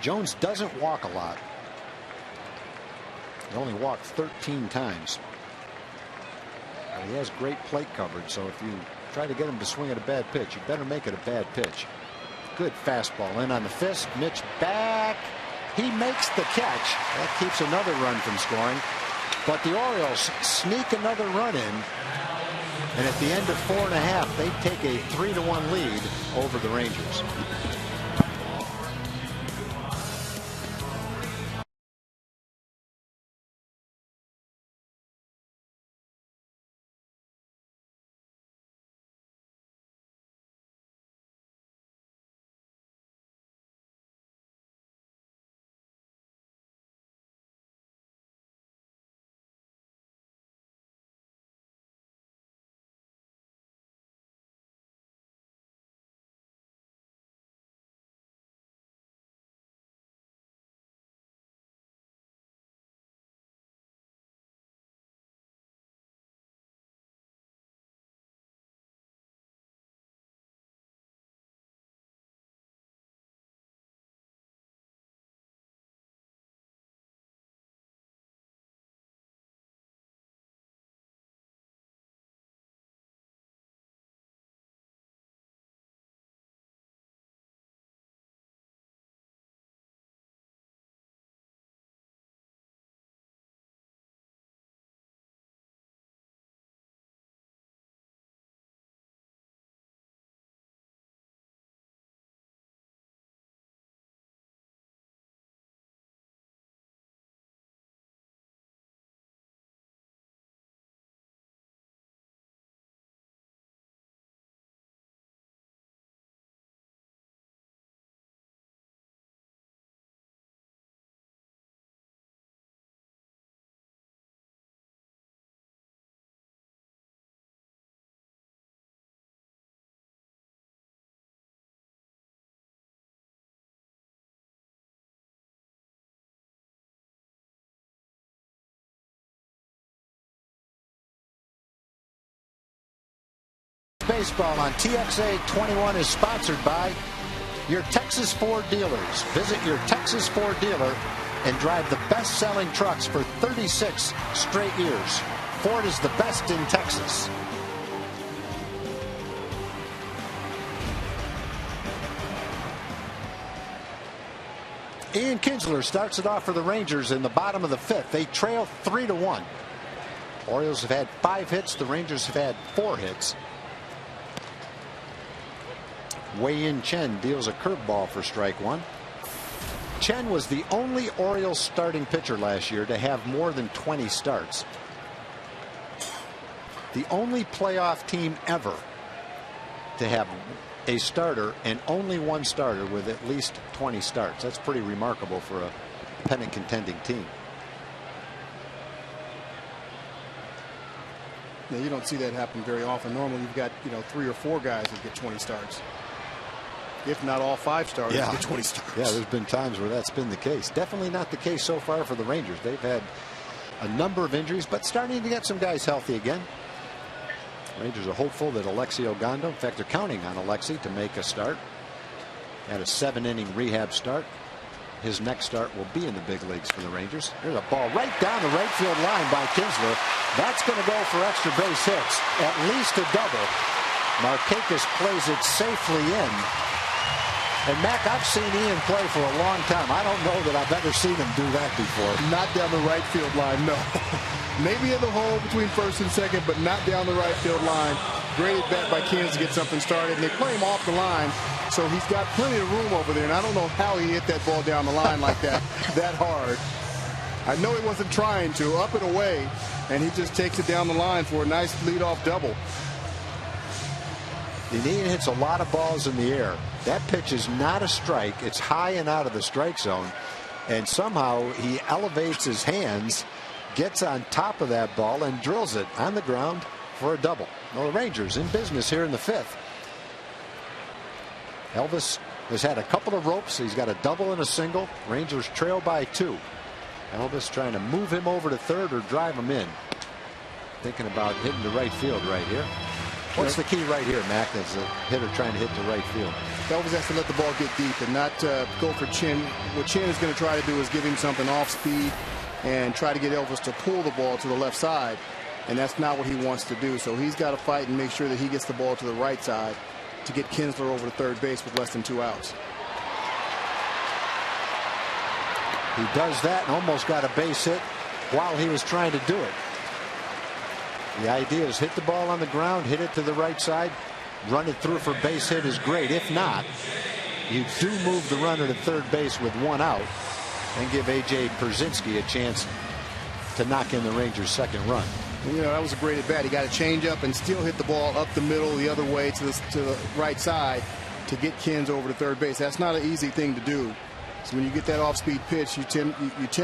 Jones doesn't walk a lot. He only walked 13 times. But he has great plate coverage, so if you try to get him to swing at a bad pitch, you better make it a bad pitch. Good fastball in on the fist. Mitch back. He makes the catch. That keeps another run from scoring. But the Orioles sneak another run in. And at the end of 4.5, they take a 3-1 lead over the Rangers. Baseball on TXA 21 is sponsored by your Texas Ford dealers. Visit your Texas Ford dealer and drive the best-selling trucks for 36 straight years. Ford is the best in Texas. Ian Kinsler starts it off for the Rangers in the bottom of the fifth. They trail 3-1. Orioles have had 5 hits. The Rangers have had 4 hits. Wei-Yin Chen deals a curveball for strike 1. Chen was the only Orioles starting pitcher last year to have more than 20 starts. The only playoff team ever to have a starter and only one starter with at least 20 starts. That's pretty remarkable for a pennant contending team. Yeah, you don't see that happen very often. Normally you've got 3 or 4 guys that get 20 starts. If not all 5 stars, yeah. get 20 starts. Yeah, there's been times where that's been the case. Definitely not the case so far for the Rangers. They've had a number of injuries, but starting to get some guys healthy again. Rangers are hopeful that Alexi Ogando, in fact, they're counting on Alexi to make a start. Had a 7-inning rehab start. His next start will be in the big leagues for the Rangers. There's a ball right down the right field line by Kinsler. That's going to go for extra base hits, at least a double. Markakis plays it safely in. And Mac, I've seen Ian play for a long time. I don't know that I've ever seen him do that before. Not down the right field line, no. Maybe in the hole between first and second, but not down the right field line. Great at bat by Kansas to get something started. And they play him off the line, so he's got plenty of room over there. And I don't know how he hit that ball down the line like that, that hard. I know he wasn't trying to, up and away, and he just takes it down the line for a nice leadoff double. And Ian hits a lot of balls in the air. That pitch is not a strike. It's high and out of the strike zone. And somehow he elevates his hands, gets on top of that ball, and drills it on the ground for a double. Well, the Rangers in business here in the 5th. Elvis has had a couple of ropes. He's got a double and a single. Rangers trail by 2. Elvis trying to move him over to third or drive him in. Thinking about hitting the right field right here. What's the key right here, Mac, as a hitter trying to hit the right field? Elvis has to let the ball get deep and not go for Chen. What Chen is going to try to do is give him something off speed and try to get Elvis to pull the ball to the left side. And that's not what he wants to do. So he's got to fight and make sure that he gets the ball to the right side to get Kinsler over to third base with less than 2 outs. He does that and almost got a base hit while he was trying to do it. The idea is hit the ball on the ground, hit it to the right side, run it through for base hit is great. If not, you do move the runner to third base with 1 out and give A.J. Pierzynski a chance to knock in the Rangers' second run. That was a great at bat. He got a change up and still hit the ball up the middle the other way to the right side to get Kins over to third base. That's not an easy thing to do. So when you get that off-speed pitch, you tend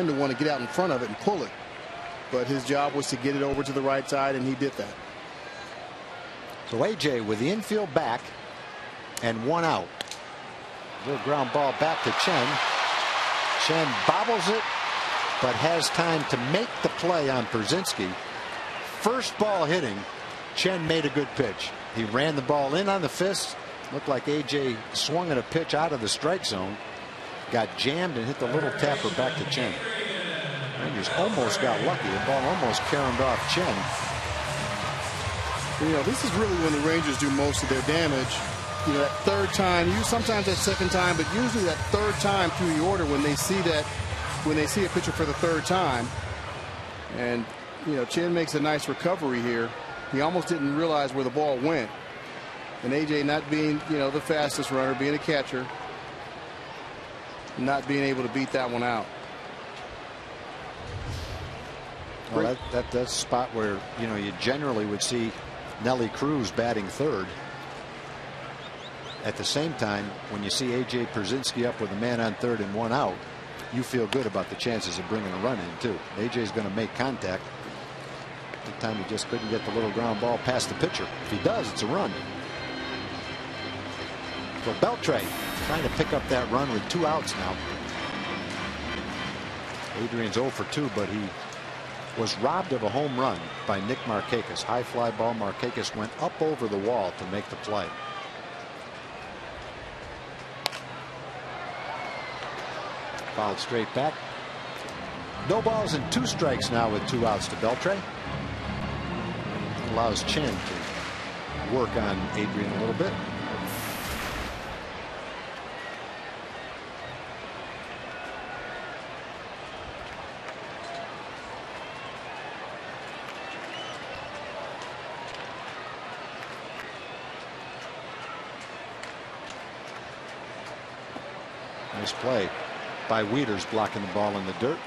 to want to get out in front of it and pull it. But his job was to get it over to the right side, and he did that. So A.J. with the infield back and 1 out. Little ground ball back to Chen. Chen bobbles it, but has time to make the play on Pierzynski. First ball hitting, Chen made a good pitch. He ran the ball in on the fist. Looked like A.J. swung at a pitch out of the strike zone. Got jammed and hit the little tapper back to Chen. Rangers almost got lucky. The ball almost caromed off Chen. This is really when the Rangers do most of their damage. That third time, sometimes that second time, but usually that third time through the order when they see a pitcher for the third time. And Chen makes a nice recovery here. He almost didn't realize where the ball went. And A.J. not being the fastest runner, being a catcher, not being able to beat that one out. Well, that's a spot where you generally would see Nelly Cruz batting third. At the same time, when you see A.J. Pierzynski up with a man on third and 1 out, you feel good about the chances of bringing a run in too. A.J. is going to make contact. At the time he just couldn't get the little ground ball past the pitcher. If he does, it's a run. So Beltre trying to pick up that run with 2 outs now. Adrian's 0 for 2, but he was robbed of a home run by Nick Markakis. High fly ball. Markakis went up over the wall to make the play. Fouled straight back. No balls and 2 strikes now with 2 outs to Beltre. Allows Chen to work on Adrian a little bit. Nice play by Wieters, blocking the ball in the dirt.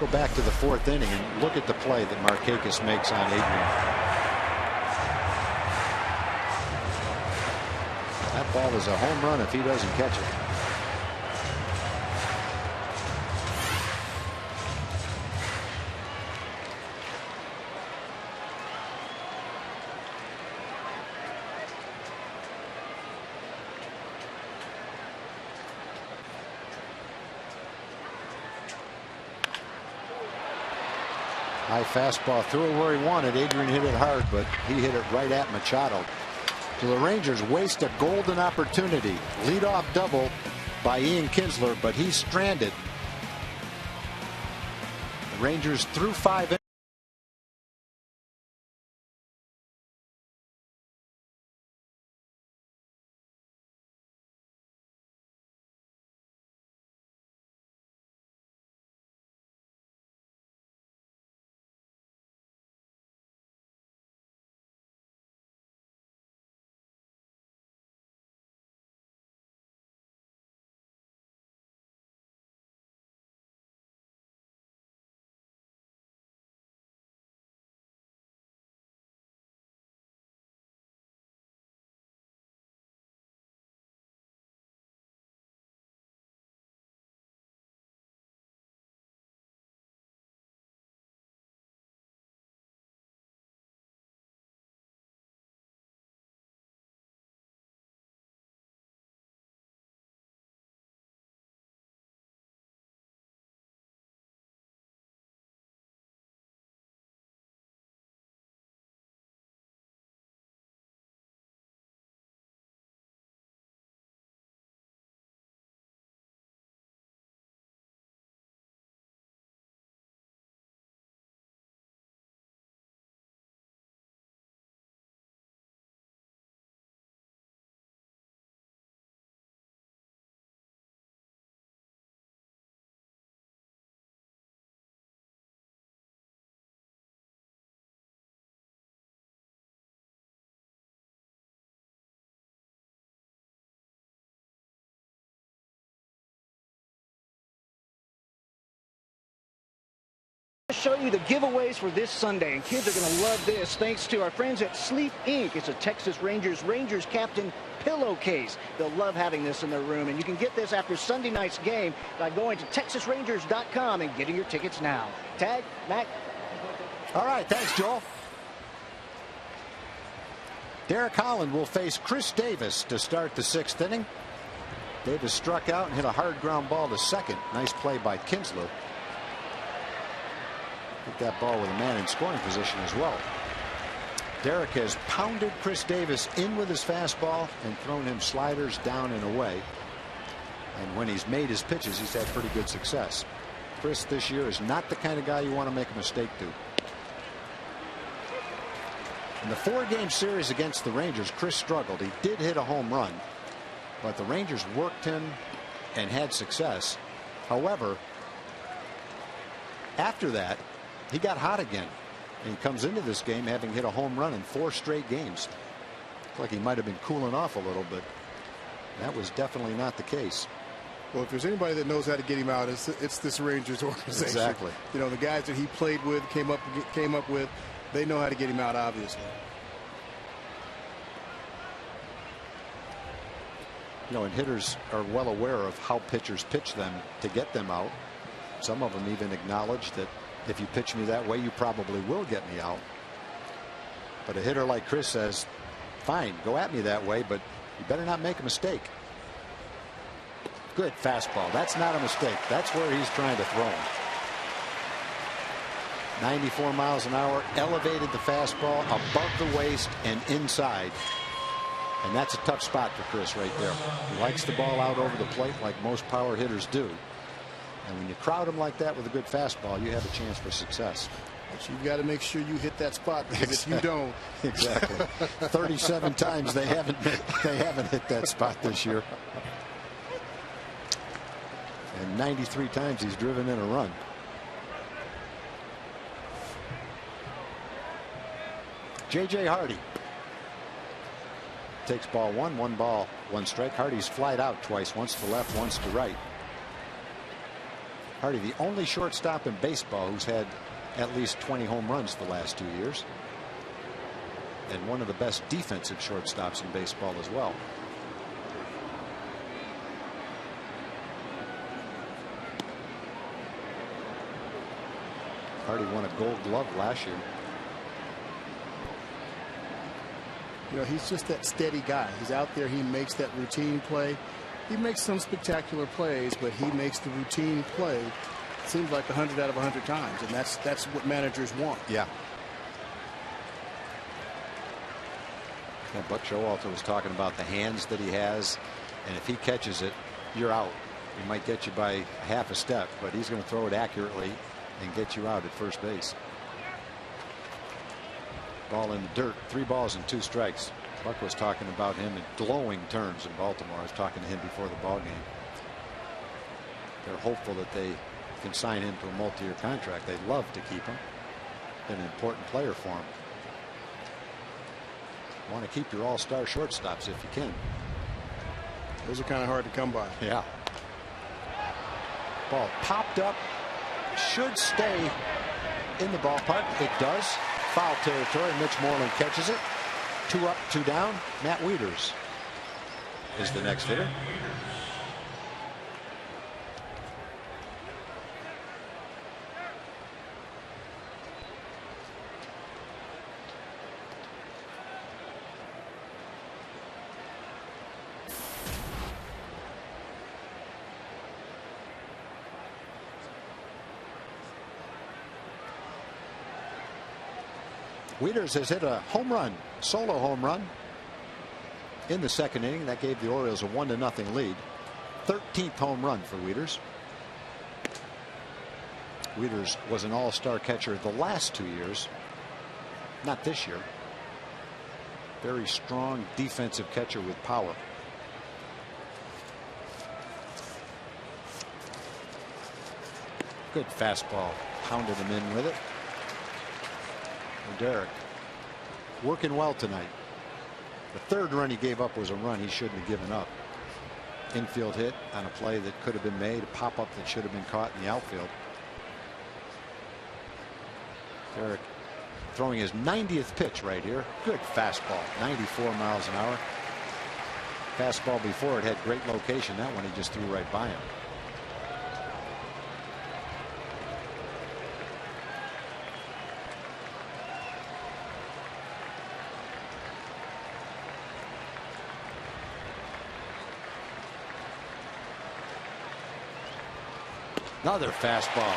Go back to the 4th inning and look at the play that Markakis makes on Adrian. That ball is a home run if he doesn't catch it. High fastball, threw it where he wanted. Adrian hit it hard, but he hit it right at Machado. So the Rangers waste a golden opportunity. Leadoff double by Ian Kinsler, but he's stranded. The Rangers threw 5 innings. Show you the giveaways for this Sunday, and kids are going to love this thanks to our friends at Sleep Inc. It's a Texas Rangers captain pillowcase. They'll love having this in their room, and you can get this after Sunday night's game by going to TexasRangers.com and getting your tickets now. Tag, Mac. All right, thanks, Joel. Derek Holland will face Chris Davis to start the 6th inning. Davis struck out and hit a hard ground ball to second. Nice play by Kinsler. Hit that ball with a man in scoring position as well. Derek has pounded Chris Davis in with his fastball and thrown him sliders down and away. And when he's made his pitches, he's had pretty good success. Chris this year is not the kind of guy you want to make a mistake to. In the 4-game series against the Rangers, Chris struggled. He did hit a home run, but the Rangers worked him and had success. However, after that, he got hot again, and he comes into this game having hit a home run in 4 straight games. Looks like he might have been cooling off a little bit. That was definitely not the case. Well, if there's anybody that knows how to get him out, it's this Rangers organization. Exactly. You know, the guys that he played with, came up with, they know how to get him out, obviously. You know, and hitters are well aware of how pitchers pitch them to get them out. Some of them even acknowledge that if you pitch me that way, you probably will get me out. But a hitter like Chris says, fine, go at me that way, but you better not make a mistake. Good fastball. That's not a mistake. That's where he's trying to throw him. 94 miles an hour, elevated the fastball above the waist and inside. And that's a tough spot for Chris right there. He likes the ball out over the plate like most power hitters do. And when you crowd him like that with a good fastball, you have a chance for success. But you've got to make sure you hit that spot, because if you don't. Exactly. 37 times they haven't hit that spot this year. And 93 times he's driven in a run. J.J. Hardy takes ball one, 1 ball, 1 strike. Hardy's flied out twice, once to left, once to right. Hardy, the only shortstop in baseball who's had at least 20 home runs the last 2 years. And one of the best defensive shortstops in baseball as well. Hardy won a Gold Glove last year. You know, he's just that steady guy. He's out there. He makes that routine play. He makes some spectacular plays, but he makes the routine play, it seems like 100 out of 100 times, and that's what managers want. Yeah. Buck Showalter was talking about the hands that he has, and if he catches it, you're out. He might get you by half a step, but he's going to throw it accurately and get you out at first base. Ball in the dirt, 3 balls and 2 strikes. Buck was talking about him in glowing terms in Baltimore. I was talking to him before the ball game. They're hopeful that they can sign him to a multi-year contract. They'd love to keep him. Been an important player for him. Want to keep your all-star shortstops if you can. Those are kind of hard to come by. Yeah. Ball popped up. Should stay in the ballpark. It does. Foul territory. Mitch Moreland catches it. 2 up, 2 down. Matt Wieters is the next hitter. Wieters has hit a home run, solo home run in the 2nd inning. That gave the Orioles a 1-0 lead. 13th home run for Wieters. Wieters was an all-star catcher the last 2 years, not this year. Very strong defensive catcher with power. Good fastball, pounded him in with it. Derek working well tonight. The 3rd run he gave up was a run he shouldn't have given up. Infield hit on a play that could have been made, a pop-up that should have been caught in the outfield. Derek throwing his 90th pitch right here. Good fastball, 94 miles an hour. Fastball before it had great location. That one he just threw right by him. Another fastball.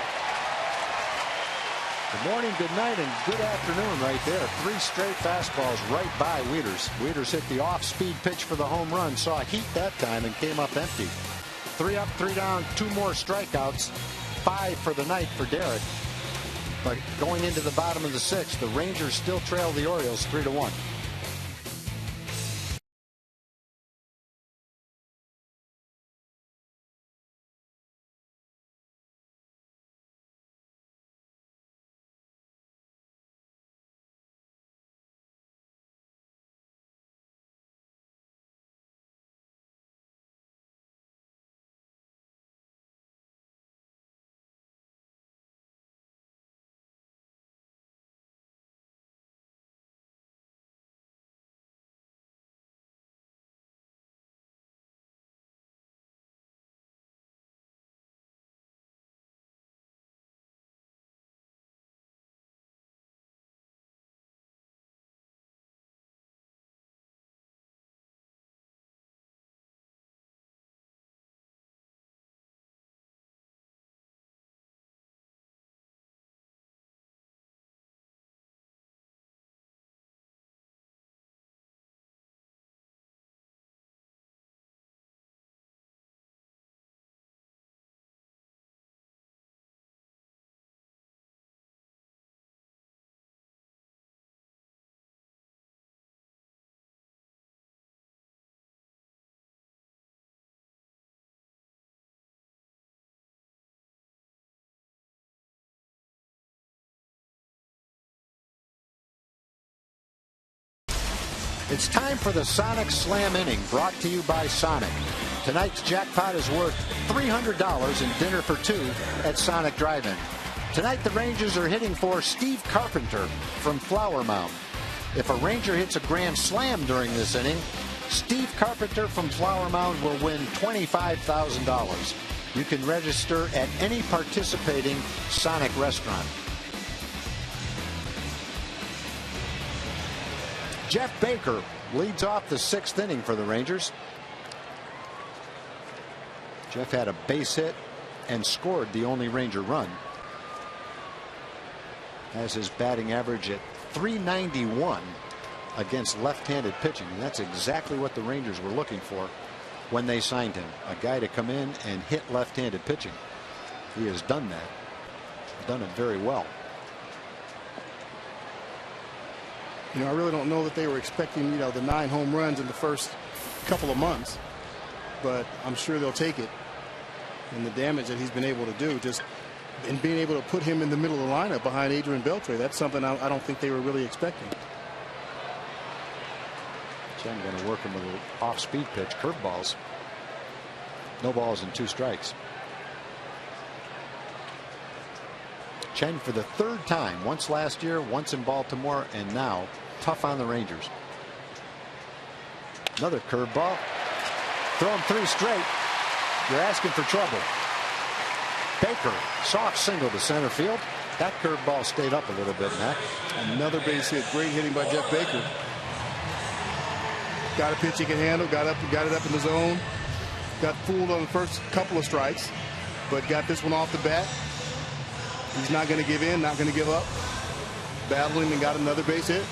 Good morning, good night, and good afternoon right there. 3 straight fastballs right by Wieters. Wieters hit the off-speed pitch for the home run. Saw heat that time and came up empty. 3 up, 3 down, 2 more strikeouts. 5 for the night for Derek. But going into the bottom of the 6th, the Rangers still trail the Orioles 3-1. It's time for the Sonic Slam inning, brought to you by Sonic. Tonight's jackpot is worth $300 in dinner for two at Sonic Drive-In. Tonight the Rangers are hitting for Steve Carpenter from Flower Mound. If a Ranger hits a grand slam during this inning, Steve Carpenter from Flower Mound will win $25,000. You can register at any participating Sonic restaurant. Jeff Baker leads off the sixth inning for the Rangers. Jeff had a base hit and scored the only Ranger run. Has his batting average at .391 against left-handed pitching. And that's exactly what the Rangers were looking for when they signed him. A guy to come in and hit left-handed pitching. He has done that. Done it very well. You know, I really don't know that they were expecting, you know, the 9 home runs in the first couple of months, but I'm sure they'll take it. And the damage that he's been able to do, just in being able to put him in the middle of the lineup behind Adrian Beltre, that's something I don't think they were really expecting. Chen going to work him with an off-speed pitch, curveballs. No balls and 2 strikes. Chen for the 3rd time, once last year, once in Baltimore, and now tough on the Rangers. Another curveball. Throw him 3 straight. You're asking for trouble. Baker, soft single to center field. That curveball stayed up a little bit, Mac. Another base hit. Great hitting by Jeff Baker. Got a pitch he can handle. Got it up in the zone. Got fooled on the first couple of strikes, but got this one off the bat. He's not going to give in, not going to give up. Battling and got another base hit.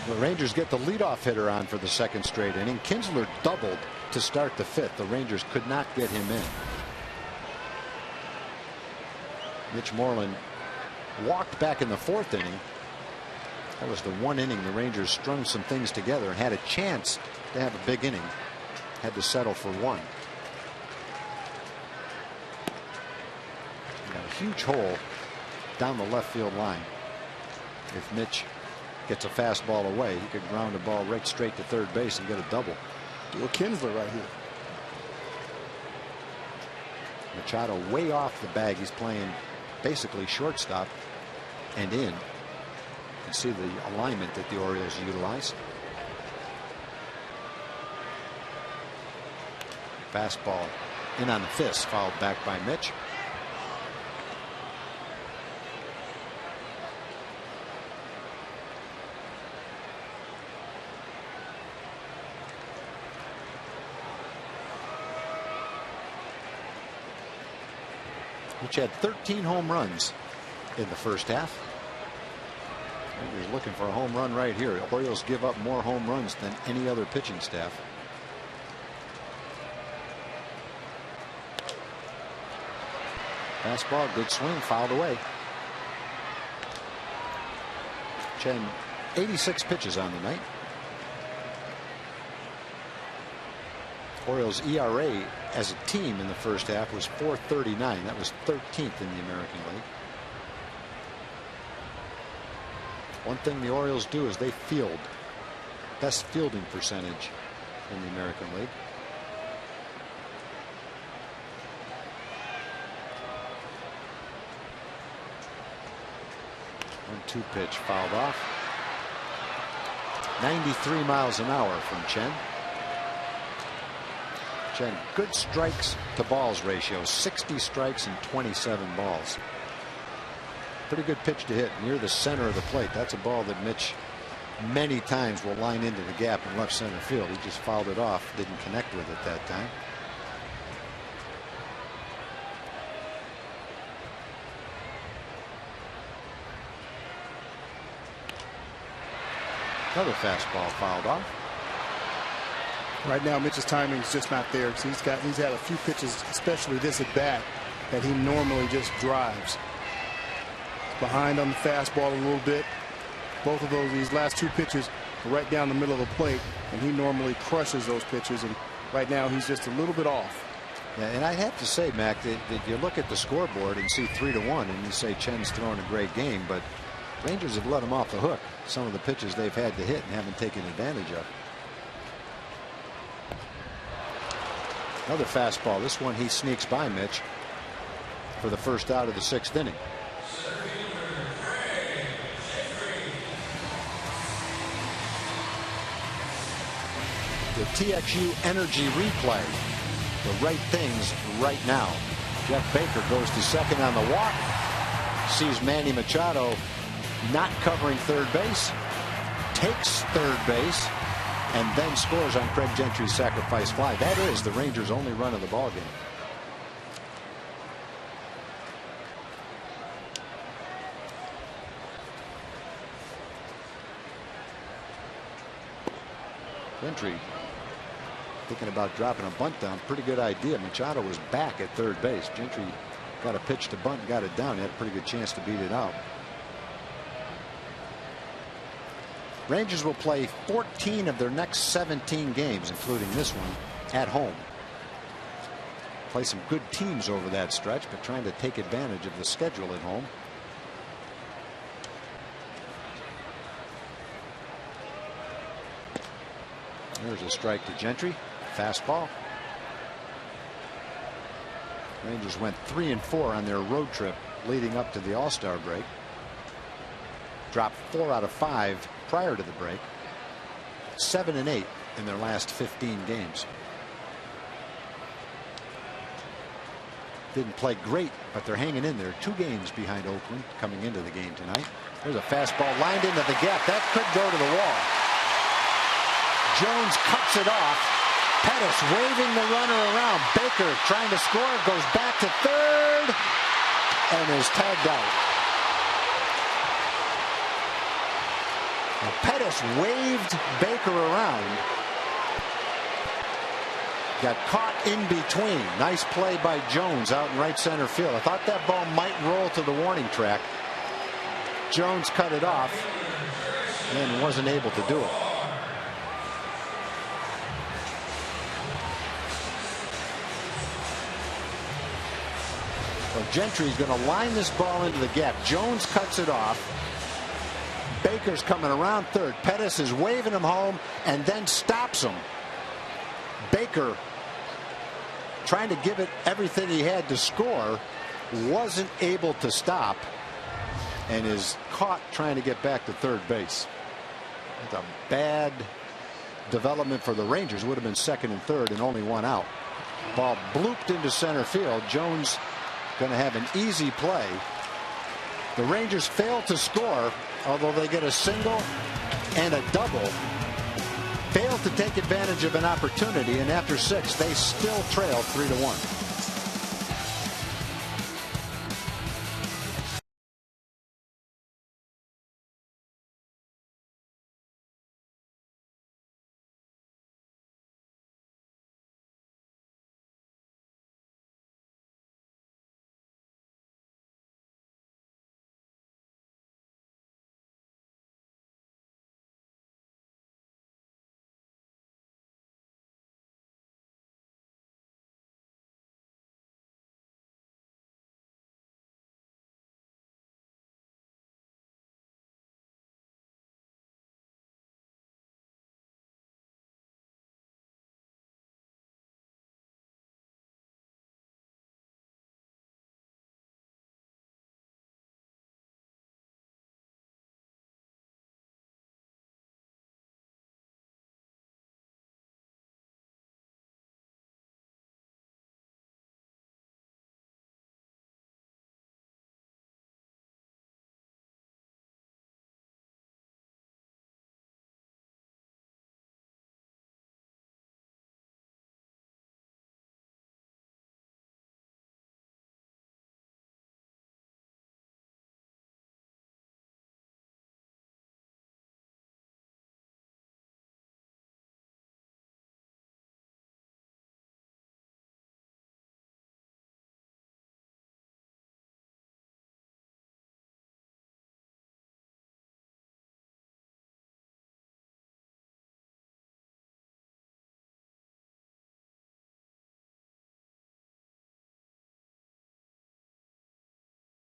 The Rangers get the leadoff hitter on for the 2nd straight inning. Kinsler doubled to start the 5th. The Rangers could not get him in. Mitch Moreland walked back in the 4th inning. That was the one inning the Rangers strung some things together and had a chance to have a big inning. Had to settle for 1. A huge hole down the left field line. If Mitch gets a fastball away, he could ground a ball right straight to 3rd base and get a double. Well, Kinsler right here. Machado way off the bag. He's playing basically shortstop and in. You can see the alignment that the Orioles utilize. Fastball in on the fist, fouled back by Mitch. Which had 13 home runs in the first half. He's looking for a home run right here. The Orioles give up more home runs than any other pitching staff. Fastball, good swing, fouled away. Chen, 86 pitches on the night. Orioles ERA as a team in the first half was .439. That was 13th in the American League. One thing the Orioles do is they field. Best fielding percentage in the American League. One-two pitch fouled off. 93 miles an hour from Chen. Chen, good strikes to balls ratio, 60 strikes and 27 balls. Pretty good pitch to hit near the center of the plate. That's a ball that Mitch many times will line into the gap in left center field. He just fouled it off, didn't connect with it that time. Another fastball fouled off. Right now, Mitch's timing is just not there. He's had a few pitches, especially this at bat, that he normally just drives. Behind on the fastball a little bit. Both of these last 2 pitches are right down the middle of the plate, and he normally crushes those pitches. And right now, he's just a little bit off. Yeah, and I have to say, Mac, that you look at the scoreboard and see 3-1, and you say Chen's throwing a great game, but Rangers have let them off the hook. Some of the pitches they've had to hit and haven't taken advantage of. Another fastball. This one he sneaks by Mitch for the first out of the 6th inning. The TXU Energy Replay. The right things right now. Jeff Baker goes to second on the walk. Sees Manny Machado not covering third base. Takes third base. And then scores on Craig Gentry's sacrifice fly. That is the Rangers' only run of the ball game. Gentry thinking about dropping a bunt down. Pretty good idea. Machado was back at third base. Gentry got a pitch to bunt, got it down. He had a pretty good chance to beat it out. Rangers will play 14 of their next 17 games, including this one, at home. Play some good teams over that stretch, but trying to take advantage of the schedule at home. There's a strike to Gentry. Fastball. Rangers went 3-4 on their road trip leading up to the All-Star break. Dropped 4 out of 5 prior to the break. 7-8 in their last 15 games. Didn't play great, but they're hanging in there. 2 games behind Oakland coming into the game tonight. There's a fastball lined into the gap. That could go to the wall. Jones cuts it off. Pettis waving the runner around. Baker trying to score, goes back to third and is tagged out. Now, Pettis waved Baker around. Got caught in between. Nice play by Jones out in right center field. I thought that ball might roll to the warning track. Jones cut it off and wasn't able to do it. Well, Gentry's going to line this ball into the gap. Jones cuts it off. Baker's coming around third. Pettis is waving him home and then stops him. Baker, trying to give it everything he had to score, wasn't able to stop and is caught trying to get back to third base. That's a bad development for the Rangers. Would have been second and third and only 1 out. Ball blooped into center field. Jones going to have an easy play. The Rangers fail to score, although they get a single and a double. Failed to take advantage of an opportunity, and after 6 they still trail 3-1.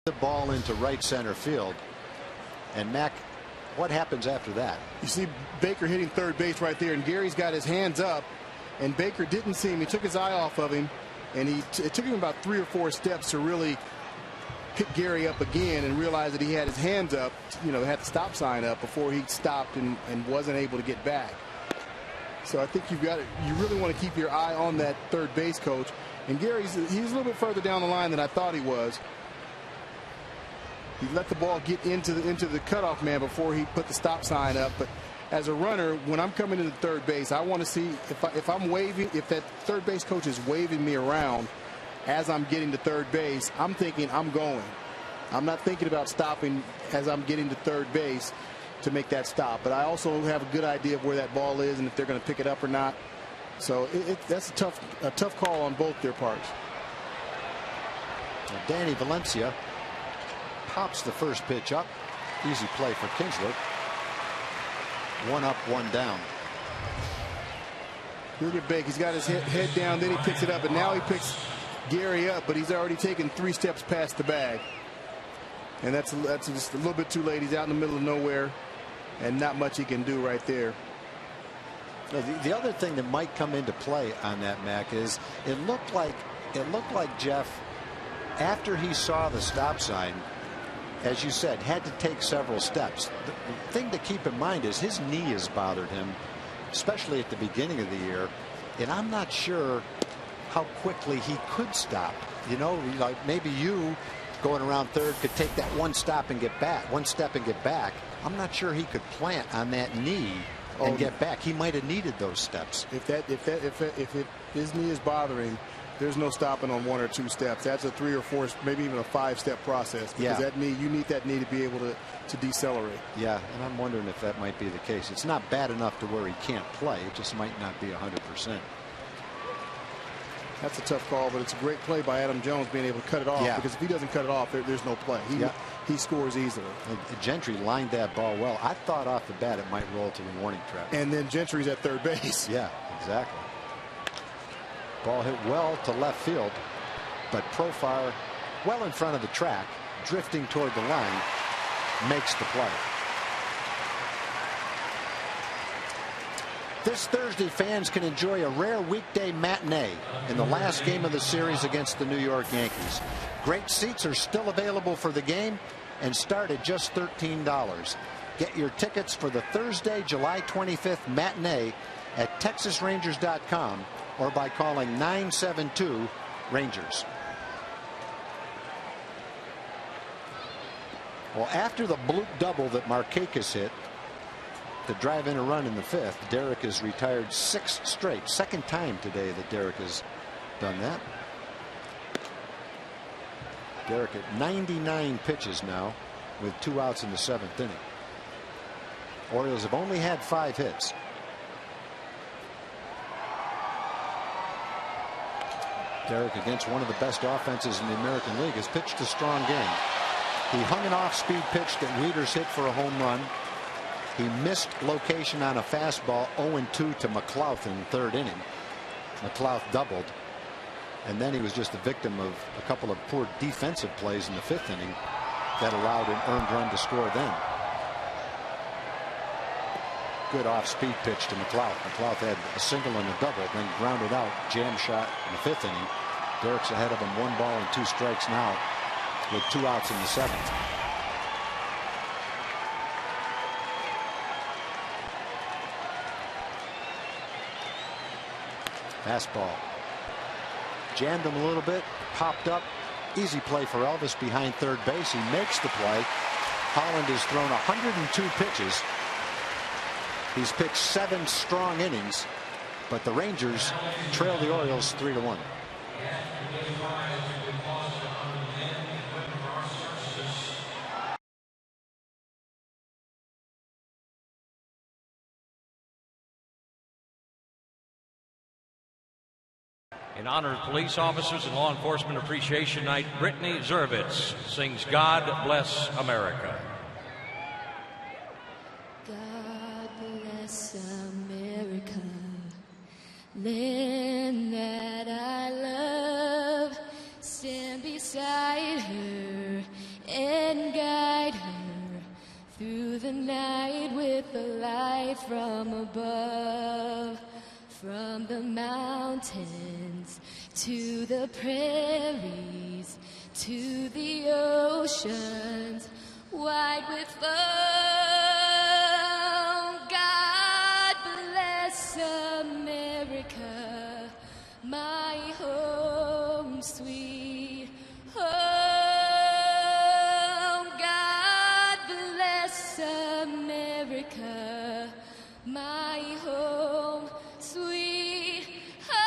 The ball into right center field. And Mac, what happens after that? You see Baker hitting third base right there, and Gary's got his hands up, and Baker didn't see him. He took his eye off of him, and it took him about 3 or 4 steps to really pick Gary up again and realize that he had his hands up, had the stop sign up before he stopped and wasn't able to get back. So I think you really want to keep your eye on that third base coach. And he's a little bit further down the line than I thought he was. He let the ball get into the cutoff man before he put the stop sign up. But as a runner, when I'm coming into third base, I want to see if I'm waving, if that third base coach is waving me around as I'm getting to third base, I'm thinking I'm going. I'm not thinking about stopping as I'm getting to third base to make that stop. But I also have a good idea of where that ball is and if they're going to pick it up or not. So that's a tough call on both their parts. Danny Valencia pops the first pitch up. Easy play for Kinsler. 1 up, 1 down. Look at Baker. He's got his head down, then he picks it up, and now he picks Gary up, but he's already taken 3 steps past the bag. And that's just a little bit too late. He's out in the middle of nowhere, and not much he can do right there. The other thing that might come into play on that, Mac, is it looked like Jeff, after he saw the stop sign, as you said, had to take several steps. The thing to keep in mind is his knee has bothered him, especially at the beginning of the year, and I'm not sure how quickly he could stop. Like maybe you going around third could take that 1 step and get back. I'm not sure he could plant on that knee and get back. He might have needed those steps. If his knee is bothering, there's no stopping on 1 or 2 steps. That's a 3 or 4, maybe even a 5-step process. Because that knee, you need that knee to be able to decelerate. Yeah, and I'm wondering if that might be the case. It's not bad enough to where he can't play. It just might not be 100%. That's a tough call, but it's a great play by Adam Jones being able to cut it off. Yeah. Because if he doesn't cut it off, there's no play. He scores easily. Gentry lined that ball well. I thought off the bat it might roll to the warning track. And then Gentry's at third base. Yeah, exactly. Ball hit well to left field, but Profar well in front of the track, drifting toward the line, makes the play. This Thursday, fans can enjoy a rare weekday matinee in the last game of the series against the New York Yankees. Great seats are still available for the game and start at just $13. Get your tickets for the Thursday, July 25th matinee at TexasRangers.com or by calling 972-RANGERS. Well, after the bloop double that Markakis hit to drive in a run in the 5th, Derek has retired 6 straight. Second time today that Derek has done that. Derek at 99 pitches now with 2 outs in the 7th inning. Orioles have only had 5 hits. Derek, against one of the best offenses in the American League, has pitched a strong game. He hung an off-speed pitch that Wieters hit for a home run. He missed location on a fastball, 0-2 to McLouth in the 3rd inning. McLouth doubled, and then he was just a victim of a couple of poor defensive plays in the 5th inning that allowed an earned run to score then. Good off-speed pitch to McLouth. McLouth had a single and a double, then grounded out, jam shot in the 5th inning. Derek's ahead of him, 1 ball and 2 strikes now with 2 outs in the 7th. Fastball. Jammed him a little bit, popped up. Easy play for Elvis behind third base. He makes the play. Holland has thrown 102 pitches. He's pitched 7 strong innings, but the Rangers trail the Orioles 3-1. In honor of Police Officers and Law Enforcement Appreciation Night, Brittany Zervitz sings God Bless America. God bless America, land that I love. Stand beside her and guide her through night with the light from above. From the mountains to the prairies to the oceans wide with foam. God bless America, my home sweet home. God bless America, my home sweet home.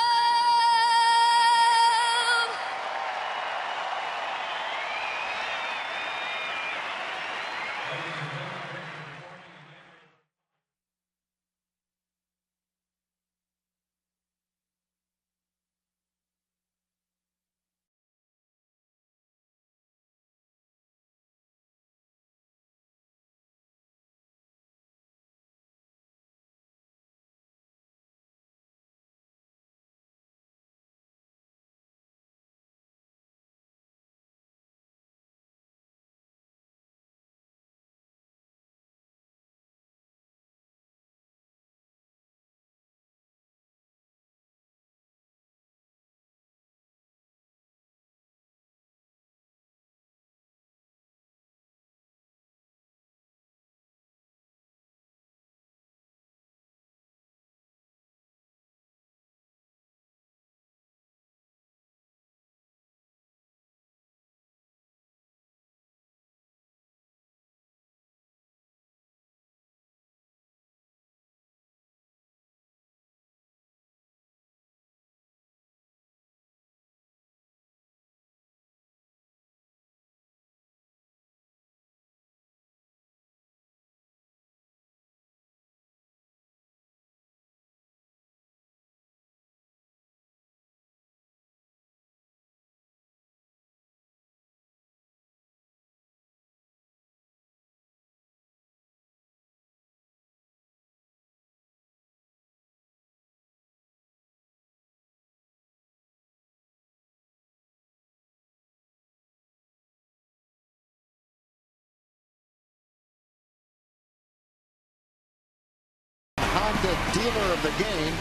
Honda dealer of the game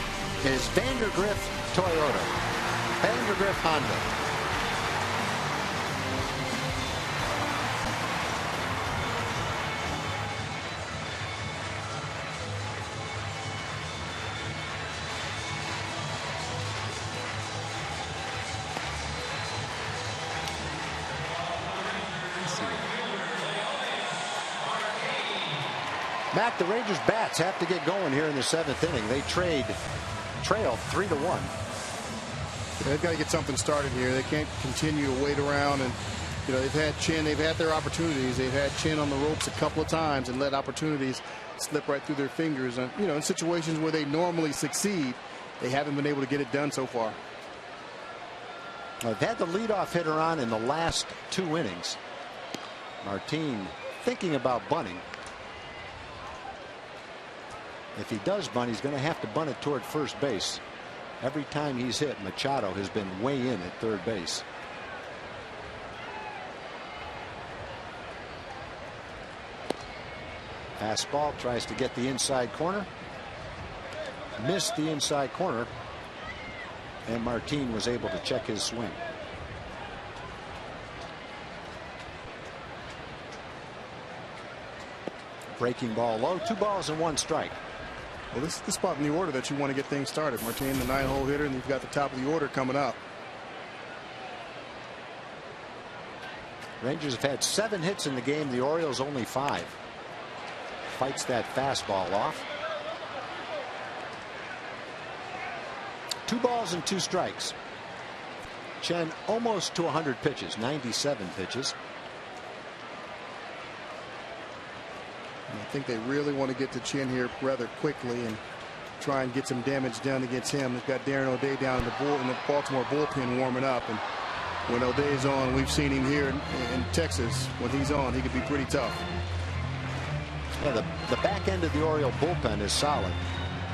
is Vandergrift Toyota. Vandergrift Honda. Mac, the Rangers bats have to get going here in the 7th inning. They trail 3-1. They've got to get something started here. They can't continue to wait around. And you know, they've had their opportunities. They've had Chin on the ropes a couple of times and let opportunities slip right through their fingers. And you know, in situations where they normally succeed, they haven't been able to get it done so far. They've had the leadoff hitter on in the last 2 innings. Martin thinking about bunting. If he does bunt, he's going to have to bunt it toward first base. Every time he's hit, Machado has been way in at third base. Fastball tries to get the inside corner. Missed the inside corner. And Martin was able to check his swing. Breaking ball low. 2 balls and 1 strike. Well, this is the spot in the order that you want to get things started. Martin, the 9-hole hitter, and you've got the top of the order coming up. Rangers have had 7 hits in the game. The Orioles only 5. Fights that fastball off. 2 balls and 2 strikes. Chen almost to 100 pitches, 97 pitches. I think they really want to get to Chin here rather quickly and try and get some damage done against him. They've got Darren O'Day down in the Baltimore bullpen warming up, and when O'Day's on, we've seen him here in Texas. When he's on, he could be pretty tough. Yeah, the back end of the Oriole bullpen is solid.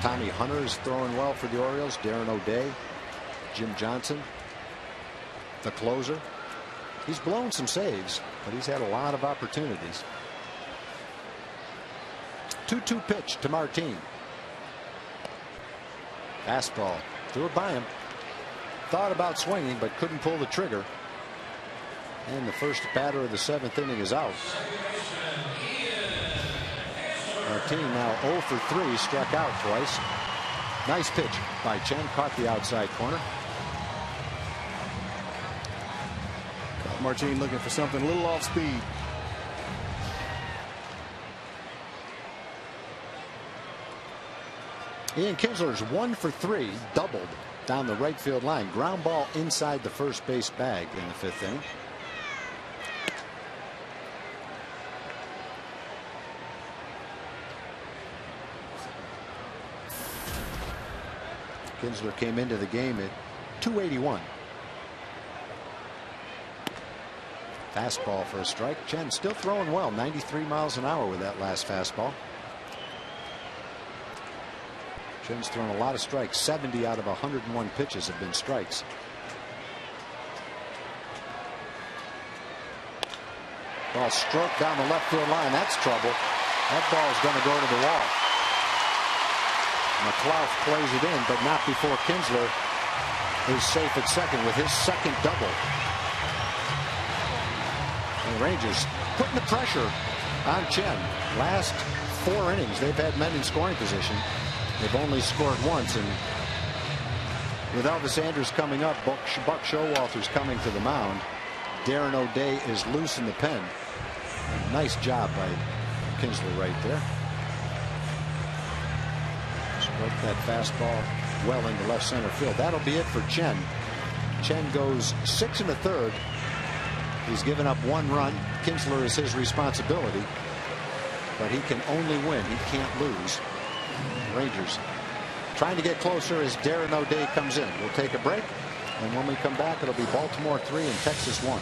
Tommy Hunter is throwing well for the Orioles. Darren O'Day, Jim Johnson, the closer. He's blown some saves, but he's had a lot of opportunities. 2-2 pitch to Martin. Fastball. Threw it by him. Thought about swinging, but couldn't pull the trigger. And the first batter of the 7th inning is out. Martin now 0 for 3, struck out twice. Nice pitch by Chen, caught the outside corner. Martin looking for something a little off speed. Ian Kinsler's 1 for 3, doubled down the right field line. Ground ball inside the first base bag in the 5th inning. Kinsler came into the game at 281. Fastball for a strike. Chen still throwing well, 93 miles an hour with that last fastball. Chen's thrown a lot of strikes. 70 out of 101 pitches have been strikes. Ball stroked down the left field line. That's trouble. That ball's going to go to the wall. McLeod plays it in, but not before Kinsler is safe at second with his second double. And the Rangers putting the pressure on Chen. Last 4 innings, they've had men in scoring position. They've only scored once, and with Elvis Andrus coming up, Buck Showalter's coming to the mound. Darren O'Day is loose in the pen. Nice job by Kinsler right there. Stroked that fastball well into left center field. That'll be it for Chen. Chen goes 6 1/3. He's given up 1 run. Kinsler is his responsibility, but he can only win. He can't lose. Rangers trying to get closer as Darren O'Day comes in. We'll take a break, and when we come back, it'll be Baltimore 3 and Texas 1.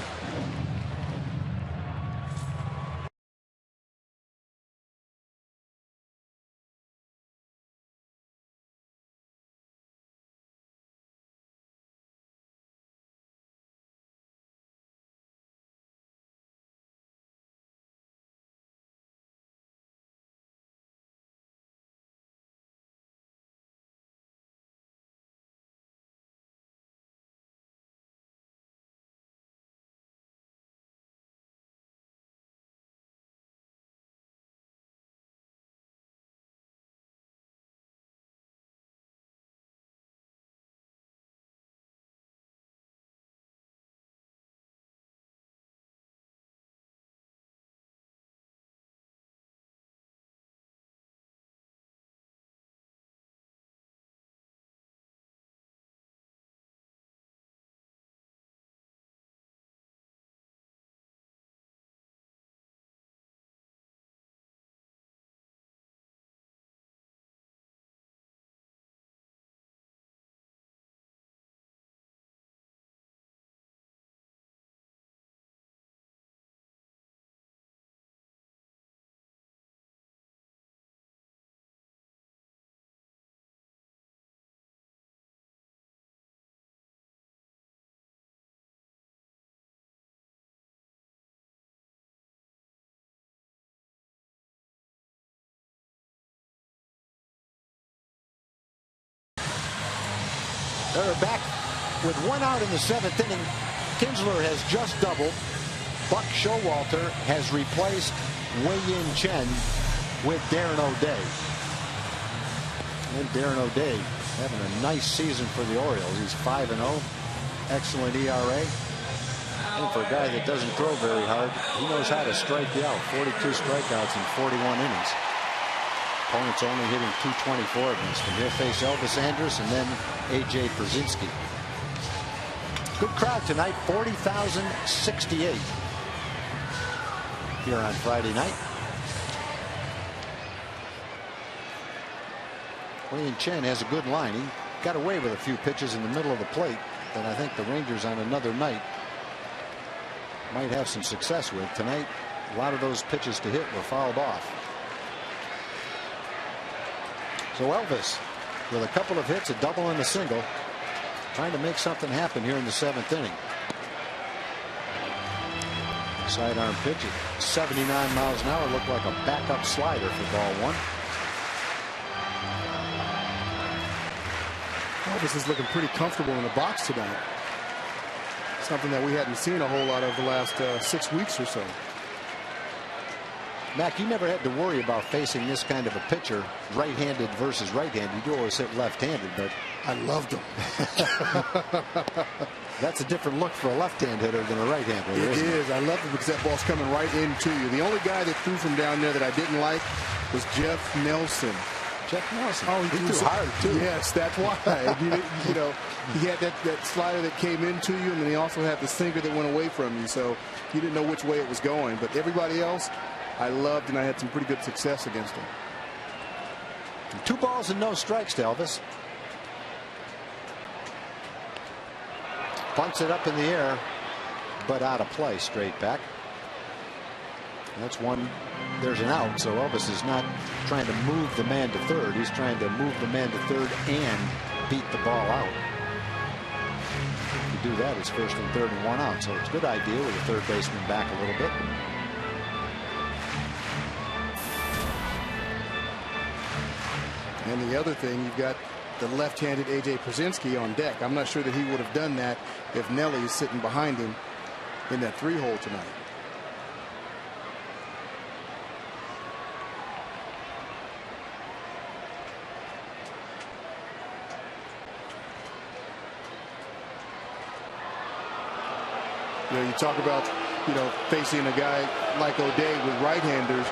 They're back with 1 out in the 7th inning. Kinsler has just doubled. Buck Showalter has replaced Wei-Yin Chen with Darren O'Day. And Darren O'Day having a nice season for the Orioles. He's 5-0. Excellent ERA. And for a guy that doesn't throw very hard, he knows how to strike you out. 42 strikeouts in 41 innings. Opponents only hitting .224 against him. He'll face Elvis Andrus and then A.J. Brzezinski. Good crowd tonight, 40,068 here on Friday night. Wei-Yin Chen has a good line. He got away with a few pitches in the middle of the plate that I think the Rangers on another night might have some success with. Tonight, a lot of those pitches to hit were fouled off. So Elvis with a couple of hits, a double and a single, trying to make something happen here in the 7th inning. Sidearm pitch at 79 miles an hour, looked like a backup slider for ball 1. Elvis is looking pretty comfortable in the box tonight. Something that we hadn't seen a whole lot of the last 6 weeks or so. Mac, you never had to worry about facing this kind of a pitcher, right-handed versus right-handed. You always hit left-handed, but I loved him. that's a different look for a left-hand hitter than a right-hand hitter. It is. I love it because that ball's coming right into you. The only guy that threw from down there that I didn't like was Jeff Nelson. Jeff Nelson. Oh, he threw hard too. Yes, that's why. you know, he had that slider that came into you, and then he also had the sinker that went away from you. So you didn't know which way it was going. But everybody else, I loved, and I had some pretty good success against him. 2 balls and no strikes to Elvis. Bunts it up in the air, but out of play, straight back. That's one. There's an out, so Elvis is not trying to move the man to third. He's trying to move the man to third and beat the ball out. If you do that, it's first and third and 1 out. So it's a good idea with the third baseman back a little bit. And the other thing, you've got the left-handed A.J. Przinsky on deck. I'm not sure that he would have done that if Nelly is sitting behind him in that 3-hole tonight. You know, you talk about, facing a guy like O'Day with right-handers.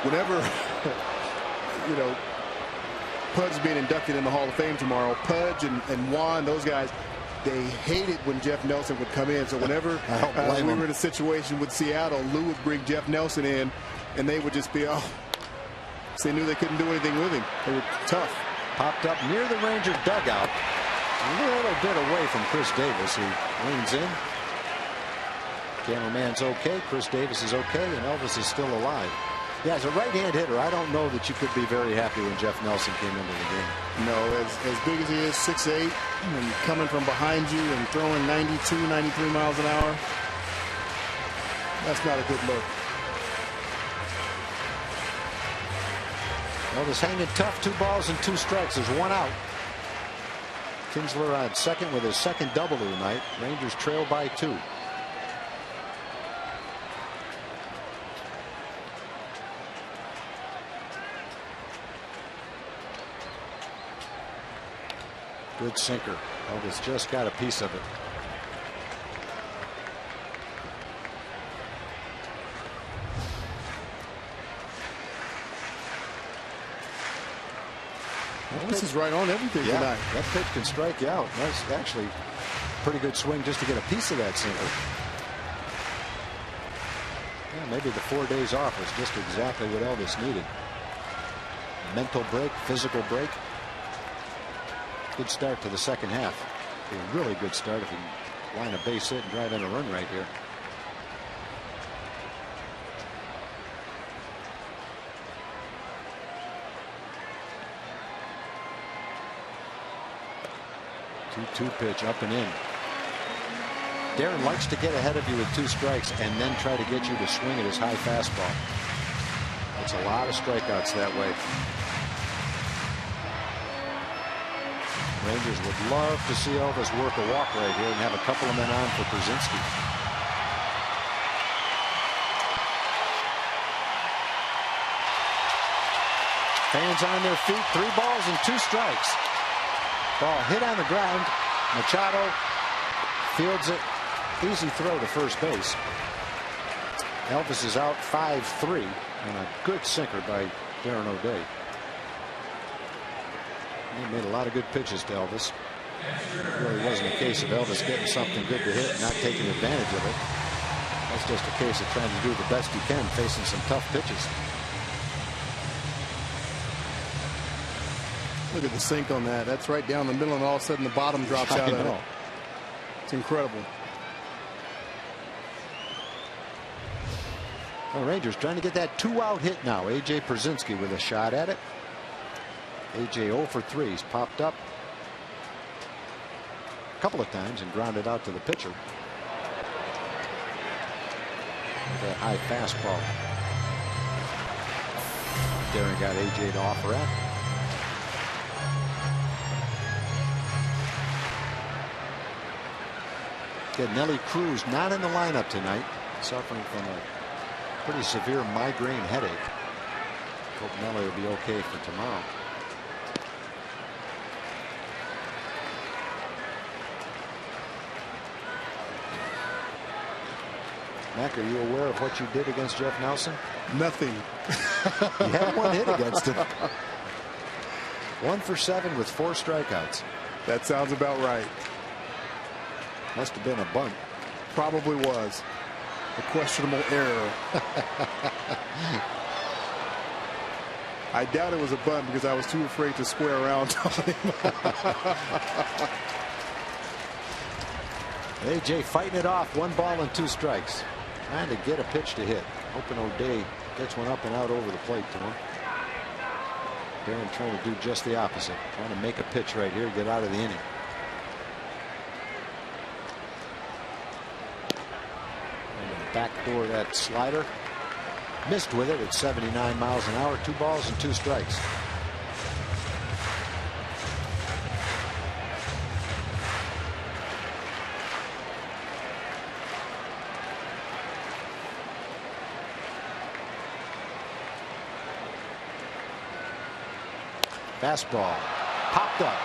Whenever, Pudge being inducted in the Hall of Fame tomorrow, Pudge and Juan, those guys, they hated when Jeff Nelson would come in. So whenever we were in a situation with Seattle, Lou would bring Jeff Nelson in, and they would just be, so they knew they couldn't do anything with him. They were tough. Popped up near the Ranger dugout, a little bit away from Chris Davis, who leans in. Cameraman's okay, Chris Davis is okay, and Elvis is still alive. Yeah, as a right-hand hitter, I don't know that you could be very happy when Jeff Nelson came into the game. No, as big as he is, 6'8", and coming from behind you and throwing 92, 93 miles an hour, that's not a good look. Elvis hanging tough, 2 balls and 2 strikes. There's 1 out. Kinsler on second with his second double of the night. Rangers trail by 2. Good sinker. Elvis just got a piece of it. Elvis is right on everything tonight. That pitch can strike you out. That's actually a pretty good swing just to get a piece of that sinker. Yeah, maybe the 4 days off was just exactly what Elvis needed. Mental break, physical break. Good start to the second half. A really good start if you can line a base hit and drive in a run right here. Two pitch up and in. Darren likes to get ahead of you with 2 strikes and then try to get you to swing at his high fastball. That's a lot of strikeouts that way. Rangers would love to see Elvis work a walk right here and have a couple of men on for Przinsky. Fans on their feet. 3 balls and 2 strikes. Ball hit on the ground. Machado fields it. Easy throw to first base. Elvis is out 5-3 and a good sinker by Darren O'Day. He made a lot of good pitches to Elvis. It really wasn't a case of Elvis getting something good to hit and not taking advantage of it. That's just a case of trying to do the best you can facing some tough pitches. Look at the sink on that. That's right down the middle, and all of a sudden the bottom drops out of it. It's incredible. Well, Rangers trying to get that 2-out hit now. A.J. Przinsky with a shot at it. A.J. 0 for 3. He's popped up a couple of times and grounded out to the pitcher. That high fastball. Darren got A.J. to offer at. Again, Nelly Cruz not in the lineup tonight, suffering from a pretty severe migraine headache. Hope Nelly will be okay for tomorrow. Mac, are you aware of what you did against Jeff Nelson? Nothing. You had one hit against him. 1 for 7 with 4 strikeouts. That sounds about right. Must have been a bunt. Probably was. A questionable error. I doubt it was a bunt because I was too afraid to square around on him. AJ fighting it off. 1 ball and 2 strikes. Trying to get a pitch to hit. Hoping O'Day gets one up and out over the plate to him. Darren trying to do just the opposite. Trying to make a pitch right here, get out of the inning. And backdoor that slider. Missed with it at 79 miles an hour. 2 balls and 2 strikes. Fastball popped up.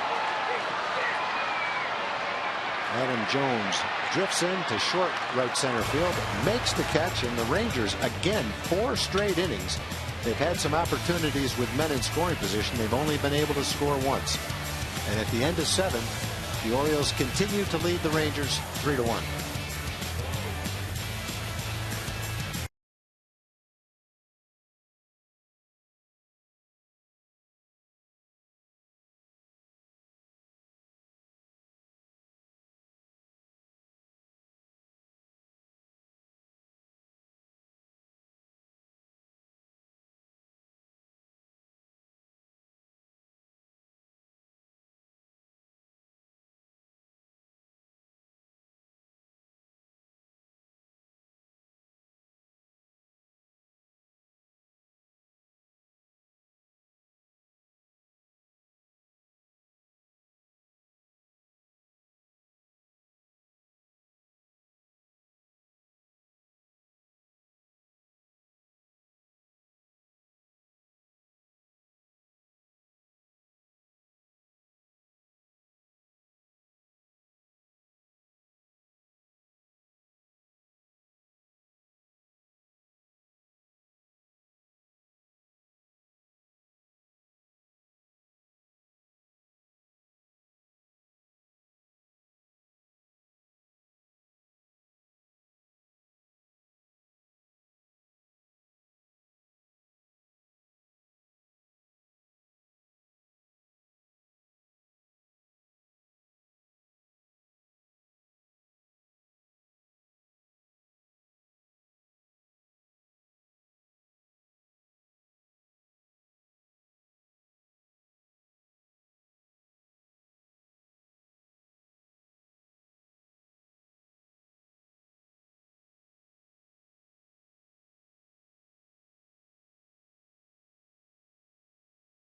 Adam Jones drifts into short right center field, makes the catch, and the Rangers again 4 straight innings. They've had some opportunities with men in scoring position. They've only been able to score once. And at the end of 7, the Orioles continue to lead the Rangers 3-1.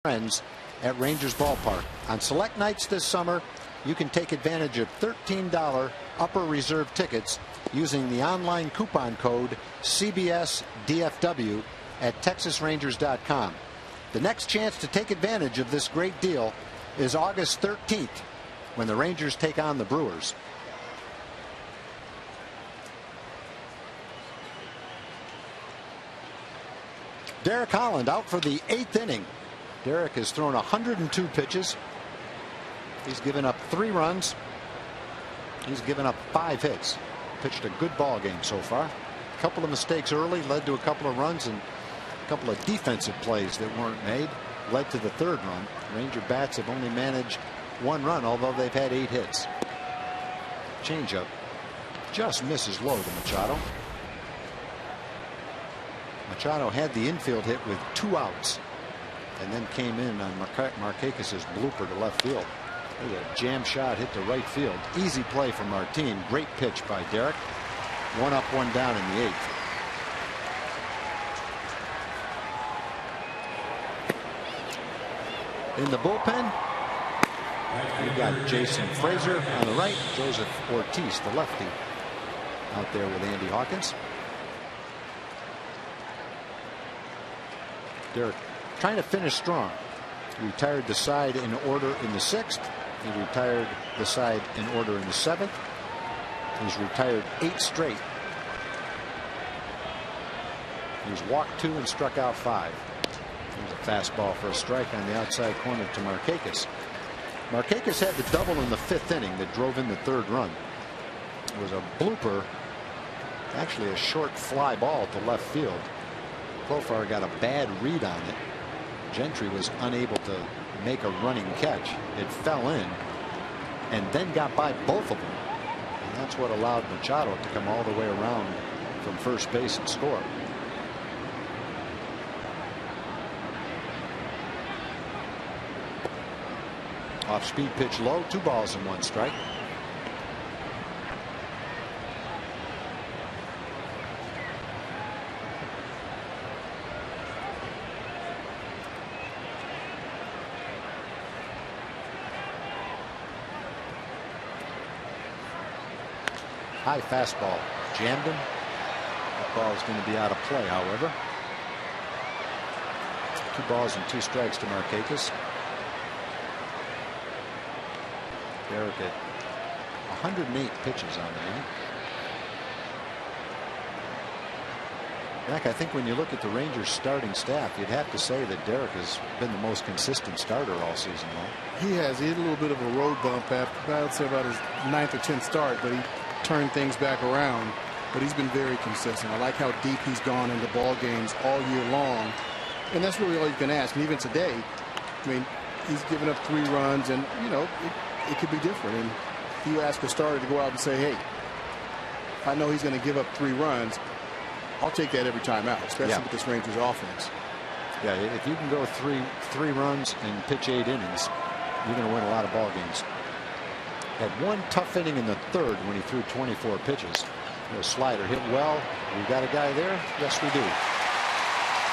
Friends at Rangers Ballpark. On select nights this summer, you can take advantage of $13 upper reserve tickets using the online coupon code CBSDFW at TexasRangers.com. The next chance to take advantage of this great deal is August 13th when the Rangers take on the Brewers. Derek Holland out for the 8th inning. Derek has thrown 102 pitches. He's given up 3 runs. He's given up 5 hits. Pitched a good ball game so far. A couple of mistakes early led to a couple of runs, and a couple of defensive plays that weren't made led to the 3rd run. Ranger bats have only managed 1 run, although they've had 8 hits. Changeup just misses low to Machado. Machado had the infield hit with 2 outs. And then came in on Markakis' blooper to left field. There's a jam shot hit to right field. Easy play from Martin. Great pitch by Derek. 1 up, 1 down in the 8th. In the bullpen, we got Jason Frazier on the right, Joseph Ortiz, the lefty, out there with Andy Hawkins. Derek trying to finish strong. He retired the side in order in the 6th. He retired the side in order in the 7th. He's retired 8 straight. He's walked 2 and struck out 5. There's a fastball for a strike on the outside corner to Markakis. Markakis had the double in the 5th inning that drove in the 3rd run. It was a blooper, actually a short fly ball to left field. Profar got a bad read on it. Gentry was unable to make a running catch. It fell in and then got by both of them. And that's what allowed Machado to come all the way around from first base and score. Off speed pitch low, 2 balls and 1 strike. High fastball jammed him. That ball is going to be out of play, however. 2 balls and 2 strikes to Markakis. Derek at 108 pitches on the night. Jack, I think when you look at the Rangers starting staff, you'd have to say that Derek has been the most consistent starter all season long. He has. He had a little bit of a road bump after, I would say, about his 9th or 10th start, but he turned things back around. But he's been very consistent. I like how deep he's gone into ball games all year long, and that's really all you can ask. And even today, I mean, he's given up 3 runs, and you know it could be different. And you ask a starter to go out and say, hey, I know he's going to give up 3 runs. I'll take that every time out, especially with this Rangers offense. Yeah, if you can go three runs and pitch 8 innings, you're going to win a lot of ball games. Had 1 tough inning in the 3rd when he threw 24 pitches. The slider hit well. We got a guy there? Yes, we do.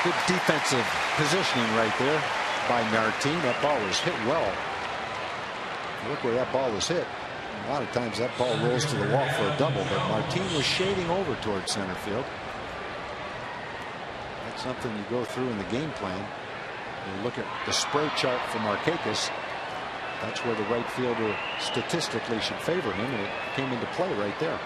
Good defensive positioning right there by Martin. That ball was hit well. Look where that ball was hit. A lot of times that ball rolls to the wall for a double, but Martin was shading over towards center field. That's something you go through in the game plan. You look at the spray chart for Markakis. That's where the right fielder statistically should favor him, and it came into play right there.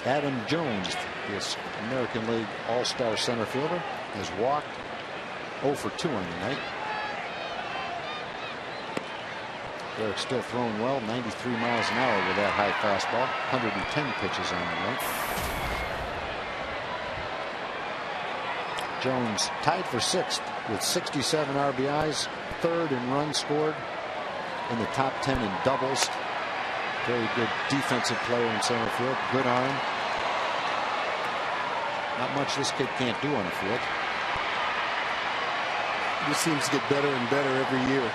Adam Jones, this American League All-Star center fielder, has walked 0 for 2 on the night. Derek's still throwing well, 93 miles an hour with that high fastball, 110 pitches on the night. Jones tied for 6th with 67 RBIs, 3rd in runs scored, in the top 10 in doubles. Very good defensive player in center field, good arm. Not much this kid can't do on the field. He seems to get better and better every year.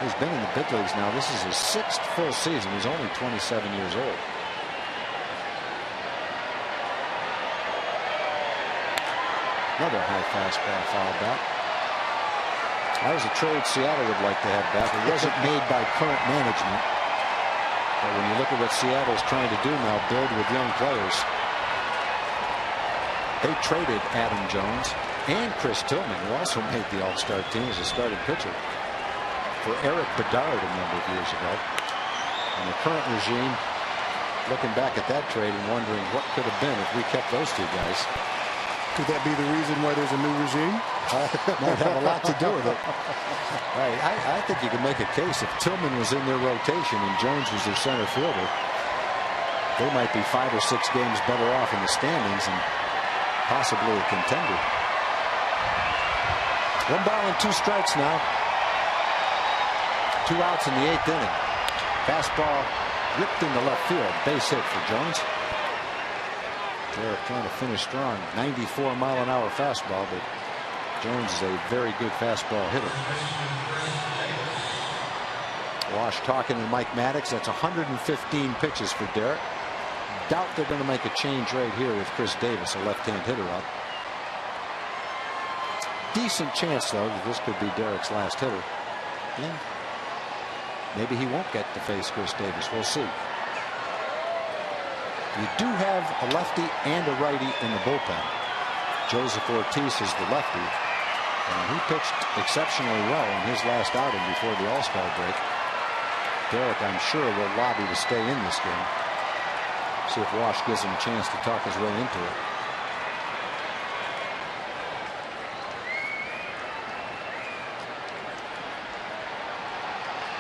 He's been in the big leagues now. This is his 6th full season. He's only 27 years old. Another high fastball fouled back. That was a trade Seattle would like to have back. It wasn't made by current management. But when you look at what Seattle's trying to do now, build with young players. They traded Adam Jones and Chris Tillman, who also made the All-Star team as a starting pitcher, for Eric Bedard a number of years ago. And the current regime looking back at that trade and wondering what could have been if we kept those 2 guys. Could that be the reason why there's a new regime? Might have a lot to do with it. Right. I think you can make a case if Tillman was in their rotation and Jones was their center fielder, they might be 5 or 6 games better off in the standings and possibly a contender. 1 ball and 2 strikes now. 2 outs in the 8th inning. Fastball ripped into left field. Base hit for Jones. Derek trying to finish strong. 94-mile-an-hour fastball, but Jones is a very good fastball hitter. Wash talking to Mike Maddox. That's 115 pitches for Derek. Doubt they're going to make a change right here with Chris Davis, a left-hand hitter, up. decent chance, though, that this could be Derek's last hitter. And maybe he won't get to face Chris Davis. We'll see. You do have a lefty and a righty in the bullpen. Joseph Ortiz is the lefty, and he pitched exceptionally well in his last outing before the All-Star break. Derek, I'm sure, will lobby to stay in this game. See if Wash gives him a chance to talk his way into it.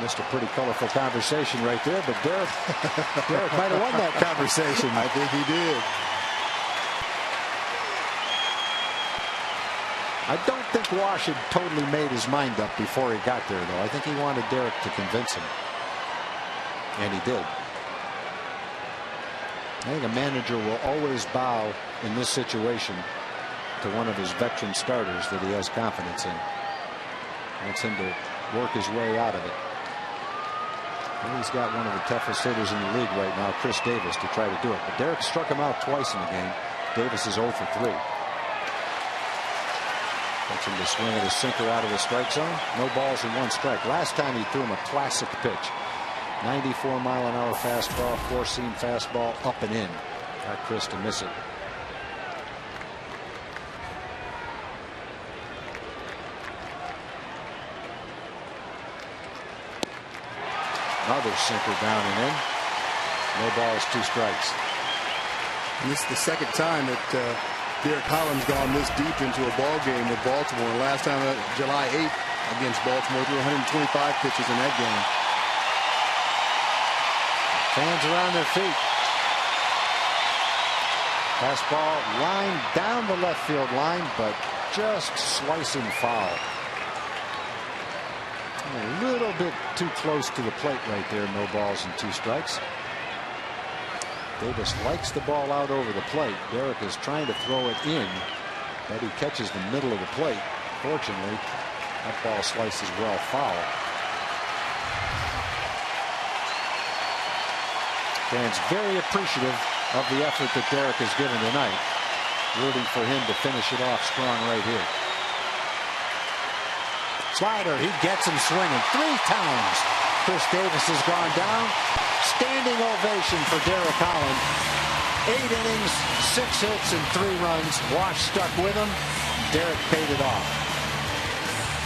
Missed a pretty colorful conversation right there, but Derek might have won that conversation. I think he did. I don't think Wash had totally made his mind up before he got there, though. I think he wanted Derek to convince him. And he did. I think a manager will always bow in this situation to one of his veteran starters that he has confidence in. Wants him to work his way out of it. And he's got one of the toughest hitters in the league right now, Chris Davis, to try to do it. But Derek struck him out twice in the game. Davis is 0 for 3. Gets him to swing at a sinker out of the strike zone. No balls and 1 strike. Last time he threw him a classic pitch. 94-mile-an-hour fastball, 4-seam fastball, up and in. Got Chris to miss it. Another sinker down and in. No balls, 2 strikes. And this is the second time that Derek Holland's gone this deep into a ball game with Baltimore. And last time, July 8th against Baltimore, threw 125 pitches in that game. Fans are on their feet. Fastball line down the left field line, but just slicing foul. A little bit too close to the plate right there. No balls and 2 strikes. Davis likes the ball out over the plate. Derek is trying to throw it in, but he catches the middle of the plate. Fortunately, that ball slices well foul. Fans very appreciative of the effort that Derek has given tonight. Rooting for him to finish it off strong right here. Slider, he gets him swinging 3 times. Chris Davis has gone down. Standing ovation for Derek Holland. 8 innings, 6 hits, and 3 runs. Wash stuck with him. Derek paid it off.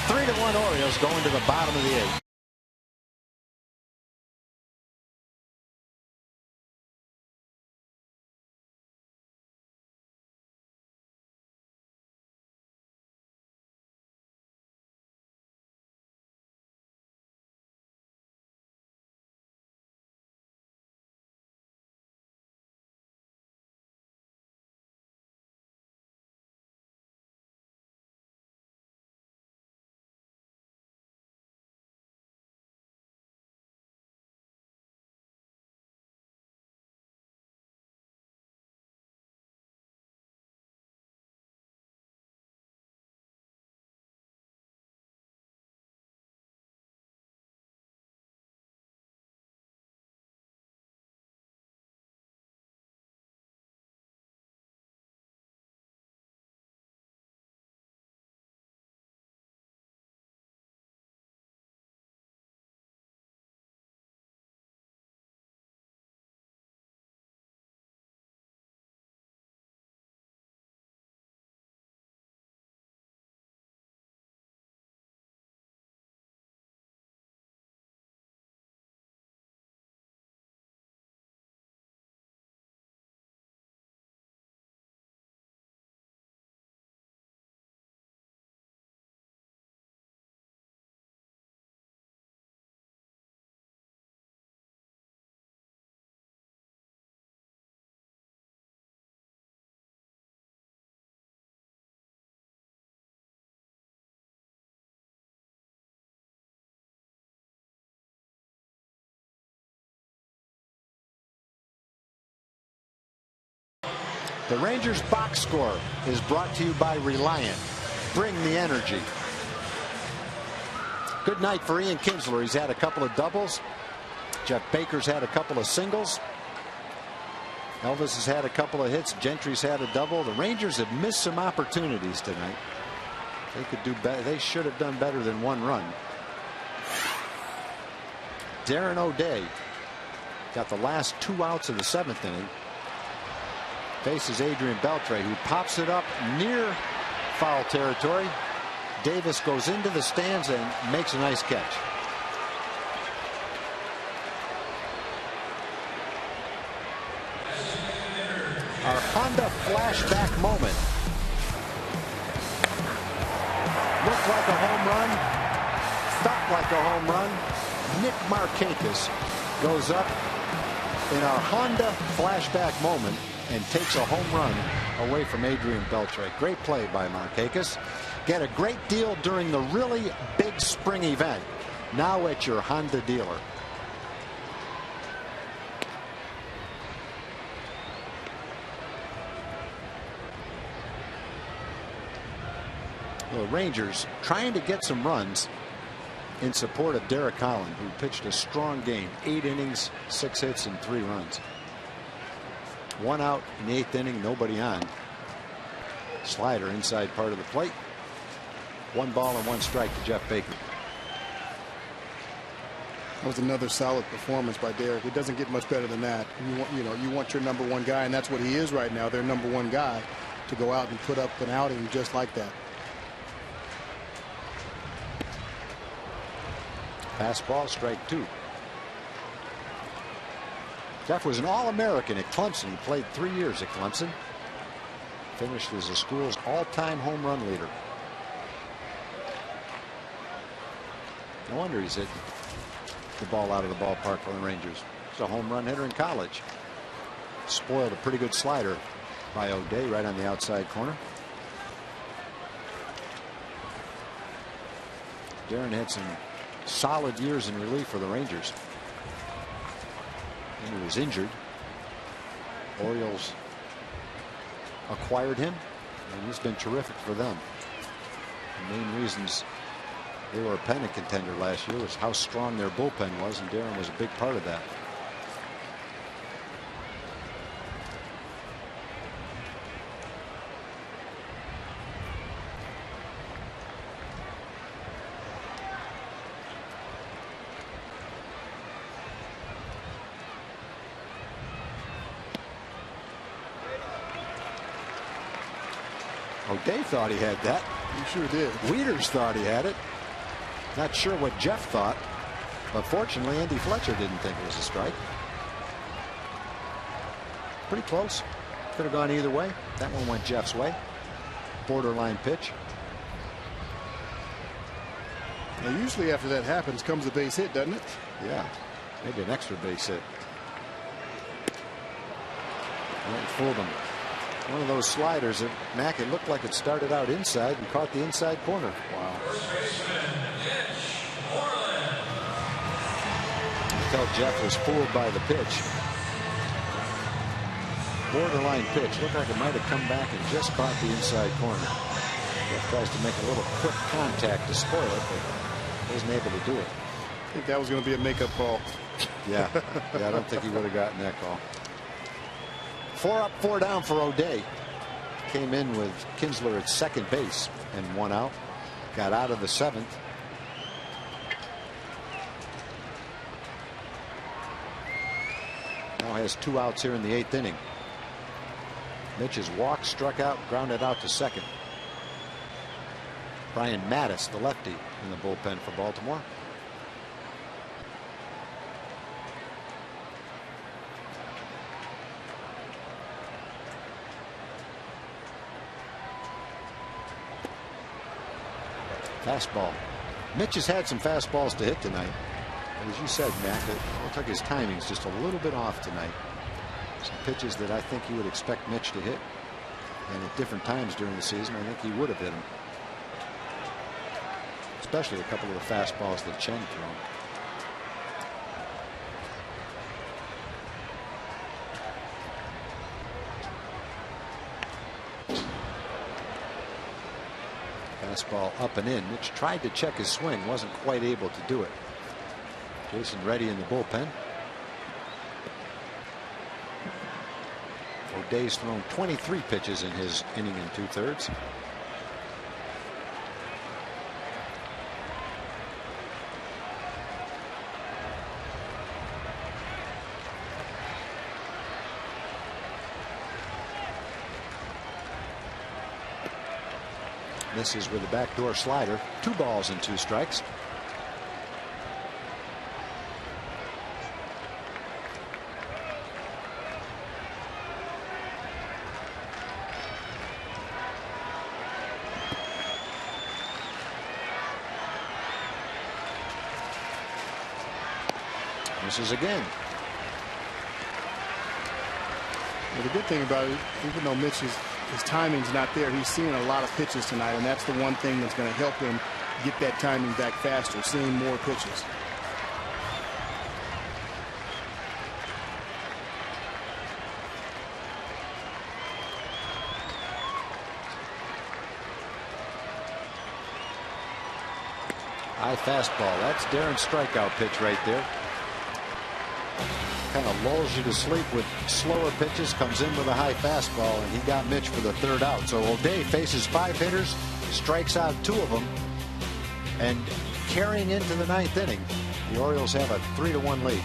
3-1 Orioles going to the bottom of the 8th. The Rangers box score is brought to you by Reliant. Bring the energy. Good night for Ian Kinsler. He's had a couple of doubles. Jeff Baker's had a couple of singles. Elvis has had a couple of hits. Gentry's had a double. The Rangers have missed some opportunities tonight. They could do better. They should have done better than 1 run. Darren O'Day got the last 2 outs of the 7th inning. Faces Adrian Beltre, who pops it up near foul territory. Davis goes into the stands and makes a nice catch. Our Honda flashback moment. Looked like a home run. Felt like a home run. Nick Markakis goes up in our Honda flashback moment and takes a home run away from Adrian Beltre. Great play by Markakis. Get a great deal during the really big spring event. Now at your Honda dealer. The Rangers trying to get some runs in support of Derek Holland, who pitched a strong game. 8 innings, 6 hits, and 3 runs. 1 out in the 8th inning, nobody on. Slider inside part of the plate. 1 ball and 1 strike to Jeff Baker. That was another solid performance by Derek. It doesn't get much better than that. You want your number 1 guy, and that's what he is right now. Their number 1 guy, to go out and put up an outing just like that. Fastball, strike 2. Jeff was an All-American at Clemson. He played 3 years at Clemson. Finished as the school's all-time home run leader. No wonder he's hit the ball out of the ballpark for the Rangers. He's a home run hitter in college. Spoiled a pretty good slider by O'Day right on the outside corner. Darren had some solid years in relief for the Rangers. And he was injured. Orioles acquired him, and he's been terrific for them. The main reasons they were a pennant contender last year was how strong their bullpen was, and Darren was a big part of that. O'Day thought he had that. He sure did. Wieters thought he had it. Not sure what Jeff thought, but fortunately Andy Fletcher didn't think it was a strike. Pretty close. Could have gone either way. That one went Jeff's way. Borderline pitch. Now, usually after that happens comes a base hit, doesn't it? Yeah, maybe an extra base hit. Well, it fooled him. One of those sliders that Mack, it looked like it started out inside and caught the inside corner. Wow. You tell Jeff was fooled by the pitch. Borderline pitch. Looked like it might have come back and just caught the inside corner. Jeff tries to make a little quick contact to spoil it, but wasn't able to do it. I think that was going to be a makeup call. Yeah, I don't think he would have gotten that call. 4 up, 4 down for O'Day. Came in with Kinsler at second base and 1 out. Got out of the 7th. Now has 2 outs here in the 8th inning. Mitch has walked, struck out, grounded out to second. Brian Mattis, the lefty, in the bullpen for Baltimore. Fastball. Mitch has had some fastballs to hit tonight. And as you said, Mac, it looks like his timing's just a little bit off tonight. Some pitches that I think you would expect Mitch to hit. And at different times during the season, I think he would have hit them. Especially a couple of the fastballs that Chen threw him. Fastball up and in. Mitch tried to check his swing, wasn't quite able to do it. Jason Reddy in the bullpen. O'Day's thrown 23 pitches in his inning and 2/3. Misses with a backdoor slider. 2 balls and 2 strikes. Misses again. Well, the good thing about it, even though his timing's not there, he's seeing a lot of pitches tonight, and that's the one thing that's going to help him get that timing back faster, seeing more pitches. High fastball. That's Darren's strikeout pitch right there. Kind of lulls you to sleep with slower pitches, comes in with a high fastball, and he got Mitch for the 3rd out. So O'Day faces 5 hitters, strikes out 2 of them, and carrying into the 9th inning, the Orioles have a 3-1 lead.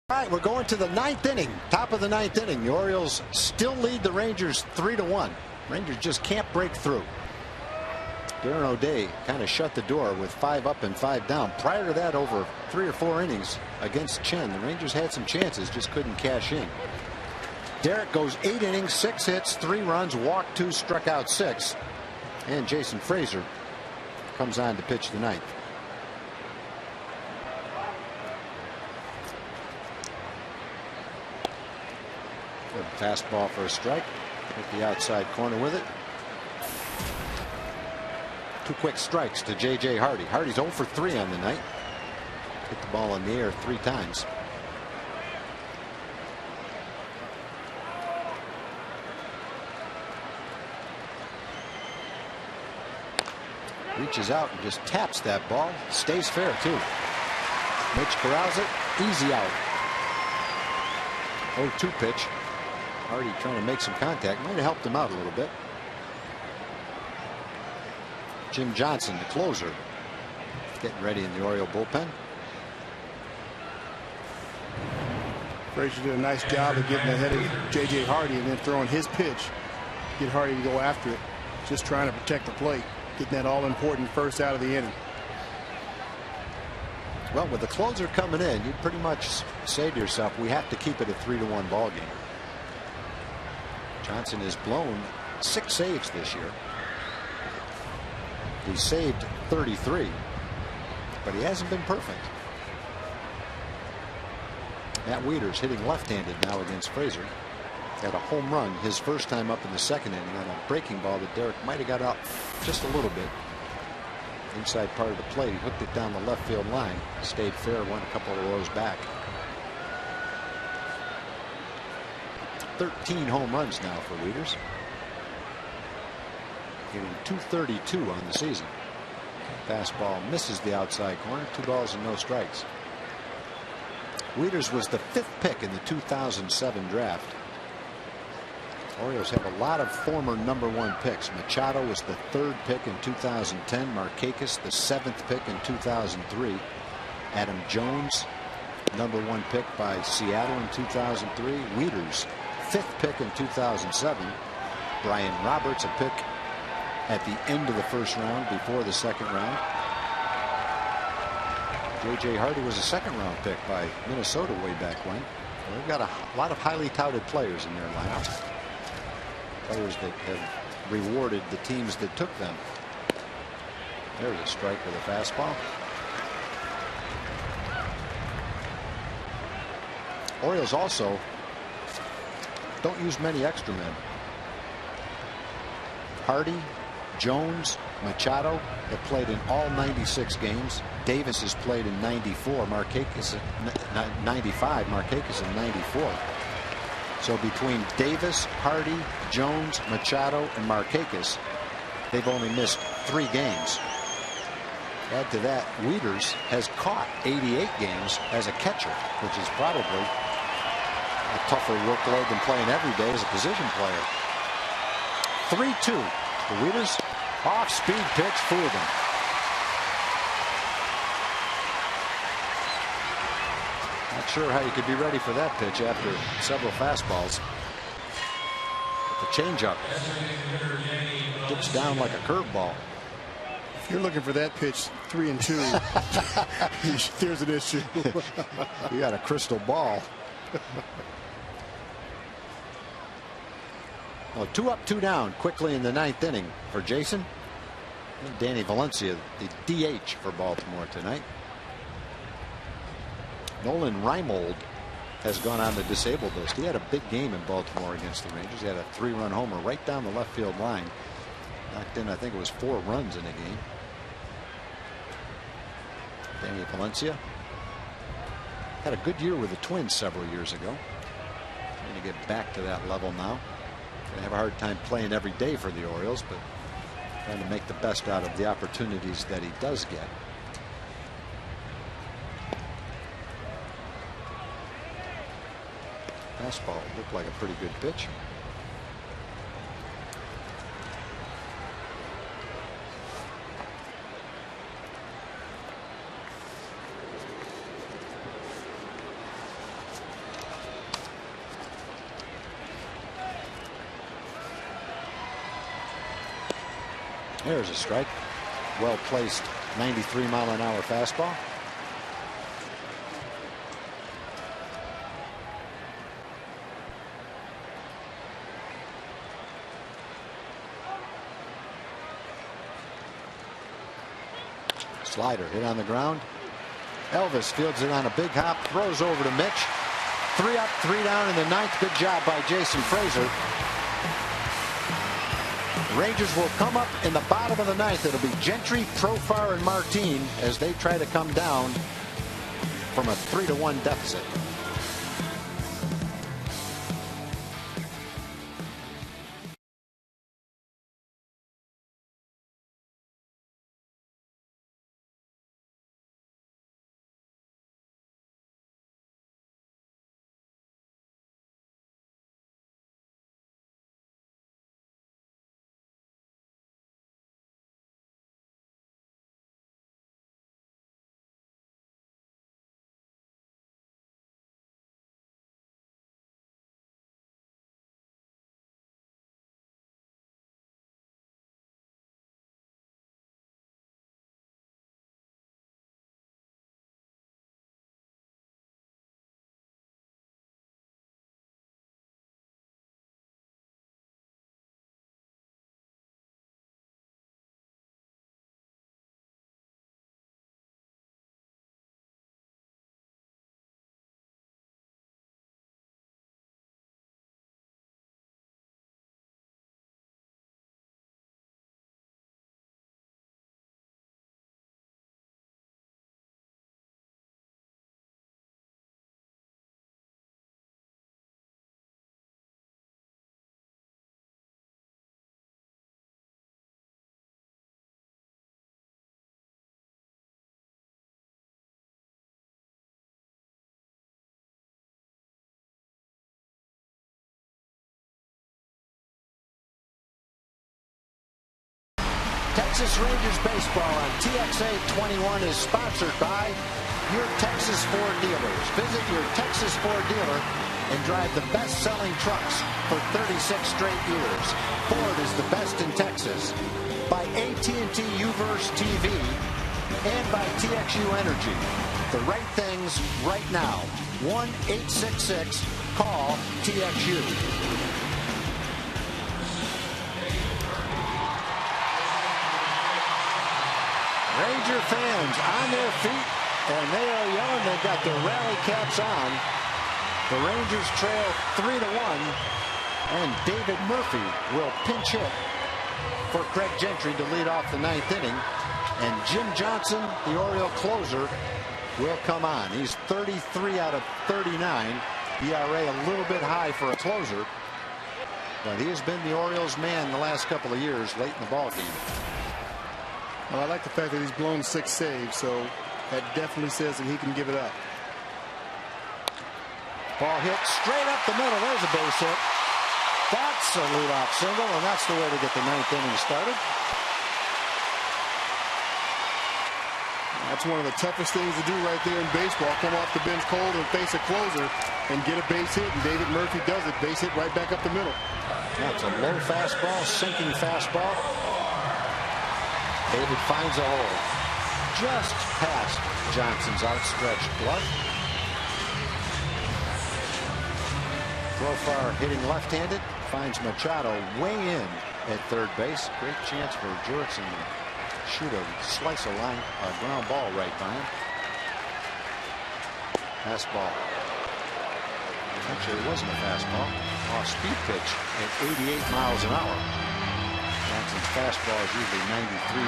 All right, we're going to the 9th inning. Top of the 9th inning. The Orioles still lead the Rangers 3-1. Rangers just can't break through. Darren O'Day kind of shut the door with 5 up and 5 down. Prior to that, over 3 or 4 innings against Chen, the Rangers had some chances, just couldn't cash in. Derek goes 8 innings, 6 hits, 3 runs, walked 2, struck out 6. And Jason Frazier comes on to pitch the 9th. Good fastball for a strike. Hit the outside corner with it. 2 quick strikes to J.J. Hardy. Hardy's 0 for 3 on the night. Hit the ball in the air 3 times. Reaches out and just taps that ball. Stays fair, too. Mitch corrals it. Easy out. 0-2 pitch. Hardy trying to make some contact. Might have helped him out a little bit. Jim Johnson, the closer, getting ready in the Oriole bullpen. Frazier did a nice job of getting ahead of J.J. Hardy and then throwing his pitch. Get Hardy to go after it. Just trying to protect the plate. Getting that all-important first out of the inning. Well, with the closer coming in, you pretty much say to yourself, we have to keep it a 3-1 ball game. Johnson has blown 6 saves this year. He saved 33, but he hasn't been perfect. Matt Wieters hitting left-handed now against Frazier. Had a home run his first time up in the 2nd inning on a breaking ball that Derek might have got out just a little bit inside part of the plate. He hooked it down the left field line. Stayed fair, went a couple of rows back. 13 home runs now for Wieters. Hitting .232 on the season. Fastball misses the outside corner. 2 balls and no strikes. Wieters was the 5th pick in the 2007 draft. Orioles have a lot of former #1 picks. Machado was the 3rd pick in 2010. Markakis the 7th pick in 2003. Adam Jones, #1 pick by Seattle in 2003. Wieters, 5th pick in 2007. Brian Roberts, a pick at the end of the 1st round before the 2nd round. J.J. Hardy was a 2nd round pick by Minnesota way back when. Well, they've got a lot of highly touted players in their lineup. Players that have rewarded the teams that took them. There's a strike with a fastball. Orioles also don't use many extra men. Hardy, Jones, Machado have played in all 96 games. Davis has played in 94. Markakis in 95. Markakis in 94. So between Davis, Hardy, Jones, Machado, and Markakis, they've only missed 3 games. Add to that, Wieters has caught 88 games as a catcher, which is probably a tougher workload than playing every day as a position player. 3-2. The Wieters, off-speed pitch, fooled him. Not sure how you could be ready for that pitch after several fastballs. But the changeup dips down like a curveball. If you're looking for that pitch, 3-2, there's an issue. You got a crystal ball. Well, 2 up, 2 down quickly in the 9th inning for Jason. And Danny Valencia, the DH for Baltimore tonight. Nolan Reimold has gone on the disabled list. He had a big game in Baltimore against the Rangers. He had a 3-run homer right down the left field line. Knocked in, I think it was 4 runs in a game. Danny Valencia had a good year with the Twins several years ago. Trying to get back to that level now. Going to have a hard time playing every day for the Orioles, but trying to make the best out of the opportunities that he does get. Fastball looked like a pretty good pitch. There's a strike. Well placed 93-mile-an-hour fastball. Slider hit on the ground. Elvis fields it on a big hop, throws over to Mitch. 3 up, 3 down in the 9th. Good job by Jason Frazier. Rangers will come up in the bottom of the 9th. It'll be Gentry, Profar, and Martin as they try to come down from a 3-1 deficit. Texas Rangers baseball on TXA 21 is sponsored by your Texas Ford dealers. Visit your Texas Ford dealer and drive the best-selling trucks for 36 straight years. Ford is the best in Texas. By AT&T UVerse TV and by TXU Energy. The right things right now. 1-866-CALL-TXU. Ranger fans on their feet, and they are yelling. They've got their rally caps on. The Rangers trail 3-1, and David Murphy will pinch hit for Craig Gentry to lead off the 9th inning. And Jim Johnson, the Oriole closer, will come on. He's 33 out of 39. ERA a little bit high for a closer, but he has been the Orioles' man the last couple of years late in the ball game. Well, I like the fact that he's blown 6 saves, so that definitely says that he can give it up. Ball hit straight up the middle. There's a base hit. That's a leadoff single, and that's the way to get the 9th inning started. That's one of the toughest things to do right there in baseball. Come off the bench cold and face a closer and get a base hit, and David Murphy does it. Base hit right back up the middle. That's a low fastball, sinking fastball. David finds a hole just past Johnson's outstretched glove. Profar hitting left-handed, finds Machado way in at third base. Great chance for Jurickson to shoot a slice of line, a ground ball right by him. Fastball. Actually, it wasn't a fastball. Off-speed pitch at 88 miles an hour. Johnson's fastball is usually 93,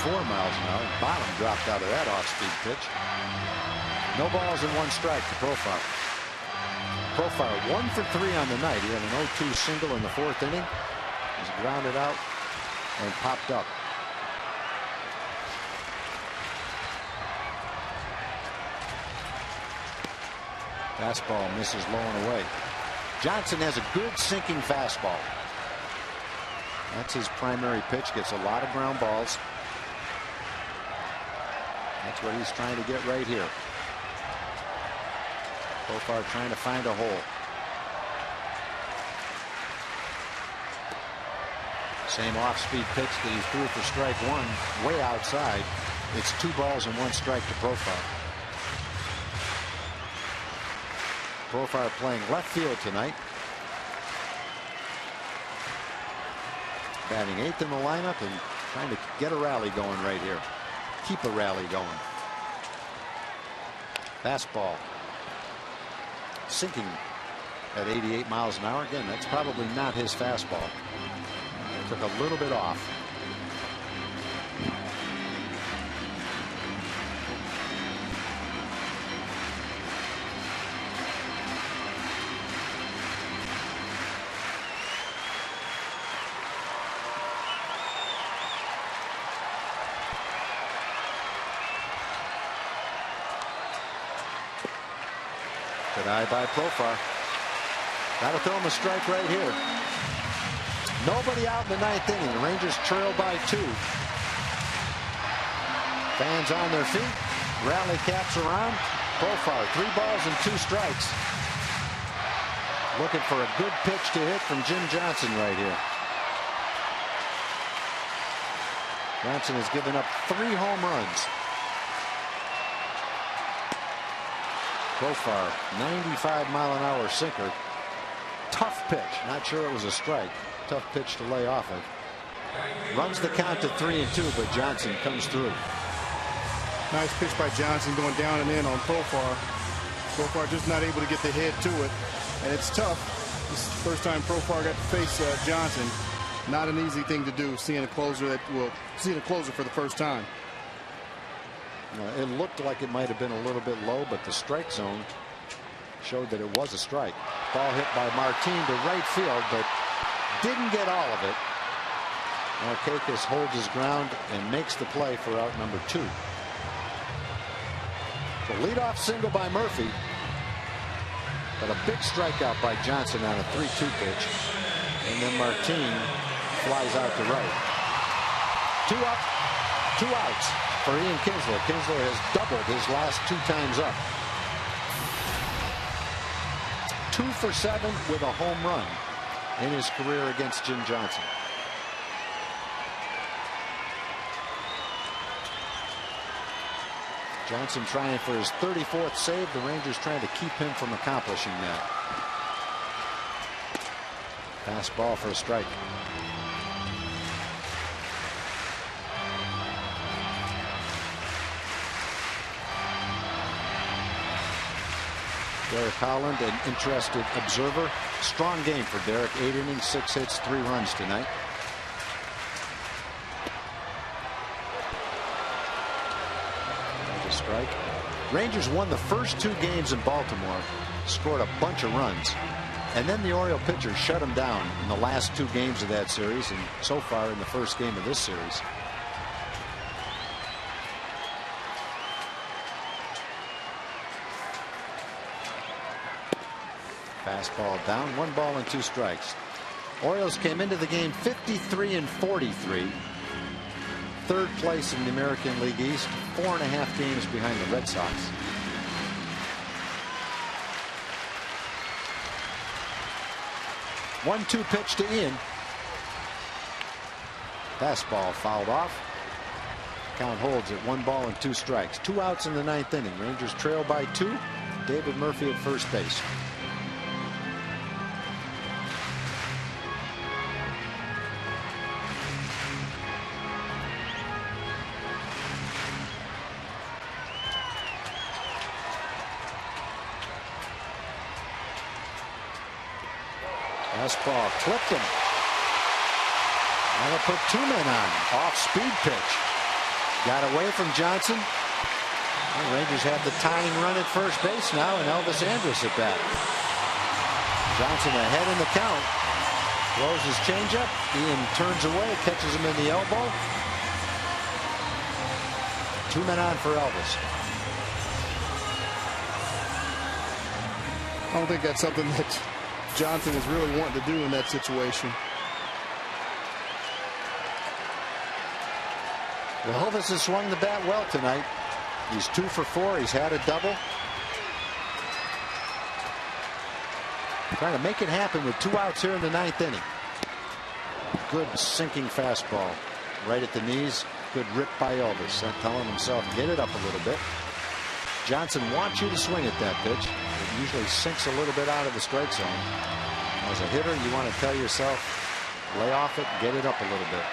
94 miles an hour. Bottom dropped out of that off-speed pitch. No balls and 1 strike to Profar. Profar 1 for 3 on the night. He had an 0-2 single in the 4th inning. He's grounded out and popped up. Fastball misses low and away. Johnson has a good sinking fastball. That's his primary pitch. Gets a lot of ground balls. That's what he's trying to get right here. Profar trying to find a hole. Same off-speed pitch that he threw for strike 1, way outside. It's 2 balls and 1 strike to Profar. Profar playing left field tonight. Batting 8th in the lineup and trying to get a rally going right here. Keep a rally going. Fastball. Sinking at 88 miles an hour. Again, that's probably not his fastball. Took a little bit off. Good eye by Profar. Got to throw him a strike right here. Nobody out in the 9th inning. The Rangers trail by 2. Fans on their feet. Rally caps around. Profar 3 balls and 2 strikes. Looking for a good pitch to hit from Jim Johnson right here. Johnson has given up 3 home runs. Profar, 95-mile-an-hour sinker. Tough pitch. Not sure it was a strike. Tough pitch to lay off of. Runs the count to 3-2, but Johnson comes through. Nice pitch by Johnson going down and in on Profar. Profar just not able to get the head to it. And it's tough. This is the first time Profar got to face Johnson. Not an easy thing to do, seeing a closer for the first time. It looked like it might have been a little bit low, but the strike zone showed that it was a strike. Ball hit by Martin to right field, but didn't get all of it. Markakis holds his ground and makes the play for out number 2. The leadoff single by Murphy, but a big strikeout by Johnson on a 3-2 pitch. And then Martin flies out to right. 2 up, 2 outs for Ian Kinsler. Kinsler has doubled his last 2 times up. 2 for 7 with a home run in his career against Jim Johnson. Johnson trying for his 34th save. The Rangers trying to keep him from accomplishing that. Fastball for a strike. Derek Holland, an interested observer. Strong game for Derek. 8 innings, 6 hits, 3 runs tonight. That's a strike. Rangers won the first 2 games in Baltimore, scored a bunch of runs, and then the Oriole pitcher shut them down in the last 2 games of that series, and so far in the first game of this series. Fastball down, 1 ball and 2 strikes. Orioles came into the game 53-43. 3rd place in the American League East, 4.5 games behind the Red Sox. One-two pitch to Ian. Fastball fouled off. Count holds at 1 ball and 2 strikes. 2 outs in the 9th inning. Rangers trail by 2. David Murphy at first base. Fastball clipped him. That'll put 2 men on. Off-speed pitch. Got away from Johnson. The Rangers have the tying run at first base now, and Elvis Andrus at bat. Johnson ahead in the count. Throws his changeup. Ian turns away, catches him in the elbow. 2 men on for Elvis. I don't think that's something that Johnson is really wanting to do in that situation. Well, Elvis has swung the bat well tonight. He's 2 for 4. He's had a double. Trying to make it happen with 2 outs here in the 9th inning. Good sinking fastball right at the knees. Good rip by Elvis. Telling himself, get it up a little bit. Johnson wants you to swing at that pitch. It usually sinks a little bit out of the strike zone. As a hitter, you want to tell yourself, lay off it, get it up a little bit.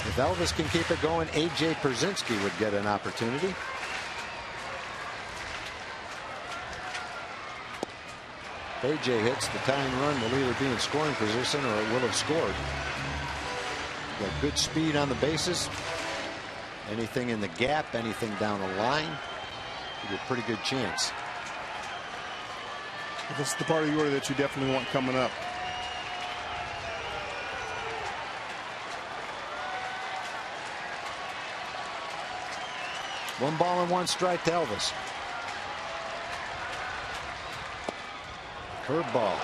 If Elvis can keep it going, A.J. Pierzynski would get an opportunity. If A.J. hits, the tying run will either be in scoring position or it will have scored. Got good speed on the bases. Anything in the gap, anything down the line, give you a pretty good chance. This is the part of the order that you definitely want coming up. One ball and 1 strike to Elvis. Curveball.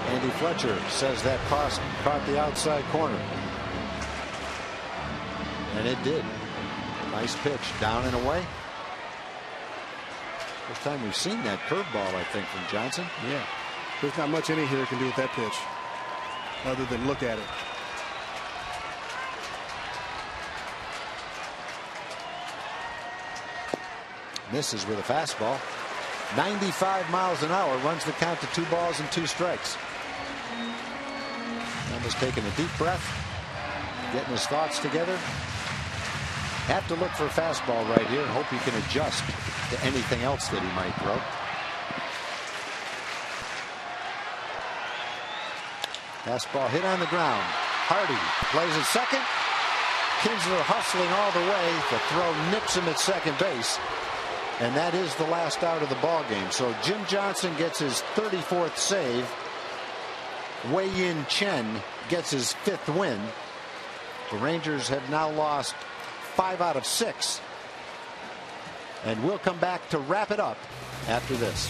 Andy Fletcher says that caught the outside corner. And it did. Nice pitch. Down and away. First time we've seen that curveball, I think, from Johnson. Yeah. There's not much any hitter can do with that pitch other than look at it. Misses with a fastball. 95 miles an hour, runs the count to 2 balls and 2 strikes. Elvis taking a deep breath, getting his thoughts together. Have to look for a fastball right here and hope he can adjust to anything else that he might throw. Fastball hit on the ground. Hardy plays at second. Kinsler hustling all the way. The throw nips him at second base. And that is the last out of the ball game. So Jim Johnson gets his 34th save. Wei-Yin Chen gets his 5th win. The Rangers have now lost 5 out of 6. And we'll come back to wrap it up after this.